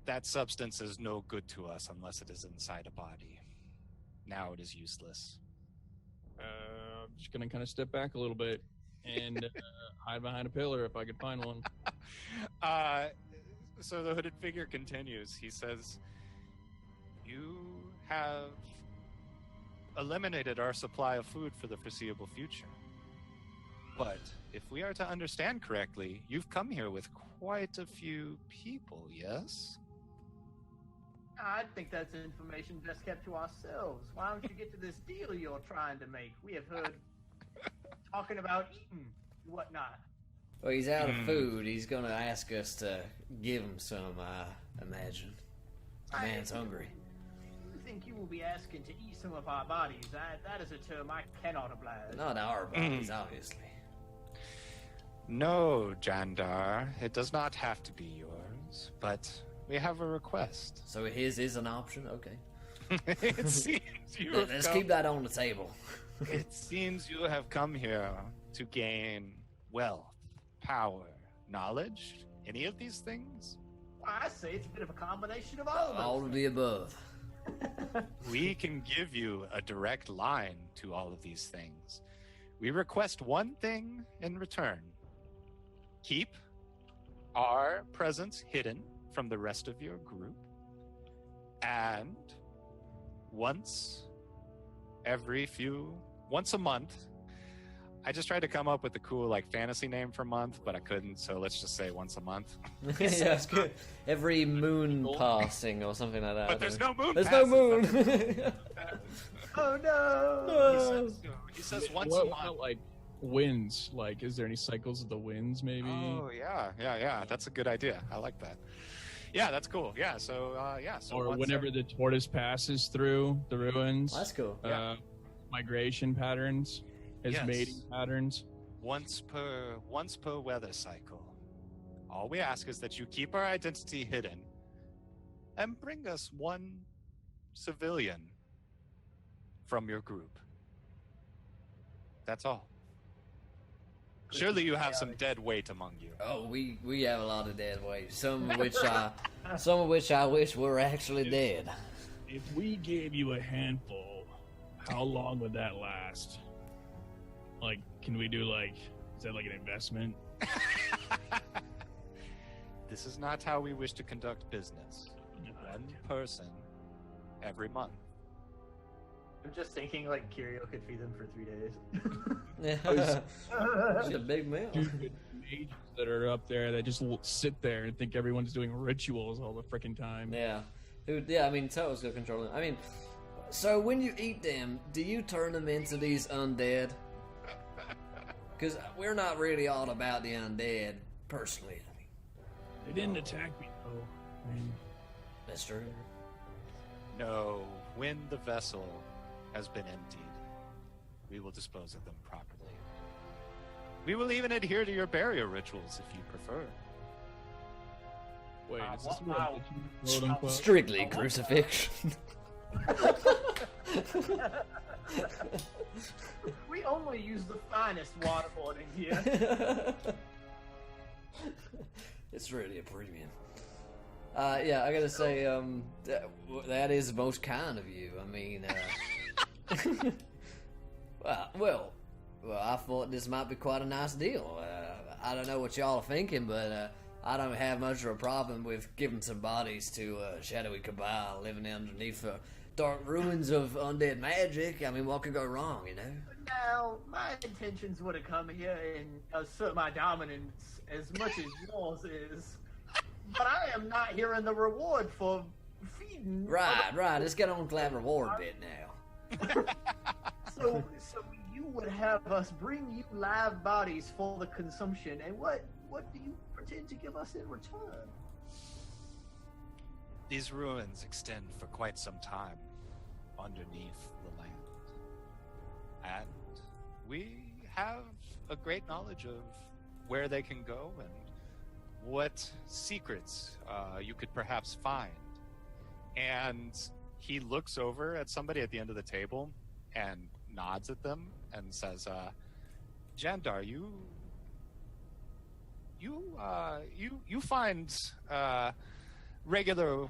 Speaker 3: "That substance is no good to us unless it is inside a body. Now it is useless."
Speaker 4: just gonna kind of step back a little bit and hide behind a pillar if I could find one.
Speaker 3: So the hooded figure continues. He says, "You have eliminated our supply of food for the foreseeable future. But if we are to understand correctly, you've come here with quite a few people, yes?"
Speaker 5: I think that's information best kept to ourselves. Why don't you get to this deal you're trying to make? We have heard talking about eating and whatnot.
Speaker 1: Well, he's out of food. He's gonna ask us to give him some, I imagine. The man's hungry.
Speaker 5: You think you will be asking to eat some of our bodies? That is a term I cannot oblige.
Speaker 1: Not our bodies, obviously.
Speaker 3: No, Jandar, it does not have to be yours, but we have a request.
Speaker 1: So his is an option? Okay.
Speaker 3: It seems you have
Speaker 1: Let's
Speaker 3: come-
Speaker 1: keep that on the table.
Speaker 3: It seems you have come here to gain wealth, power, knowledge, any of these things?
Speaker 5: I say it's a bit of a combination of all of
Speaker 1: All of the above.
Speaker 3: We can give you a direct line to all of these things. We request one thing in return. Keep our presence hidden from the rest of your group. And once a month, I just tried to come up with a cool fantasy name for month, but I couldn't, so let's just say once a month.
Speaker 1: Yeah, that's good. Every moon passing or something like that.
Speaker 3: But there's no moon.
Speaker 1: There's no
Speaker 3: passes.
Speaker 1: moon.
Speaker 5: Oh no!
Speaker 3: He says once
Speaker 4: What
Speaker 3: a month.
Speaker 4: about winds? Is there any cycles of the winds? Maybe.
Speaker 3: Oh yeah. That's a good idea. I like that. Yeah, that's cool. Yeah, so So
Speaker 4: or
Speaker 3: once
Speaker 4: whenever the tortoise passes through the ruins.
Speaker 1: That's cool.
Speaker 4: Migration patterns, his
Speaker 3: Yes.
Speaker 4: mating patterns.
Speaker 3: once per weather cycle. All we ask is that you keep our identity hidden and bring us one civilian from your group. That's all. Surely you have some dead weight among you.
Speaker 1: Oh, we have a lot of dead weight. Some of which I wish were actually dead.
Speaker 6: If we gave you a handful, how long would that last? Can we do is that an investment?
Speaker 3: This is not how we wish to conduct business. One person every month.
Speaker 5: I'm just thinking Kirio could feed them for 3 days.
Speaker 1: Yeah. That's a big meal.
Speaker 4: Stupid mages that are up there that just sit there and think everyone's doing rituals all the freaking time.
Speaker 1: Yeah. Dude, yeah, I mean, Toto's good controlling. I mean, so when you eat them, do you turn them into these undead? Because we're not really all about the undead, personally.
Speaker 6: They didn't attack me though. I mean,
Speaker 1: That's true.
Speaker 3: No, when the vessel has been emptied, we will dispose of them properly. We will even adhere to your burial rituals if you prefer.
Speaker 4: Wait, is this
Speaker 5: wow.
Speaker 4: quote unquote?
Speaker 1: Strictly crucifixion.
Speaker 5: We only use the finest waterboarding here.
Speaker 1: It's really a premium. Yeah, I gotta say, that is most kind of you. I mean, well, I thought this might be quite a nice deal. I don't know what y'all are thinking, but I don't have much of a problem with giving some bodies to shadowy cabal living underneath the dark ruins of undead magic. I mean, what could go wrong, you know?
Speaker 5: Now, my intentions would have come here and assert my dominance as much as yours is. But I am not hearing the reward for feeding.
Speaker 1: Right. Let's get on to that reward bit now.
Speaker 5: So you would have us bring you live bodies for the consumption, and what do you pretend to give us in return?
Speaker 3: These ruins extend for quite some time underneath the land. And we have a great knowledge of where they can go and what secrets you could perhaps find. And he looks over at somebody at the end of the table and nods at them and says, Jandar, you find regular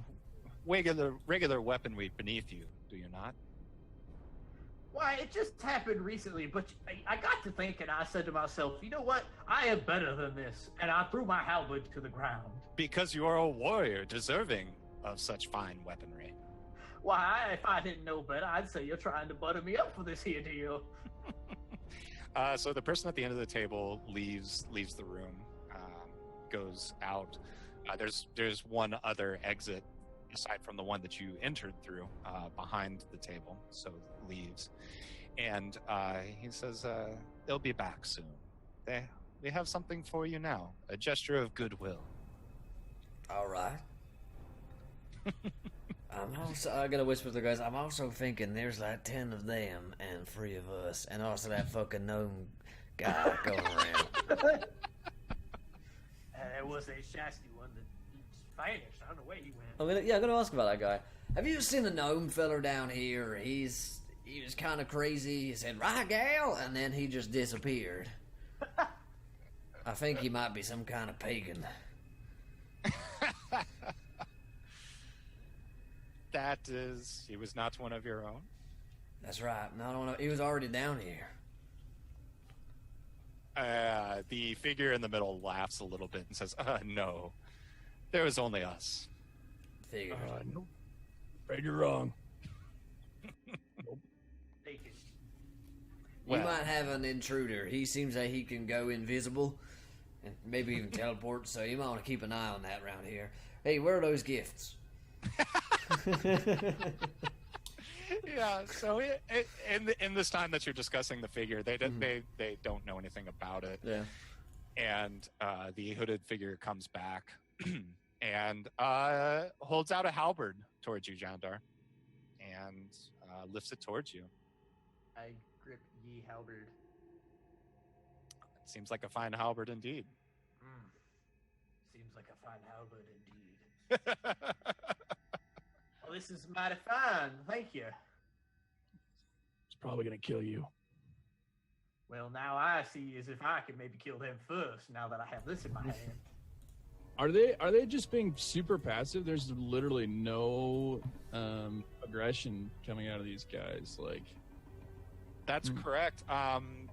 Speaker 3: weaponry beneath you, do you not?
Speaker 5: Why, it just happened recently, but I got to thinking, I said to myself, you know what? I am better than this. And I threw my halberd to the ground.
Speaker 3: Because you are a warrior deserving of such fine weaponry.
Speaker 5: Why, if I didn't know better, I'd say you're trying to butter me up for this here deal.
Speaker 3: So the person at the end of the table leaves the room, goes out. There's one other exit aside from the one that you entered through, behind the table, so leaves. And he says, they'll be back soon. We have something for you now, a gesture of goodwill.
Speaker 1: All right. I'm gonna whisper to the guys, I'm also thinking there's like 10 of them and 3 of us, and also that fucking gnome guy going around.
Speaker 5: There was a shasty one that vanished. I don't know where he went.
Speaker 1: I'm gonna ask about that guy. Have you seen the gnome feller down here? He was kind of crazy. He said, "Right, gal," and then he just disappeared. I think he might be some kind of pagan.
Speaker 3: That is, he was not one of your own.
Speaker 1: That's right. No, he was already down here.
Speaker 3: The figure in the middle laughs a little bit and says, no, there was only us.
Speaker 1: Figured.
Speaker 6: Nope. Afraid you're wrong.
Speaker 5: Nope.
Speaker 1: You might have an intruder. He seems like he can go invisible and maybe even teleport, so you might want to keep an eye on that around here. Hey, where are those gifts?
Speaker 3: Yeah, so in this time that you're discussing the figure, they don't know anything about it.
Speaker 1: Yeah.
Speaker 3: And the hooded figure comes back and holds out a halberd towards you, Jandar, and lifts it towards you.
Speaker 5: I grip ye halberd.
Speaker 3: It seems like a fine halberd indeed.
Speaker 5: Seems like a fine halberd indeed. Well, this is mighty fine. Thank you.
Speaker 6: It's probably gonna kill you.
Speaker 5: Well, now I see as if I can maybe kill them first, now that I have this in my hand.
Speaker 4: Are they just being super passive? There's literally no aggression coming out of these guys. Like,
Speaker 3: that's correct.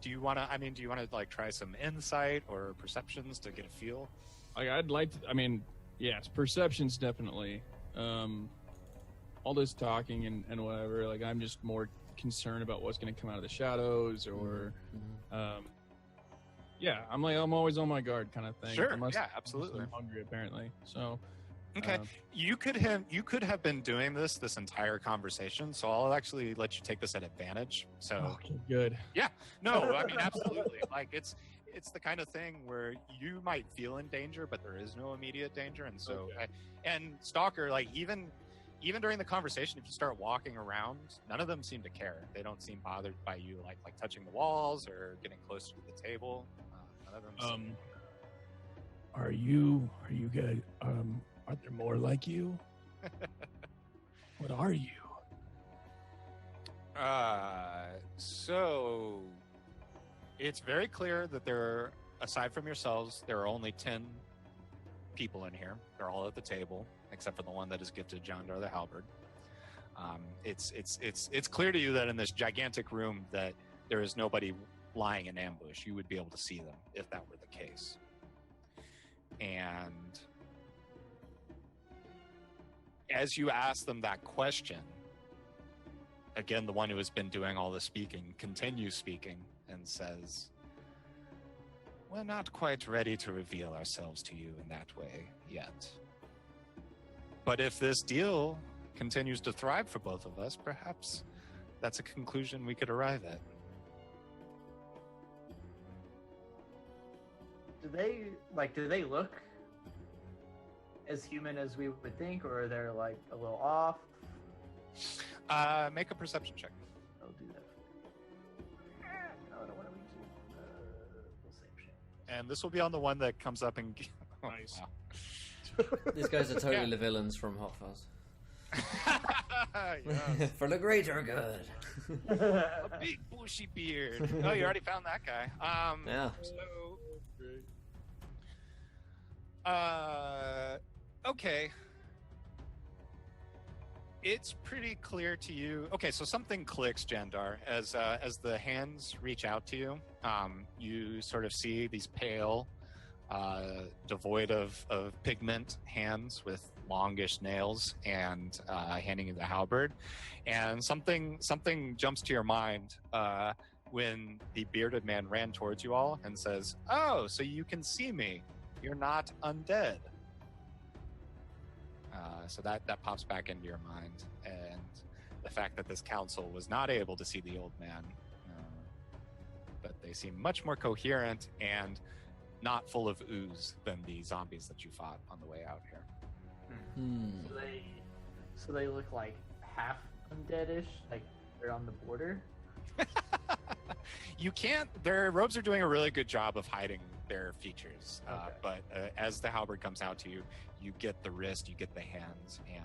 Speaker 3: Do you want to like try some insight or perceptions to get a feel?
Speaker 4: like I'd like to. I mean, yes, perceptions definitely. All this talking and whatever. Like, I'm just more concerned about what's going to come out of the shadows, or yeah, I'm always on my guard, kind of thing.
Speaker 3: Sure. Yeah, absolutely.
Speaker 4: I'm hungry, apparently. So.
Speaker 3: Okay, you could have been doing this entire conversation, so I'll actually let you take this at advantage. So
Speaker 4: Okay, good.
Speaker 3: yeah, no, I mean absolutely. Like it's the kind of thing where you might feel in danger, but there is no immediate danger, and so and Stalker, like even during the conversation, if you start walking around, none of them seem to care. They don't seem bothered by you, like touching the walls or getting closer to the table. None of them.
Speaker 6: Are you good? Are there more like you? What are you?
Speaker 3: So it's very clear that aside from yourselves, there are only 10 people in here. They're all at the table, except for the one that is gifted Jandar the halberd. It's clear to you that in this gigantic room that there is nobody lying in ambush. You would be able to see them if that were the case. And as you ask them that question, again, the one who has been doing all the speaking continues speaking and says, "We're not quite ready to reveal ourselves to you in that way yet. But if this deal continues to thrive for both of us, perhaps that's a conclusion we could arrive at."
Speaker 5: Do they look as human as we would think, or are they like a little off?
Speaker 3: Make a perception check.
Speaker 5: I'll do that. No, I don't want to lose you. We'll save shit.
Speaker 3: And this will be on the one that comes up and...
Speaker 4: Nice.
Speaker 3: Wow.
Speaker 1: These guys are totally the villains from Hot Fuzz.
Speaker 3: Yes.
Speaker 1: For the greater good.
Speaker 3: A big bushy beard. Oh, you already found that guy.
Speaker 1: Yeah.
Speaker 3: Okay. It's pretty clear to you. Okay, so something clicks, Jandar, as the hands reach out to you. You sort of see these pale, devoid of pigment hands with longish nails, and handing you the halberd. And something jumps to your mind when the bearded man ran towards you all and says, "Oh, so you can see me. You're not undead." So that pops back into your mind, and the fact that this council was not able to see the old man, but they seem much more coherent and not full of ooze than the zombies that you fought on the way out here.
Speaker 5: So they look like half undeadish, like they're on the border.
Speaker 3: You can't. Their robes are doing a really good job of hiding their features,
Speaker 5: Okay.
Speaker 3: but as the halberd comes out to you, you get the wrist, you get the hands, and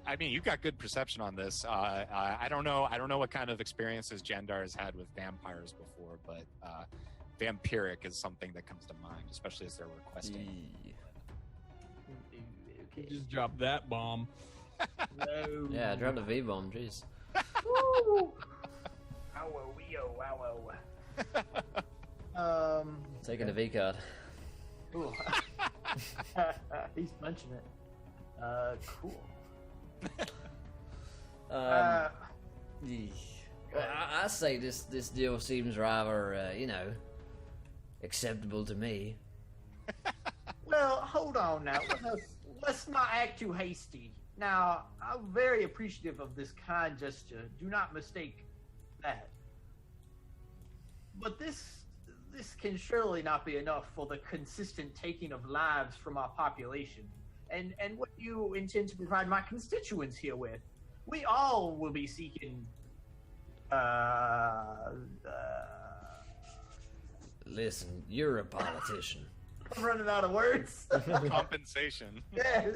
Speaker 3: I mean, you've got good perception on this. I don't know what kind of experiences Jandar has had with vampires before, but vampiric is something that comes to mind, especially as they're requesting.
Speaker 5: Okay.
Speaker 6: Just drop that bomb.
Speaker 5: No.
Speaker 1: Yeah, drop the V bomb. Jeez.
Speaker 5: Woo! Ow, ow.
Speaker 1: Taking the V card.
Speaker 5: Cool. He's punching it. Cool.
Speaker 1: Well, I say this deal seems rather, acceptable to me.
Speaker 5: Well, hold on now. Let's not act too hasty. Now, I'm very appreciative of this kind gesture. Do not mistake that. But this can surely not be enough for the consistent taking of lives from our population. And what you intend to provide my constituents here with. We all will be seeking
Speaker 1: Listen, you're a politician.
Speaker 5: I'm running out of words.
Speaker 3: Compensation.
Speaker 5: Yeah.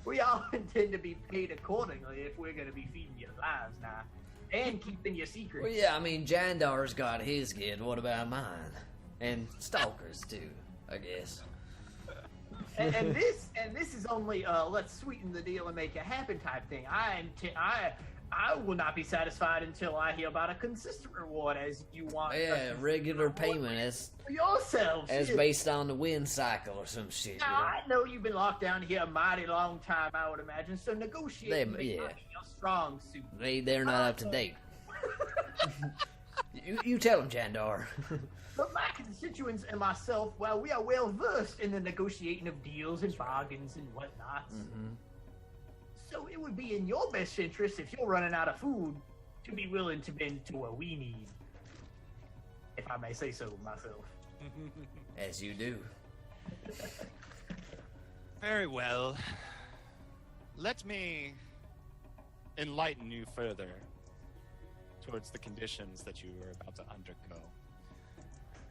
Speaker 5: We all intend to be paid accordingly if we're going to be feeding your lives now and keeping your secrets.
Speaker 1: Well, yeah, I mean, Jandar's got his kid. What about mine? And Stalker's too, I guess.
Speaker 5: and this is only let's sweeten the deal and make it happen type thing. I will not be satisfied until I hear about a consistent reward as you want.
Speaker 1: Yeah, regular payment as
Speaker 5: for yourselves.
Speaker 1: based on the wind cycle or some shit.
Speaker 5: Now, I know you've been locked down here a mighty long time, I would imagine. So negotiating may not be your strong suit.
Speaker 1: They're not up to date. you tell them, Jandar.
Speaker 5: But my constituents and myself, well, we are well versed in the negotiating of deals and bargains and whatnot.
Speaker 1: Mm-hmm.
Speaker 5: So it would be in your best interest, if you're running out of food, to be willing to bend to what we need. If I may say so myself.
Speaker 1: As you do.
Speaker 3: Very well. Let me enlighten you further towards the conditions that you are about to undergo.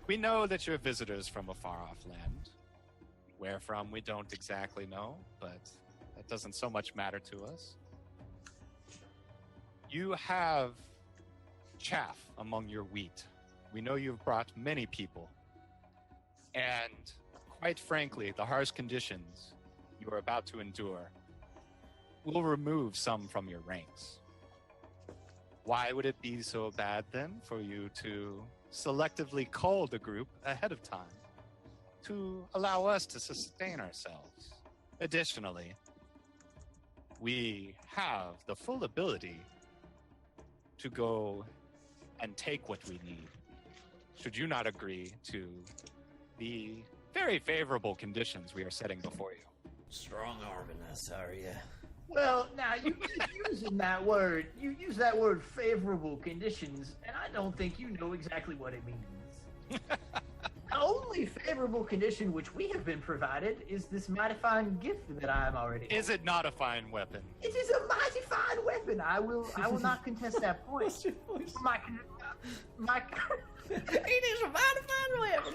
Speaker 3: We know that you're visitors from a far-off land. Where from, we don't exactly know, but that doesn't so much matter to us. You have chaff among your wheat. We know you've brought many people. And quite frankly, the harsh conditions you are about to endure will remove some from your ranks. Why would it be so bad then for you to selectively cull the group ahead of time to allow us to sustain ourselves? Additionally, we have the full ability to go and take what we need, should you not agree to the very favorable conditions we are setting before you.
Speaker 1: Strong arming us, are you?
Speaker 5: Well, now you keep using that word. You use that word favorable conditions, and I don't think you know exactly what it means. The only favorable condition which we have been provided is this mighty fine gift that I am already.
Speaker 3: Is it not a fine weapon?
Speaker 5: It is a mighty fine weapon. I will not contest that point. My
Speaker 1: It is a mighty fine weapon.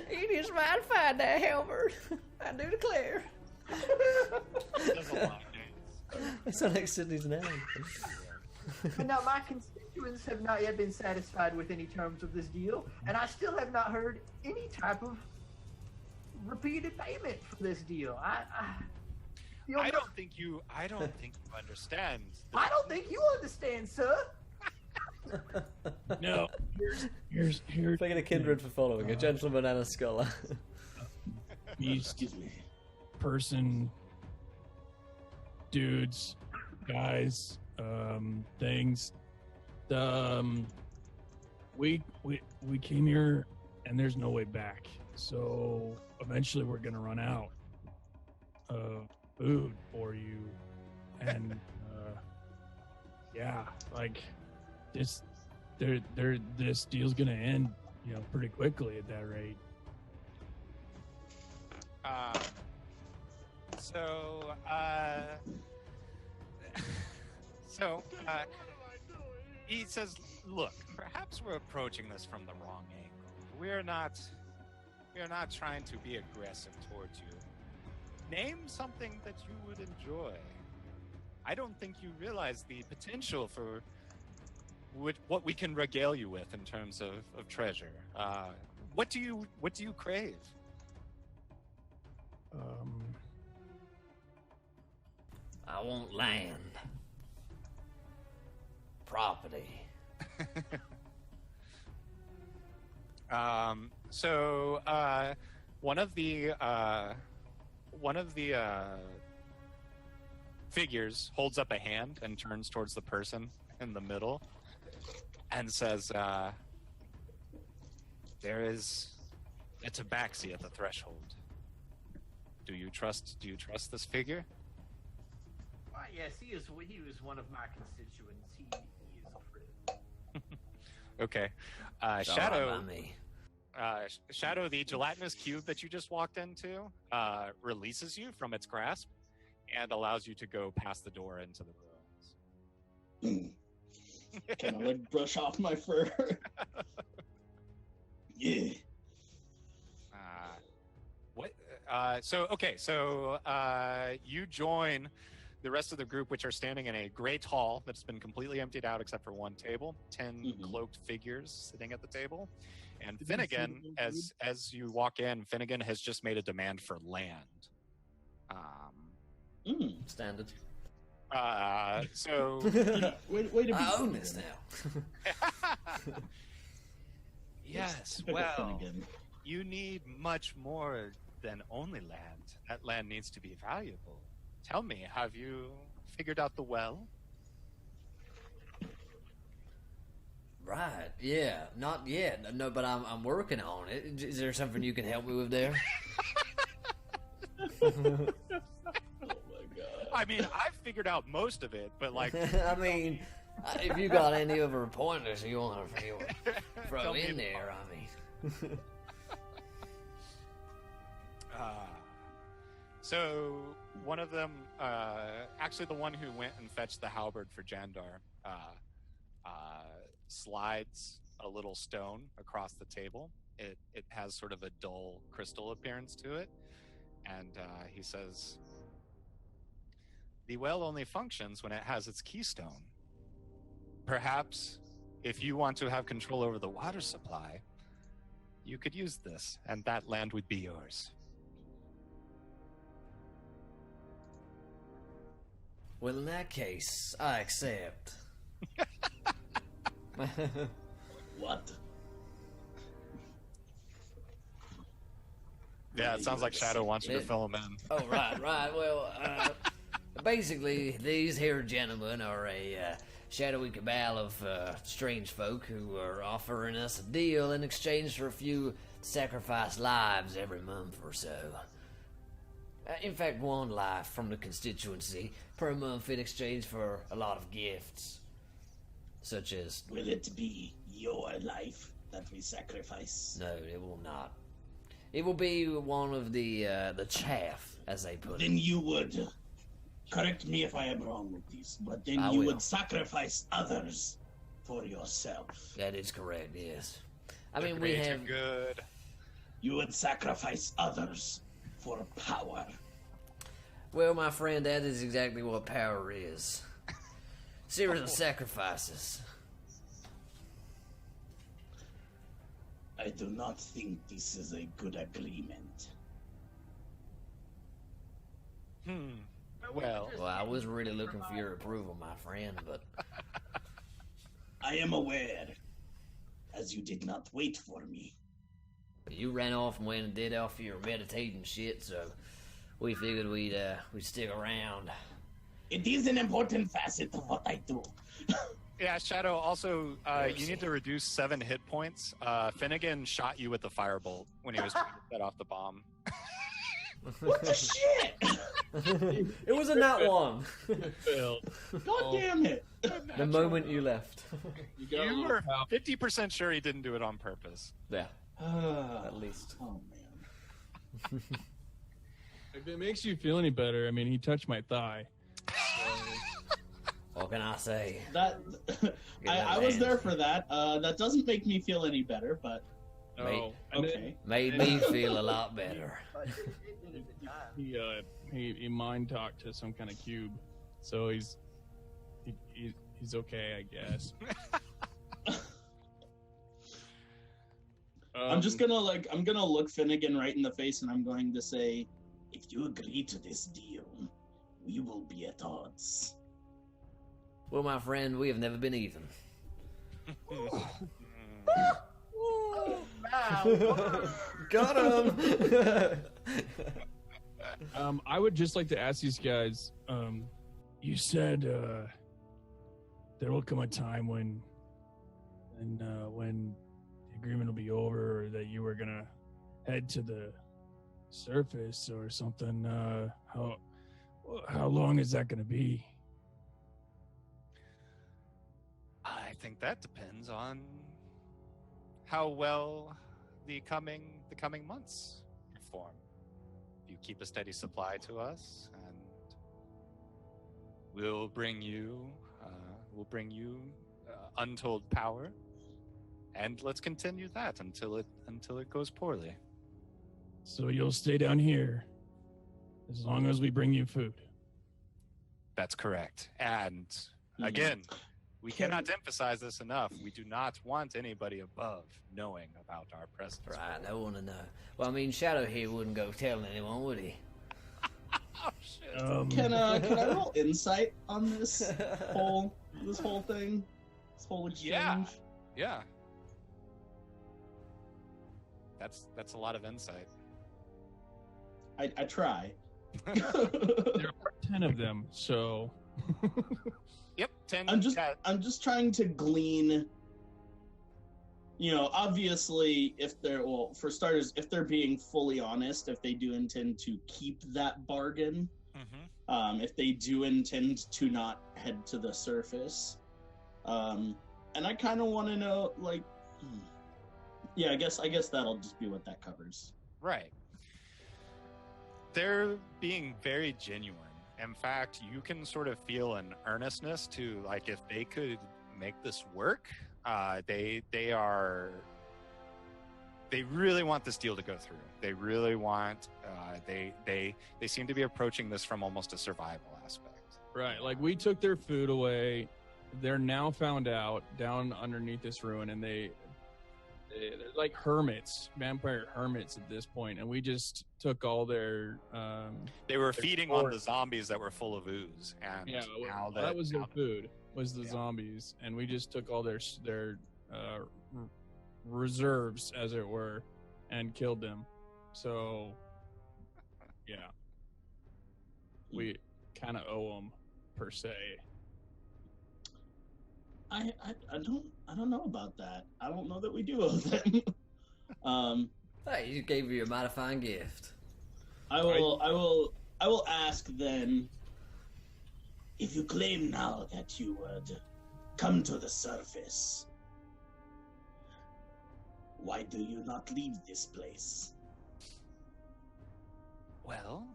Speaker 1: It is mighty fine, that halberd. I do declare. That's not like Sydney's name.
Speaker 5: But now my constituents have not yet been satisfied with any terms of this deal, and I still have not heard any type of repeated payment for this deal.
Speaker 3: I don't think you understand.
Speaker 5: I don't think you understand, sir.
Speaker 6: No. Here's
Speaker 1: Picking a kindred for following, a gentleman and a scholar.
Speaker 6: Beast,
Speaker 2: Excuse me.
Speaker 6: person, dudes, guys, things. We came here and there's no way back. So eventually we're gonna run out of food for you, and yeah, like this deal's gonna end, pretty quickly at that rate.
Speaker 3: He says, look, perhaps we're approaching this from the wrong angle. We're not trying to be aggressive towards you. Name something that you would enjoy. I don't think you realize the potential for what we can regale you with in terms of treasure. What do you crave?
Speaker 1: I want land. Property.
Speaker 3: One of the figures holds up a hand and turns towards the person in the middle and says, there is a tabaxi at the threshold. Do you trust this figure?
Speaker 5: Yes, he was one of my constituents. He is a friend.
Speaker 3: Okay. Shadow, the gelatinous cube that you just walked into, releases you from its grasp and allows you to go past the door into the ruins.
Speaker 2: Can I brush off my fur? Yeah.
Speaker 3: You join the rest of the group, which are standing in a great hall that's been completely emptied out except for one table. 10 cloaked figures sitting at the table. And Finnegan, as you walk in, Finnegan has just made a demand for land.
Speaker 1: Standard.
Speaker 2: Wait a
Speaker 1: I own this now.
Speaker 3: Yes, well, you need much more than only land. That land needs to be valuable. Tell me, have you figured out the well?
Speaker 1: Right, yeah. Not yet. No, but I'm working on it. Is there something you can help me with there?
Speaker 2: Oh my god.
Speaker 3: I mean, I've figured out most of it, but like...
Speaker 1: I mean, if you got any other pointers you want to throw
Speaker 3: Tell me
Speaker 1: in there, I mean...
Speaker 3: So one of them, actually the one who went and fetched the halberd for Jandar, slides a little stone across the table. It has sort of a dull crystal appearance to it. And he says, the well only functions when it has its keystone. Perhaps if you want to have control over the water supply, you could use this, and that land would be yours.
Speaker 1: Well, in that case, I accept.
Speaker 2: What?
Speaker 3: Yeah, it sounds like Shadow wants you to fill him in.
Speaker 1: Oh, right. Well, basically, these here gentlemen are a shadowy cabal of strange folk who are offering us a deal in exchange for a few sacrificed lives every month or so. In fact, one life from the constituency per month in exchange for a lot of gifts. Such as...
Speaker 2: Will it be your life that we sacrifice?
Speaker 1: No, it will not. It will be one of the chaff, as they put it.
Speaker 2: Then you would... Correct me if I am wrong with this, but then
Speaker 1: I
Speaker 2: you
Speaker 1: will.
Speaker 2: would sacrifice others for yourself.
Speaker 1: That is correct, yes. I
Speaker 3: The
Speaker 1: mean, we
Speaker 3: grades are
Speaker 1: have...
Speaker 3: good.
Speaker 2: You would sacrifice others for power.
Speaker 1: Well, my friend, that is exactly what power is. Series of sacrifices.
Speaker 2: I do not think this is a good agreement.
Speaker 3: Well,
Speaker 1: I was really looking for your approval, my friend, but
Speaker 2: I am aware, as you did not wait for me.
Speaker 1: you ran off and went and did off your meditating shit, so we figured we'd stick around.
Speaker 2: It is an important facet of what I do.
Speaker 3: yeah, Shadow, also, you need to reduce 7 hit points. Finnegan shot you with the firebolt when he was trying to set off the bomb.
Speaker 2: What the shit?
Speaker 1: It was a nat one.
Speaker 4: Failed.
Speaker 2: God damn it.
Speaker 1: The moment you left.
Speaker 3: You were 50% sure he didn't do it on purpose.
Speaker 1: Yeah, at least.
Speaker 2: Oh, man.
Speaker 4: If it makes you feel any better, I mean, he touched my thigh.
Speaker 1: What can I say?
Speaker 2: That I was there for that. That doesn't make me feel any better, but
Speaker 4: Oh,
Speaker 2: okay.
Speaker 1: Made me feel a lot better.
Speaker 4: He mind talked to some kind of cube, so he's okay, I guess.
Speaker 2: I'm gonna look Finnegan right in the face, and I'm going to say, if you agree to this deal, we will be at odds.
Speaker 1: Well, my friend, we have never been even. Got him!
Speaker 4: I would just like to ask these guys, you said there will come a time when the agreement will be over, or that you were gonna head to the surface or something. How long is that gonna be?
Speaker 3: I think that depends on how well the coming months perform. If you keep a steady supply to us, and we'll bring you untold power, and let's continue that until it goes poorly.
Speaker 4: So you'll stay down here as long as we bring you food.
Speaker 3: That's correct. And again, we cannot emphasize this enough. We do not want anybody above knowing about our presence.
Speaker 1: Right, no one to know. Well, I mean, Shadow here wouldn't go telling anyone, would he?
Speaker 3: Oh shit!
Speaker 2: Can I roll insight on this whole thing, this whole exchange?
Speaker 3: Yeah. That's a lot of insight.
Speaker 2: I try.
Speaker 4: There are 10 of them, so.
Speaker 3: Yep, 10.
Speaker 2: I'm just trying to glean. Obviously, for starters, if they're being fully honest, if they do intend to keep that bargain, if they do intend to not head to the surface, and I kind of want to know, I guess that'll just be what that covers.
Speaker 3: Right. They're being very genuine. In fact, you can sort of feel an earnestness to, if they could make this work, they really want this deal to go through. They really want, they seem to be approaching this from almost a survival aspect.
Speaker 4: Right, we took their food away. They're now found out down underneath this ruin, and they're like hermits, vampire hermits at this point, and we just took all their
Speaker 3: they were feeding on the zombies that were full of ooze, and
Speaker 4: that was their food, was the zombies, and we just took all their reserves, as it were, and killed them. So we kind of owe them, per se.
Speaker 2: I don't know about that. I don't know that we do owe them.
Speaker 1: Hey, you gave you a mighty fine gift.
Speaker 2: I will ask then, if you claim now that you would come to the surface, why do you not leave this place?
Speaker 3: Well,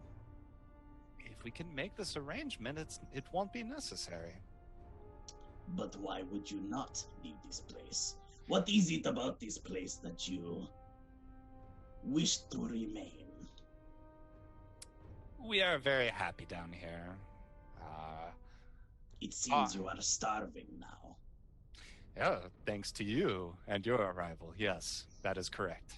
Speaker 3: if we can make this arrangement, it won't be necessary.
Speaker 2: But why would you not leave this place? What is it about this place that you wish to remain?
Speaker 3: We are very happy down here.
Speaker 2: It seems you are starving now.
Speaker 3: Yeah, thanks to you and your arrival. Yes, that is correct.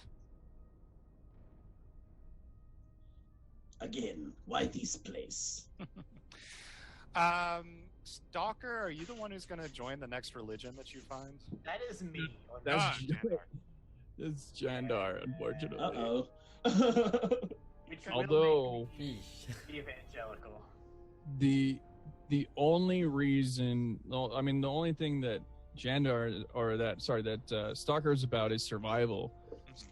Speaker 2: Again, why this place?
Speaker 3: Stalker, are you the one who's going to join the next religion that you find?
Speaker 5: That is me.
Speaker 6: That's
Speaker 3: Jandar.
Speaker 6: it's Jandar, unfortunately.
Speaker 2: Uh-oh.
Speaker 5: Which
Speaker 6: Although
Speaker 5: will make me evangelical.
Speaker 6: the only reason, no, I mean the only thing that Jandar that Stalker is about is survival.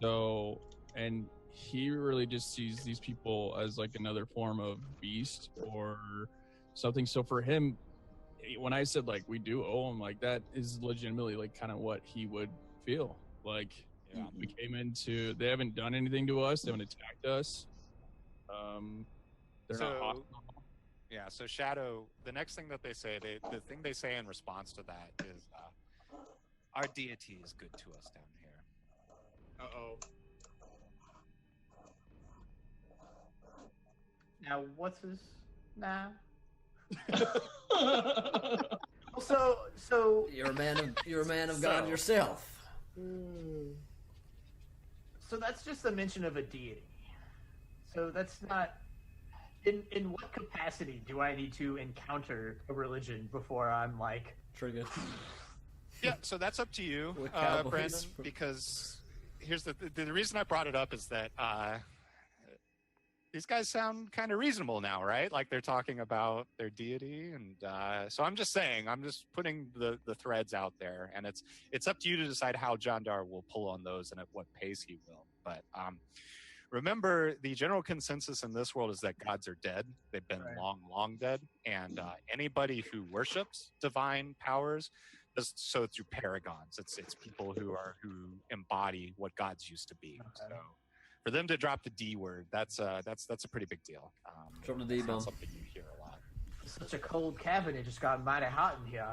Speaker 6: So, and he really just sees these people as like another form of beast or something. So for him, when I said like we do owe him, like that is legitimately like kind of what he would feel like.
Speaker 3: Yeah.
Speaker 6: We came into, they haven't done anything to us, they haven't attacked us. They're not hostile.
Speaker 3: Yeah, so Shadow, the next thing that they say, the thing they say in response to that is, our deity is good to us down here.
Speaker 4: Uh-oh.
Speaker 5: Now, what's his? Nah. So
Speaker 1: You're a man of God yourself.
Speaker 5: So that's just a mention of a deity. So that's not. In what capacity do I need to encounter a religion before I'm like
Speaker 1: Triggered.
Speaker 3: Yeah, so that's up to you,
Speaker 1: We're cowboys.
Speaker 3: Brandon, because here's the reason I brought it up is that these guys sound kind of reasonable now, right? Like they're talking about their deity, and so I'm just saying, I'm just putting the threads out there, and it's up to you to decide how Jandar will pull on those and at what pace he will. But remember, the general consensus in this world is that gods are dead. They've been long dead, and anybody who worships divine powers does so through paragons. It's people who embody what gods used to be.
Speaker 5: Okay.
Speaker 3: So for them to drop the D word, that's a pretty big deal.
Speaker 1: Drop the D
Speaker 3: it's not
Speaker 1: bomb.
Speaker 3: something you hear a lot.
Speaker 5: such a cold cavern. It just got mighty hot in here.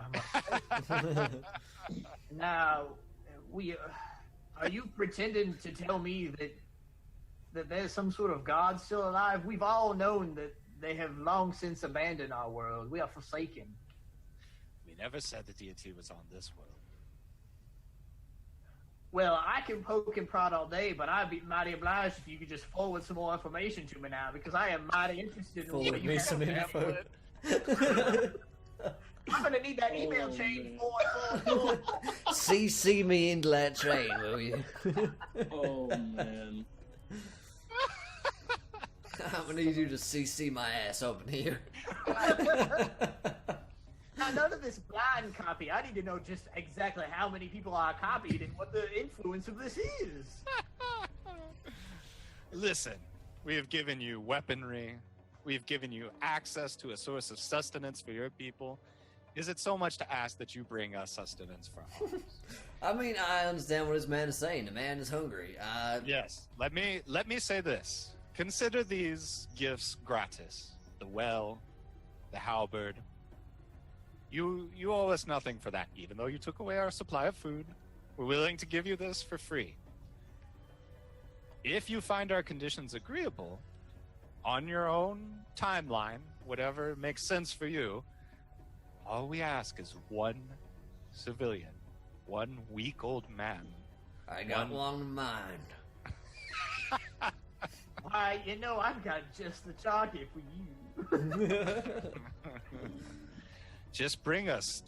Speaker 5: Now, are you pretending to tell me that there's some sort of God still alive? We've all known that they have long since abandoned our world. We are forsaken.
Speaker 3: We never said the deity was on this world.
Speaker 5: Well, I can poke and prod all day, but I'd be mighty obliged if you could just forward some more information to me now, because I am mighty interested in
Speaker 1: Forward
Speaker 5: what you
Speaker 1: me
Speaker 5: have
Speaker 1: some
Speaker 5: to
Speaker 1: info.
Speaker 5: I'm gonna need that email chain forward.
Speaker 1: CC me into that chain, will you?
Speaker 2: Oh man.
Speaker 1: I'm gonna need you to CC my ass up in here.
Speaker 5: Now, none of this blind copy. I need to know just exactly how many people are copied and what the influence of this is.
Speaker 3: Listen, we have given you weaponry. We have given you access to a source of sustenance for your people. Is it so much to ask that you bring us sustenance from ours?
Speaker 1: I mean, I understand what this man is saying. The man is hungry.
Speaker 3: Yes. Let me say this. Consider these gifts gratis. The well, the halberd. You owe us nothing for that, even though you took away our supply of food. We're willing to give you this for free. If you find our conditions agreeable, on your own timeline, whatever makes sense for you, all we ask is one civilian, one weak old man.
Speaker 1: I got one mind.
Speaker 5: Why, I've got just the target for you.
Speaker 3: Just bring us.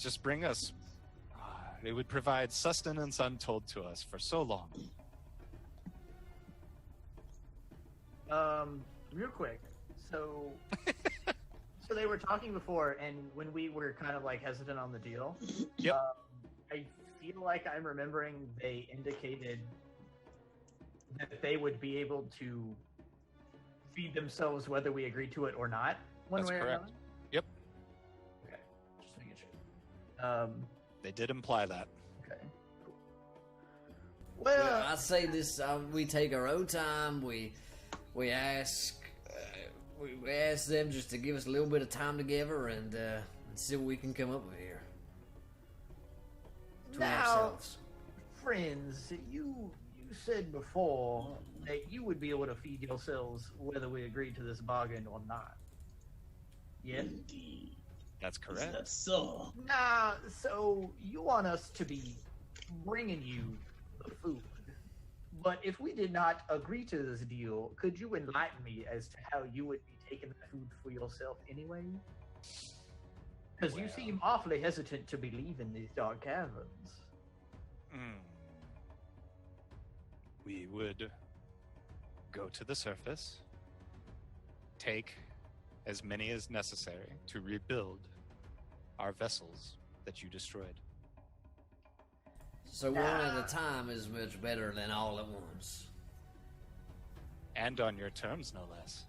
Speaker 3: It would provide sustenance untold to us for so long.
Speaker 5: Real quick. So they were talking before, and when we were kind of like hesitant on the deal,
Speaker 3: Yep.
Speaker 5: I feel like I'm remembering they indicated that they would be able to feed themselves whether we agree to it or not. One
Speaker 3: That's
Speaker 5: way or
Speaker 3: correct.
Speaker 5: another.
Speaker 3: Yep.
Speaker 5: Okay, just making sure.
Speaker 3: They did imply that.
Speaker 5: Okay. Cool. Well,
Speaker 1: I say this. We take our own time. We ask. We ask them just to give us a little bit of time together and see what we can come up with here. Between
Speaker 5: now,
Speaker 1: ourselves.
Speaker 5: friends, you said before that you would be able to feed yourselves whether we agreed to this bargain or not. Yes?
Speaker 2: Indeed.
Speaker 3: That's correct.
Speaker 2: That's so.
Speaker 5: Nah, so you want us to be bringing you the food. But if we did not agree to this deal, could you enlighten me as to how you would be taking the food for yourself anyway? Because you
Speaker 3: Well.
Speaker 5: seem awfully hesitant to be leaving these dark caverns.
Speaker 3: We would go to the surface, take as many as necessary to rebuild our vessels that you destroyed.
Speaker 1: So one at a time is much better than all at once.
Speaker 3: And on your terms, no less.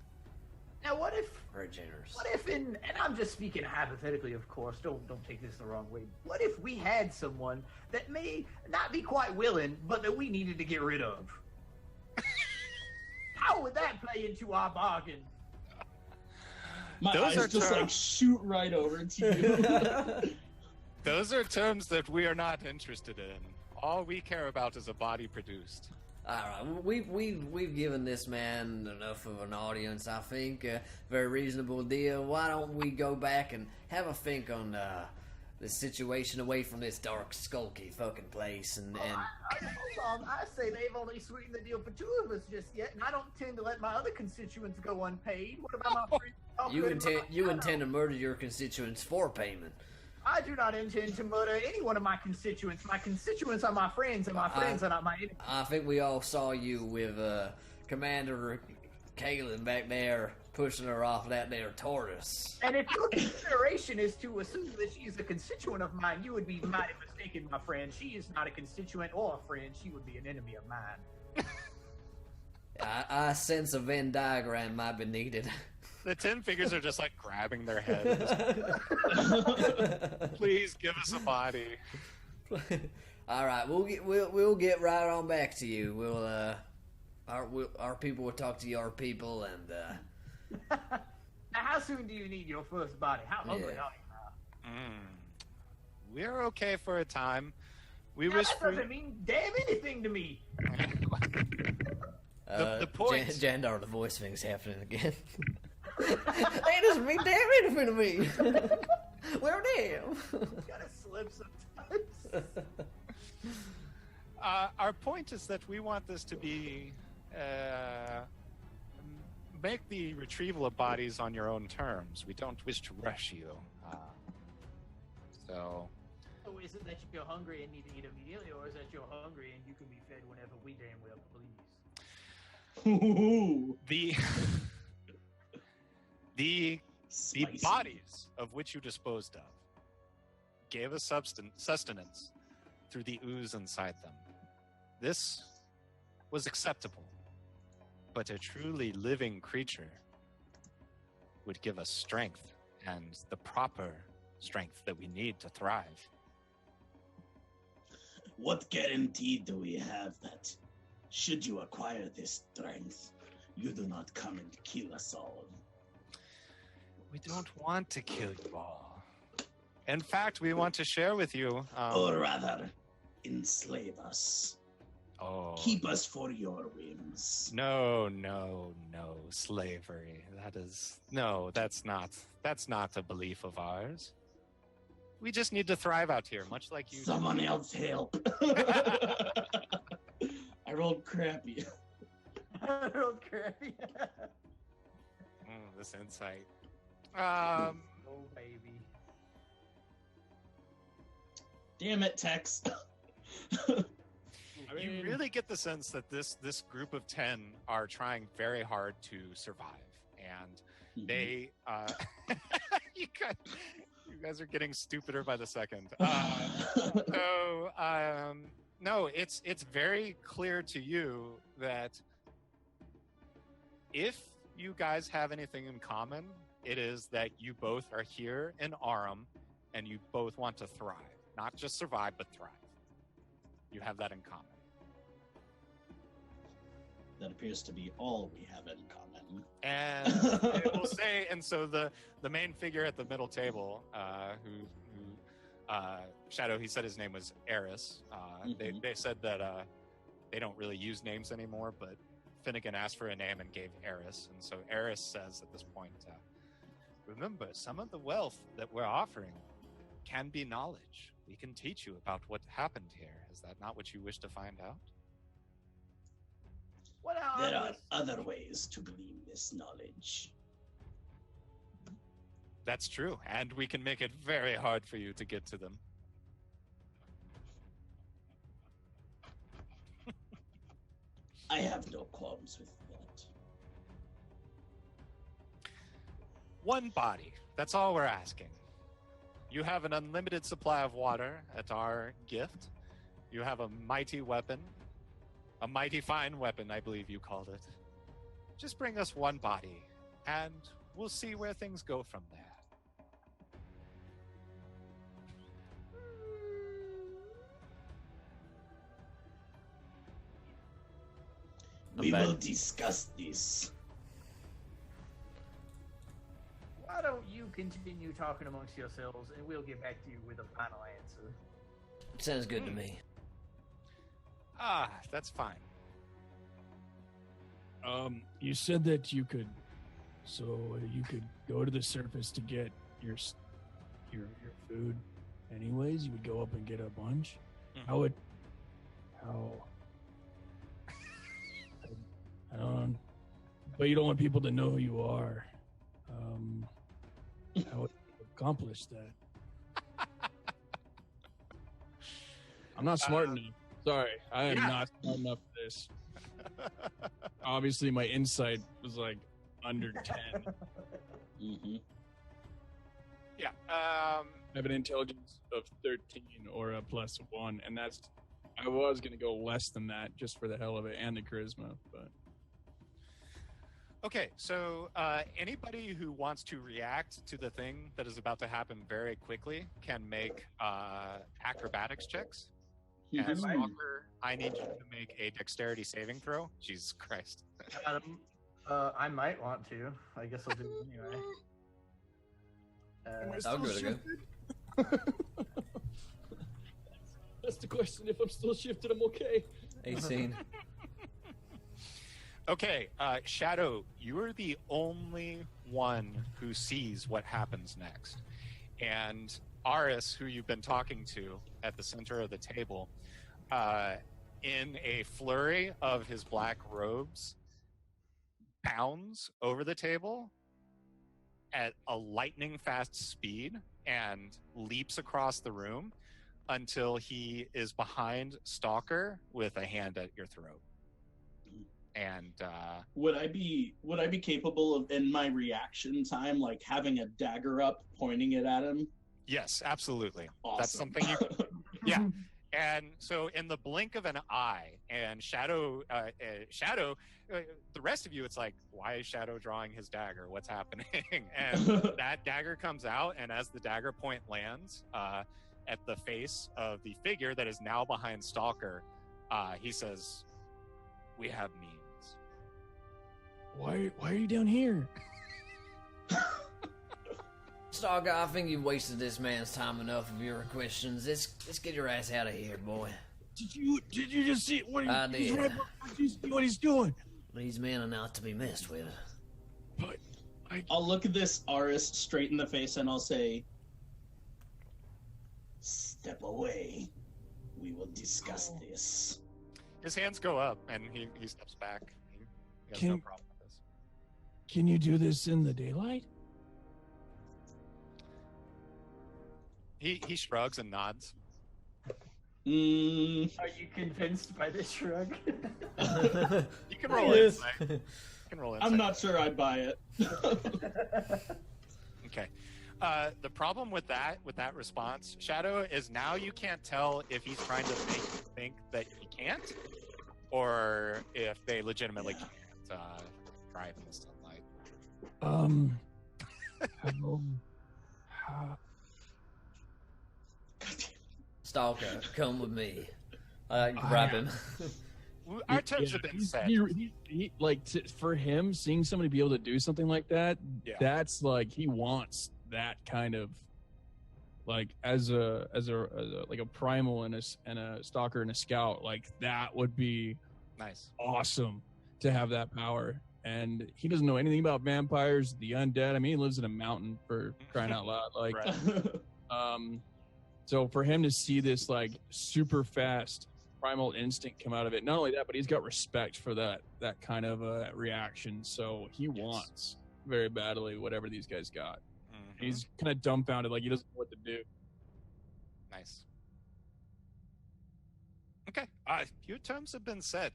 Speaker 5: Now, what if,
Speaker 1: Very generous.
Speaker 5: and I'm just speaking hypothetically, of course, don't take this the wrong way. What if we had someone that may not be quite willing, but that we needed to get rid of? How would that play into our bargain?
Speaker 2: My
Speaker 3: Those
Speaker 2: eyes
Speaker 3: are
Speaker 2: just
Speaker 3: terms.
Speaker 2: like shoot right over to you.
Speaker 3: Those are terms that we are not interested in. All we care about is a body produced.
Speaker 1: All right, we've given this man enough of an audience. I think very reasonable deal. Why don't we go back and have a think on the situation away from this dark, skulky fucking place? And
Speaker 5: Hold on, I say they've only sweetened the deal for two of us just yet, and I don't tend to let my other constituents go unpaid. What about my friends?
Speaker 1: you intend to murder your constituents for payment?
Speaker 5: I do not intend to murder any one of my constituents. My constituents are my friends, and my friends are not my enemies.
Speaker 1: I think we all saw you with Commander Kaylin back there pushing her off that there tortoise.
Speaker 5: And if your consideration is to assume that she is a constituent of mine, you would be mighty mistaken, my friend. She is not a constituent or a friend. She would be an enemy of mine.
Speaker 1: I sense a Venn diagram might be needed.
Speaker 3: The 10 figures are just like grabbing their heads. Please give us a body.
Speaker 1: All right, we'll get right on back to you. Our people will talk to your people, and
Speaker 5: Now, how soon do you need your first body? How hungry
Speaker 1: Yeah.
Speaker 5: are you now?
Speaker 3: We're okay for a time. We
Speaker 5: Now,
Speaker 3: wish
Speaker 5: that
Speaker 3: for
Speaker 5: doesn't mean damn anything to me.
Speaker 3: the point.
Speaker 1: Jandar, the voice thing's happening again. That doesn't mean damn anything to me. Well, damn.
Speaker 5: Gotta slip sometimes.
Speaker 3: Our point is that we want this to be make the retrieval of bodies on your own terms. We don't wish to rush you. So
Speaker 5: So is it that you're hungry and need to eat immediately, or is that you're hungry and you can be fed whenever we damn well please?
Speaker 2: Ooh,
Speaker 3: the
Speaker 2: spicy.
Speaker 3: bodies of which you disposed of gave us sustenance through the ooze inside them. This was acceptable, but a truly living creature would give us strength, and the proper strength that we need to thrive.
Speaker 2: What guarantee do we have that, should you acquire this strength, you do not come and kill us all?
Speaker 3: We don't want to kill you all. In fact, we want to share with you.
Speaker 2: Or rather, enslave us.
Speaker 3: Oh,
Speaker 2: Keep us for your whims.
Speaker 3: no, slavery. That's not a belief of ours. We just need to thrive out here, much like you.
Speaker 2: Someone else help. I rolled crappy.
Speaker 5: Real crappy.
Speaker 3: This insight.
Speaker 5: Oh, baby.
Speaker 2: Damn it, Tex.
Speaker 4: I
Speaker 3: You
Speaker 4: mean,
Speaker 3: really get the sense that this group of 10 are trying very hard to survive, and they you guys are getting stupider by the second. No, it's very clear to you that if you guys have anything in common, it is that you both are here in Arum and you both want to thrive. Not just survive, but thrive. You have that in common.
Speaker 2: That appears to be all we have in common.
Speaker 3: And it will say, and so the main figure at the middle table, who Shadow, he said his name was Eris. They said that they don't really use names anymore, but Finnegan asked for a name and gave Eris, and so Eris says at this point, remember, some of the wealth that we're offering can be knowledge. We can teach you about what happened here. Is that not what you wish to find out?
Speaker 5: What
Speaker 2: There are
Speaker 5: else?
Speaker 2: other ways to glean this knowledge.
Speaker 3: That's true, and we can make it very hard for you to get to them.
Speaker 2: I have no qualms with that.
Speaker 3: One body. That's all we're asking. You have an unlimited supply of water at our gift. You have a mighty weapon. A mighty fine weapon, I believe you called it. Just bring us one body, and we'll see where things go from there.
Speaker 2: We will discuss this.
Speaker 5: Why don't you continue talking amongst yourselves, and we'll get back to you with a final answer.
Speaker 1: Sounds good to me.
Speaker 3: Ah, that's fine.
Speaker 6: You said that you could go to the surface to get your food. Anyways, you would go up and get a bunch.
Speaker 3: Mhm.
Speaker 6: I don't. But you don't want people to know who you are. How would you accomplish that? I'm not smart enough. Sorry, I am not smart enough for this. Obviously, my insight was like under 10.
Speaker 2: Mm-hmm.
Speaker 3: Yeah.
Speaker 6: I have an intelligence of 13 or a +1, and I was going to go less than that just for the hell of it and the charisma, but
Speaker 3: Okay, so anybody who wants to react to the thing that is about to happen very quickly can make acrobatics checks. And Stalker, I need you to make a dexterity saving throw. Jesus Christ.
Speaker 5: I might want to. I guess I'll do it anyway.
Speaker 1: I'll give it a go.
Speaker 6: that's the question. If I'm still shifted, I'm okay.
Speaker 1: 18.
Speaker 3: Okay, Shadow, you are the only one who sees what happens next. And Aris, who you've been talking to at the center of the table, in a flurry of his black robes, bounds over the table at a lightning fast speed and leaps across the room until he is behind Stalker with a hand at your throat. And
Speaker 2: would I be capable of, in my reaction time, like having a dagger up, pointing it at him?
Speaker 3: yes, absolutely.
Speaker 2: Awesome.
Speaker 3: That's something you can yeah. And so in the blink of an eye, and Shadow, the rest of you, it's like, why is Shadow drawing his dagger? What's happening? And that dagger comes out, and as the dagger point lands at the face of the figure that is now behind Stalker, he says, "We have means."
Speaker 6: Why are you down here?
Speaker 1: Stalker, I think you've wasted this man's time enough of your questions. Let's get your ass out of here, boy.
Speaker 6: Did you just see what
Speaker 1: I did.
Speaker 6: what he's doing?
Speaker 1: These men are not to be messed with.
Speaker 6: But
Speaker 2: I'll look at this Aris straight in the face and I'll say, "Step away. We will discuss this."
Speaker 3: His hands go up, and he steps back. He has no problem with this.
Speaker 6: Can you do this in the daylight?
Speaker 3: He shrugs and nods.
Speaker 5: Are you convinced by this shrug?
Speaker 3: You can roll insight. You can roll insight.
Speaker 2: I'm not sure I'd buy it.
Speaker 3: Okay. The problem with that response, Shadow, is now you can't tell if he's trying to make you think that he can't, or if they legitimately can't drive in the sunlight.
Speaker 1: Stalker, come with me. I grab him.
Speaker 3: Our terms have been set.
Speaker 6: He for him, seeing somebody be able to do something like that, that's like he wants that kind of, like as a like a primal and a stalker and a scout, like that would be
Speaker 3: Nice.
Speaker 6: awesome to have that power. And he doesn't know anything about vampires, the undead. I mean, he lives in a mountain, for crying out loud. Like,
Speaker 3: Right.
Speaker 6: So for him to see this like super fast primal instinct come out of it, not only that, but he's got respect for that kind of reaction. So he wants very badly whatever these guys got. He's kind of dumbfounded, like he doesn't know what to do.
Speaker 3: Nice. Okay. Your terms have been set.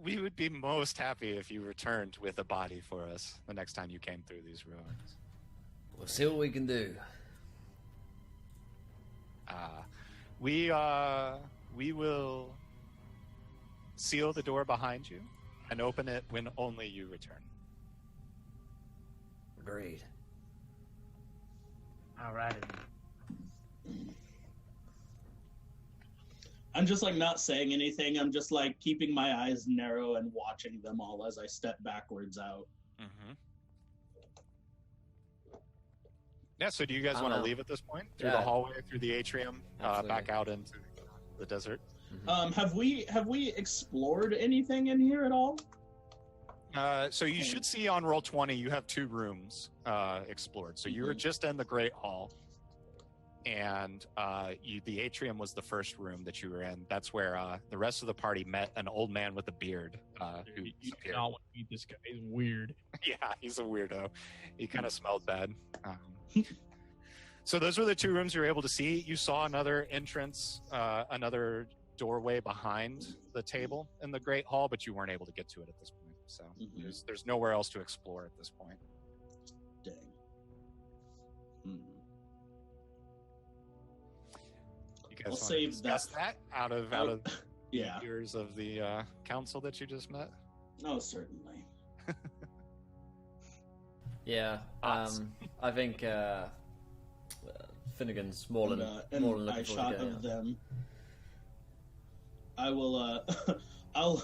Speaker 3: We would be most happy if you returned with a body for us the next time you came through these ruins.
Speaker 1: We'll see what we can do.
Speaker 3: We will seal the door behind you and open it when only you return.
Speaker 1: Agreed.
Speaker 5: All right.
Speaker 2: I'm just like not saying anything. I'm just like keeping my eyes narrow and watching them all as I step backwards out.
Speaker 3: Mm-hmm. Yeah, so do you guys want to leave at this point? Through the hallway, through the atrium, back out into the desert?
Speaker 2: Mm-hmm. Have we explored anything in here at all?
Speaker 3: So you should see on roll 20, you have 2 rooms explored. So you were just in the Great Hall, and the atrium was the first room that you were in. That's where the rest of the party met an old man with a beard.
Speaker 6: You do not want to meet this guy. He's weird.
Speaker 3: Yeah, he's a weirdo. He kind of smelled bad. So those were the 2 rooms you were able to see. You saw another entrance, another doorway behind the table in the Great Hall, but you weren't able to get to it at this point. So there's nowhere else to explore at this point.
Speaker 2: Dang.
Speaker 3: You guys
Speaker 2: I'll
Speaker 3: want to
Speaker 2: save
Speaker 3: discuss that out of
Speaker 2: yeah.
Speaker 3: years of the council that you just met?
Speaker 2: Oh, certainly.
Speaker 1: Yeah, I think Finnegan's more than
Speaker 2: And
Speaker 1: looking
Speaker 2: I
Speaker 1: forward
Speaker 2: shot
Speaker 1: to
Speaker 2: of them. I will. I'll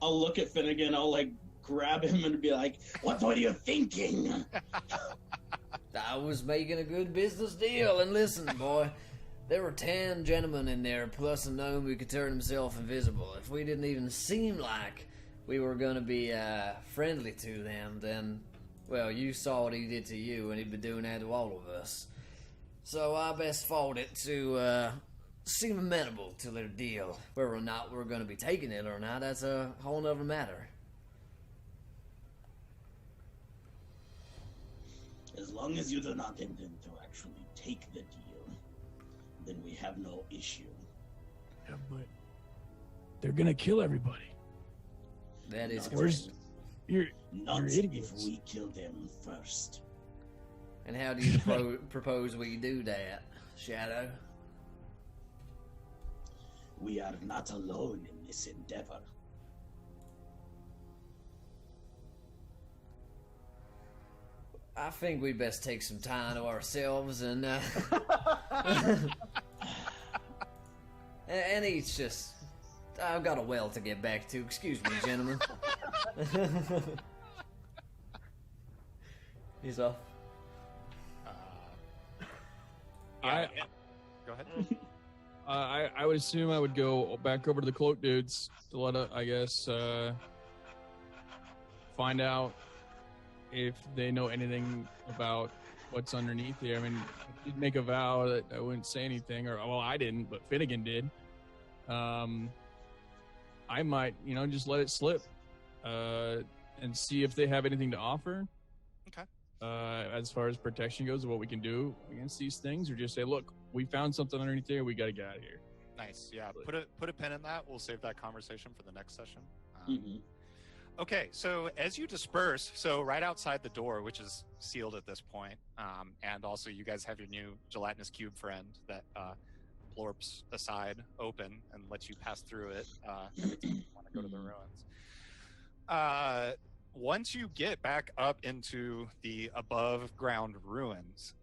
Speaker 2: look at Finnegan. I'll like grab him and be like, "What were you thinking?"
Speaker 1: I was making a good business deal, and listen, boy, there were 10 gentlemen in there, plus a gnome who could turn himself invisible. If we didn't even seem like we were going to be friendly to them, then, well, you saw what he did to you, and he'd be doing that to all of us. So I best fought it to seem amenable to their deal. Whether or not we're going to be taking it or not, that's a whole other matter.
Speaker 2: As long as you do not intend to actually take the deal, then we have no issue.
Speaker 6: Yeah, but they're gonna kill everybody.
Speaker 1: That is
Speaker 6: Where's
Speaker 1: correct.
Speaker 6: you're
Speaker 2: Not if
Speaker 6: idiots.
Speaker 2: we kill them first.
Speaker 1: And how do you propose we do that, Shadow?
Speaker 2: We are not alone in this endeavor.
Speaker 1: I think we'd best take some time to ourselves and and each just... I've got a well to get back to. Excuse me, gentlemen. He's off.
Speaker 3: Go ahead.
Speaker 4: I would assume I would go back over to the cloak dudes to let find out if they know anything about what's underneath here. I mean, I did make a vow that I wouldn't say anything, or well, I didn't, but Finnegan did. I might, just let it slip and see if they have anything to offer.
Speaker 3: Okay.
Speaker 4: As far as protection goes, what we can do against these things, or just say, look, we found something underneath there, we got to get out of here.
Speaker 3: Nice. Yeah. Put a pin in that. We'll save that conversation for the next session.
Speaker 2: Mm-hmm.
Speaker 3: Okay, so as you disperse, so right outside the door, which is sealed at this point, and also you guys have your new gelatinous cube friend that plorps aside open and lets you pass through it every time you want to go to the ruins. Once you get back up into the above ground ruins,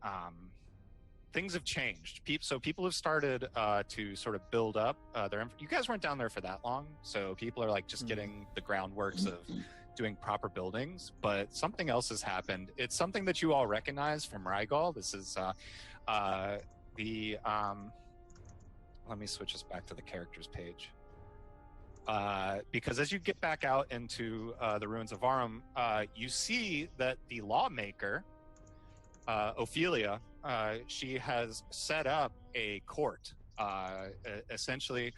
Speaker 3: things have changed. So people have started to sort of build up you guys weren't down there for that long, so people are like just getting the groundworks of doing proper buildings, but something else has happened. It's something that you all recognize from Rygal. This is let me switch us back to the characters page. Because as you get back out into the ruins of Arum, you see that the lawmaker, Ophelia, she has set up a court, essentially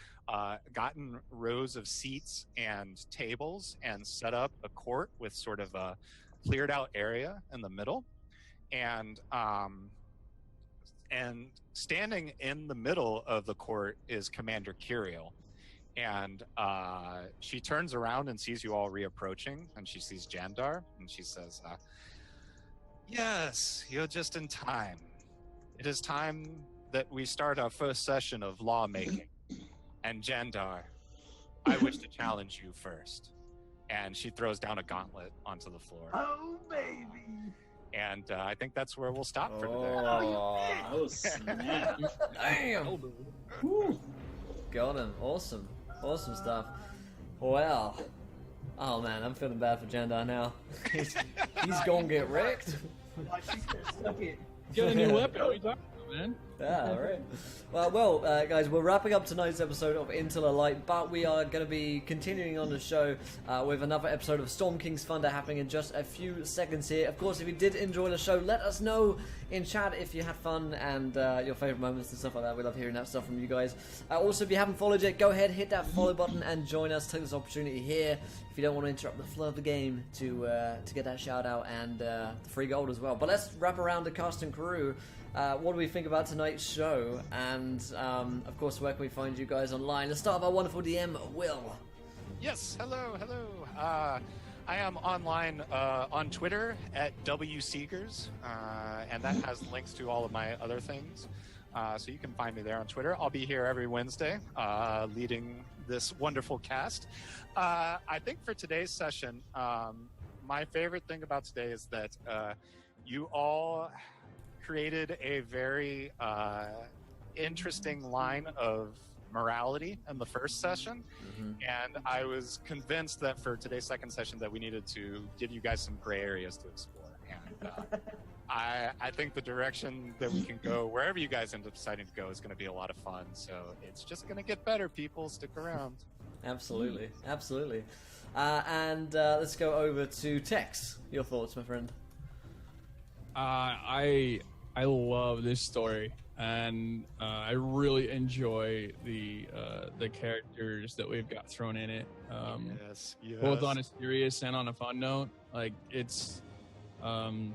Speaker 3: gotten rows of seats and tables and set up a court with sort of a cleared out area in the middle. And and standing in the middle of the court is Commander Curiel. And she turns around and sees you all reapproaching, and she sees Jandar, and she says, yes, you're just in time. It is time that we start our first session of lawmaking. And Jandar, I wish to challenge you first. And she throws down a gauntlet onto the floor.
Speaker 5: Oh, baby.
Speaker 3: And I think that's where we'll stop for today.
Speaker 2: Oh, snap.
Speaker 1: Damn. Got him. Awesome. Awesome stuff. Well. Oh man, I'm feeling bad for Jandar now. He's gonna get wrecked.
Speaker 4: Get a new weapon. What are you talking about, man?
Speaker 1: Yeah, right. Well, guys, we're wrapping up tonight's episode of Into the Light, but we are going to be continuing on the show with another episode of Storm King's Thunder happening in just a few seconds here. Of course, if you did enjoy the show, let us know in chat if you had fun and your favourite moments and stuff like that. We love hearing that stuff from you guys. Also, if you haven't followed yet, go ahead, hit that follow button and join us. Take this opportunity here, if you don't want to interrupt the flow of the game, to get that shout out and the free gold as well. But let's wrap around the cast and crew. What do we think about tonight's show? And, of course, where can we find you guys online? Let's start with our wonderful DM, Will.
Speaker 3: Yes, hello. I am online on Twitter at WSeegers, and that has links to all of my other things. So you can find me there on Twitter. I'll be here every Wednesday leading this wonderful cast. I think for today's session, my favorite thing about today is that you all created a very interesting line of morality in the first session, and I was convinced that for today's second session that we needed to give you guys some gray areas to explore, and I think the direction that we can go, wherever you guys end up deciding to go, is going to be a lot of fun. So it's just going to get better, people. Stick around.
Speaker 1: Absolutely. And let's go over to Tex. Your thoughts, my friend?
Speaker 4: I love this story, and I really enjoy the characters that we've got thrown in it.
Speaker 3: Yes.
Speaker 4: Both on a serious and on a fun note. Like it's, I mean,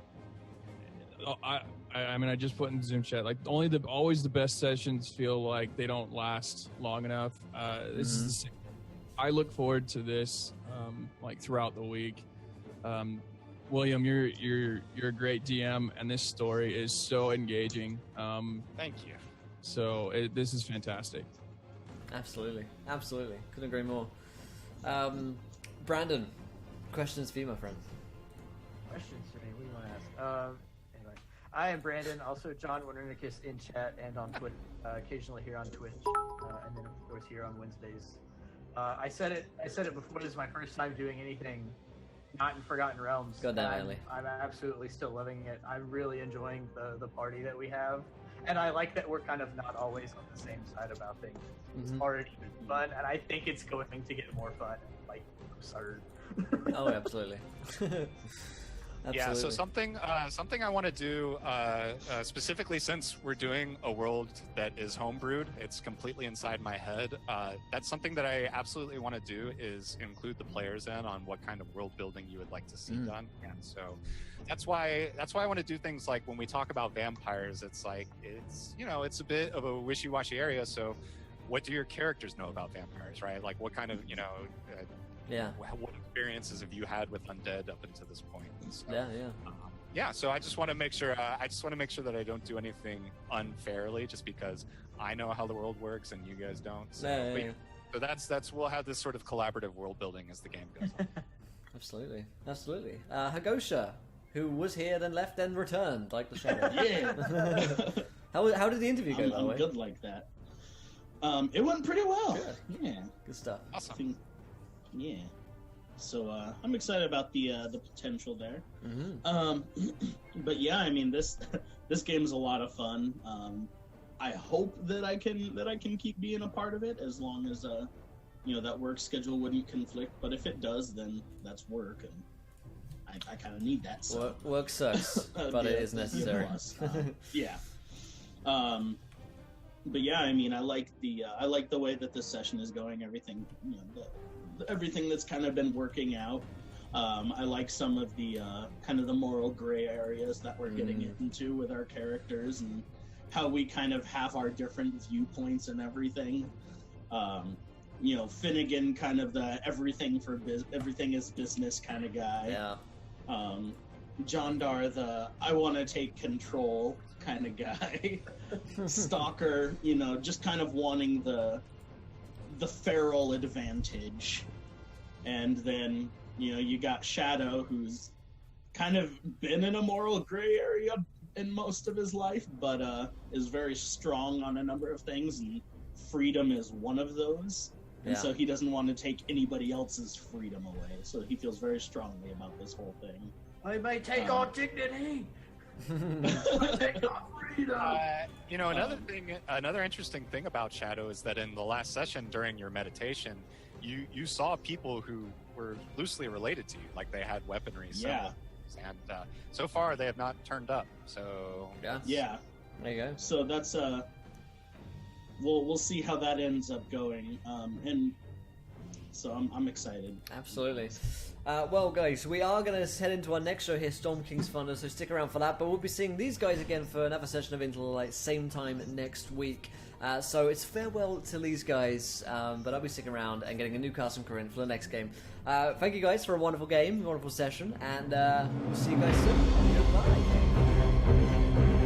Speaker 4: I just put in Zoom chat. Like always the best sessions feel like they don't last long enough. This is the same. I look forward to this like throughout the week. William, you're a great DM, and this story is so engaging.
Speaker 3: Thank you.
Speaker 4: So this is fantastic.
Speaker 1: Absolutely. Couldn't agree more. Brandon, questions for you, my friend.
Speaker 5: Questions for me? What do you want to ask? Anyway, I am Brandon, also John Winternicus in chat and on Twitter, occasionally here on Twitch, and then of course here on Wednesdays. I said it before. This is my first time doing anything not in Forgotten Realms.
Speaker 1: Go down, Ellie.
Speaker 5: I'm absolutely still loving it. I'm really enjoying the party that we have, and I like that we're kind of not always on the same side about things. It's already been fun, and I think it's going to get more fun, like absurd.
Speaker 1: Oh, absolutely.
Speaker 3: Yeah, so something I want to do, specifically since we're doing a world that is homebrewed, it's completely inside my head. That's something that I absolutely want to do, is include the players in on what kind of world building you would like to see done. And so that's why I want to do things like when we talk about vampires, it's like, it's a bit of a wishy-washy area. So what do your characters know about vampires, right? Like what kind of, what experiences have you had with undead up until this point? So, so I just want to make sure. That I don't do anything unfairly, just because I know how the world works and you guys don't. So, so that's we'll have this sort of collaborative world building as the game goes on.
Speaker 1: Absolutely. Hagosha, who was here, then left, then returned, like the shadow.
Speaker 2: Yeah.
Speaker 1: How did the interview go? By the way,
Speaker 2: I'm good like that. It went pretty well.
Speaker 1: Good.
Speaker 2: Yeah.
Speaker 1: Good stuff.
Speaker 3: Awesome.
Speaker 2: Yeah. So I'm excited about the potential there. But yeah, I mean this game is a lot of fun. I hope that I can keep being a part of it, as long as that work schedule wouldn't conflict. But if it does, then that's work, and I kind of need that. So.
Speaker 1: Work sucks, but it is necessary.
Speaker 2: Yeah. But yeah, I mean, I like the way that this session is going. Everything, everything that's kind of been working out. I like some of the kind of the moral gray areas that we're getting into with our characters, and how we kind of have our different viewpoints and everything. Finnegan, kind of the everything is business kind of guy.
Speaker 1: Yeah.
Speaker 2: Jandar, the I want to take control kind of guy. Stalker, just kind of wanting the feral advantage. And then, you got Shadow, who's kind of been in a moral gray area in most of his life, but is very strong on a number of things, and freedom is one of those. And so he doesn't want to take anybody else's freedom away, so he feels very strongly about this whole thing.
Speaker 5: I may take our dignity. I take our freedom.
Speaker 3: Another interesting thing about Shadow is that in the last session during your meditation, you saw people who were loosely related to you, like they had weaponry.
Speaker 2: Yeah.
Speaker 3: And so far they have not turned up. So
Speaker 2: yeah.
Speaker 1: There you go.
Speaker 2: So that's we'll see how that ends up going. And so I'm excited.
Speaker 1: Absolutely. Well, guys, we are going to head into our next show here, Storm King's Thunder, so stick around for that. But we'll be seeing these guys again for another session of Into the Light, same time next week. So it's farewell to these guys, but I'll be sticking around and getting a new cast and Corinne for the next game. Thank you guys for a wonderful game, wonderful session, and we'll see you guys soon. Goodbye.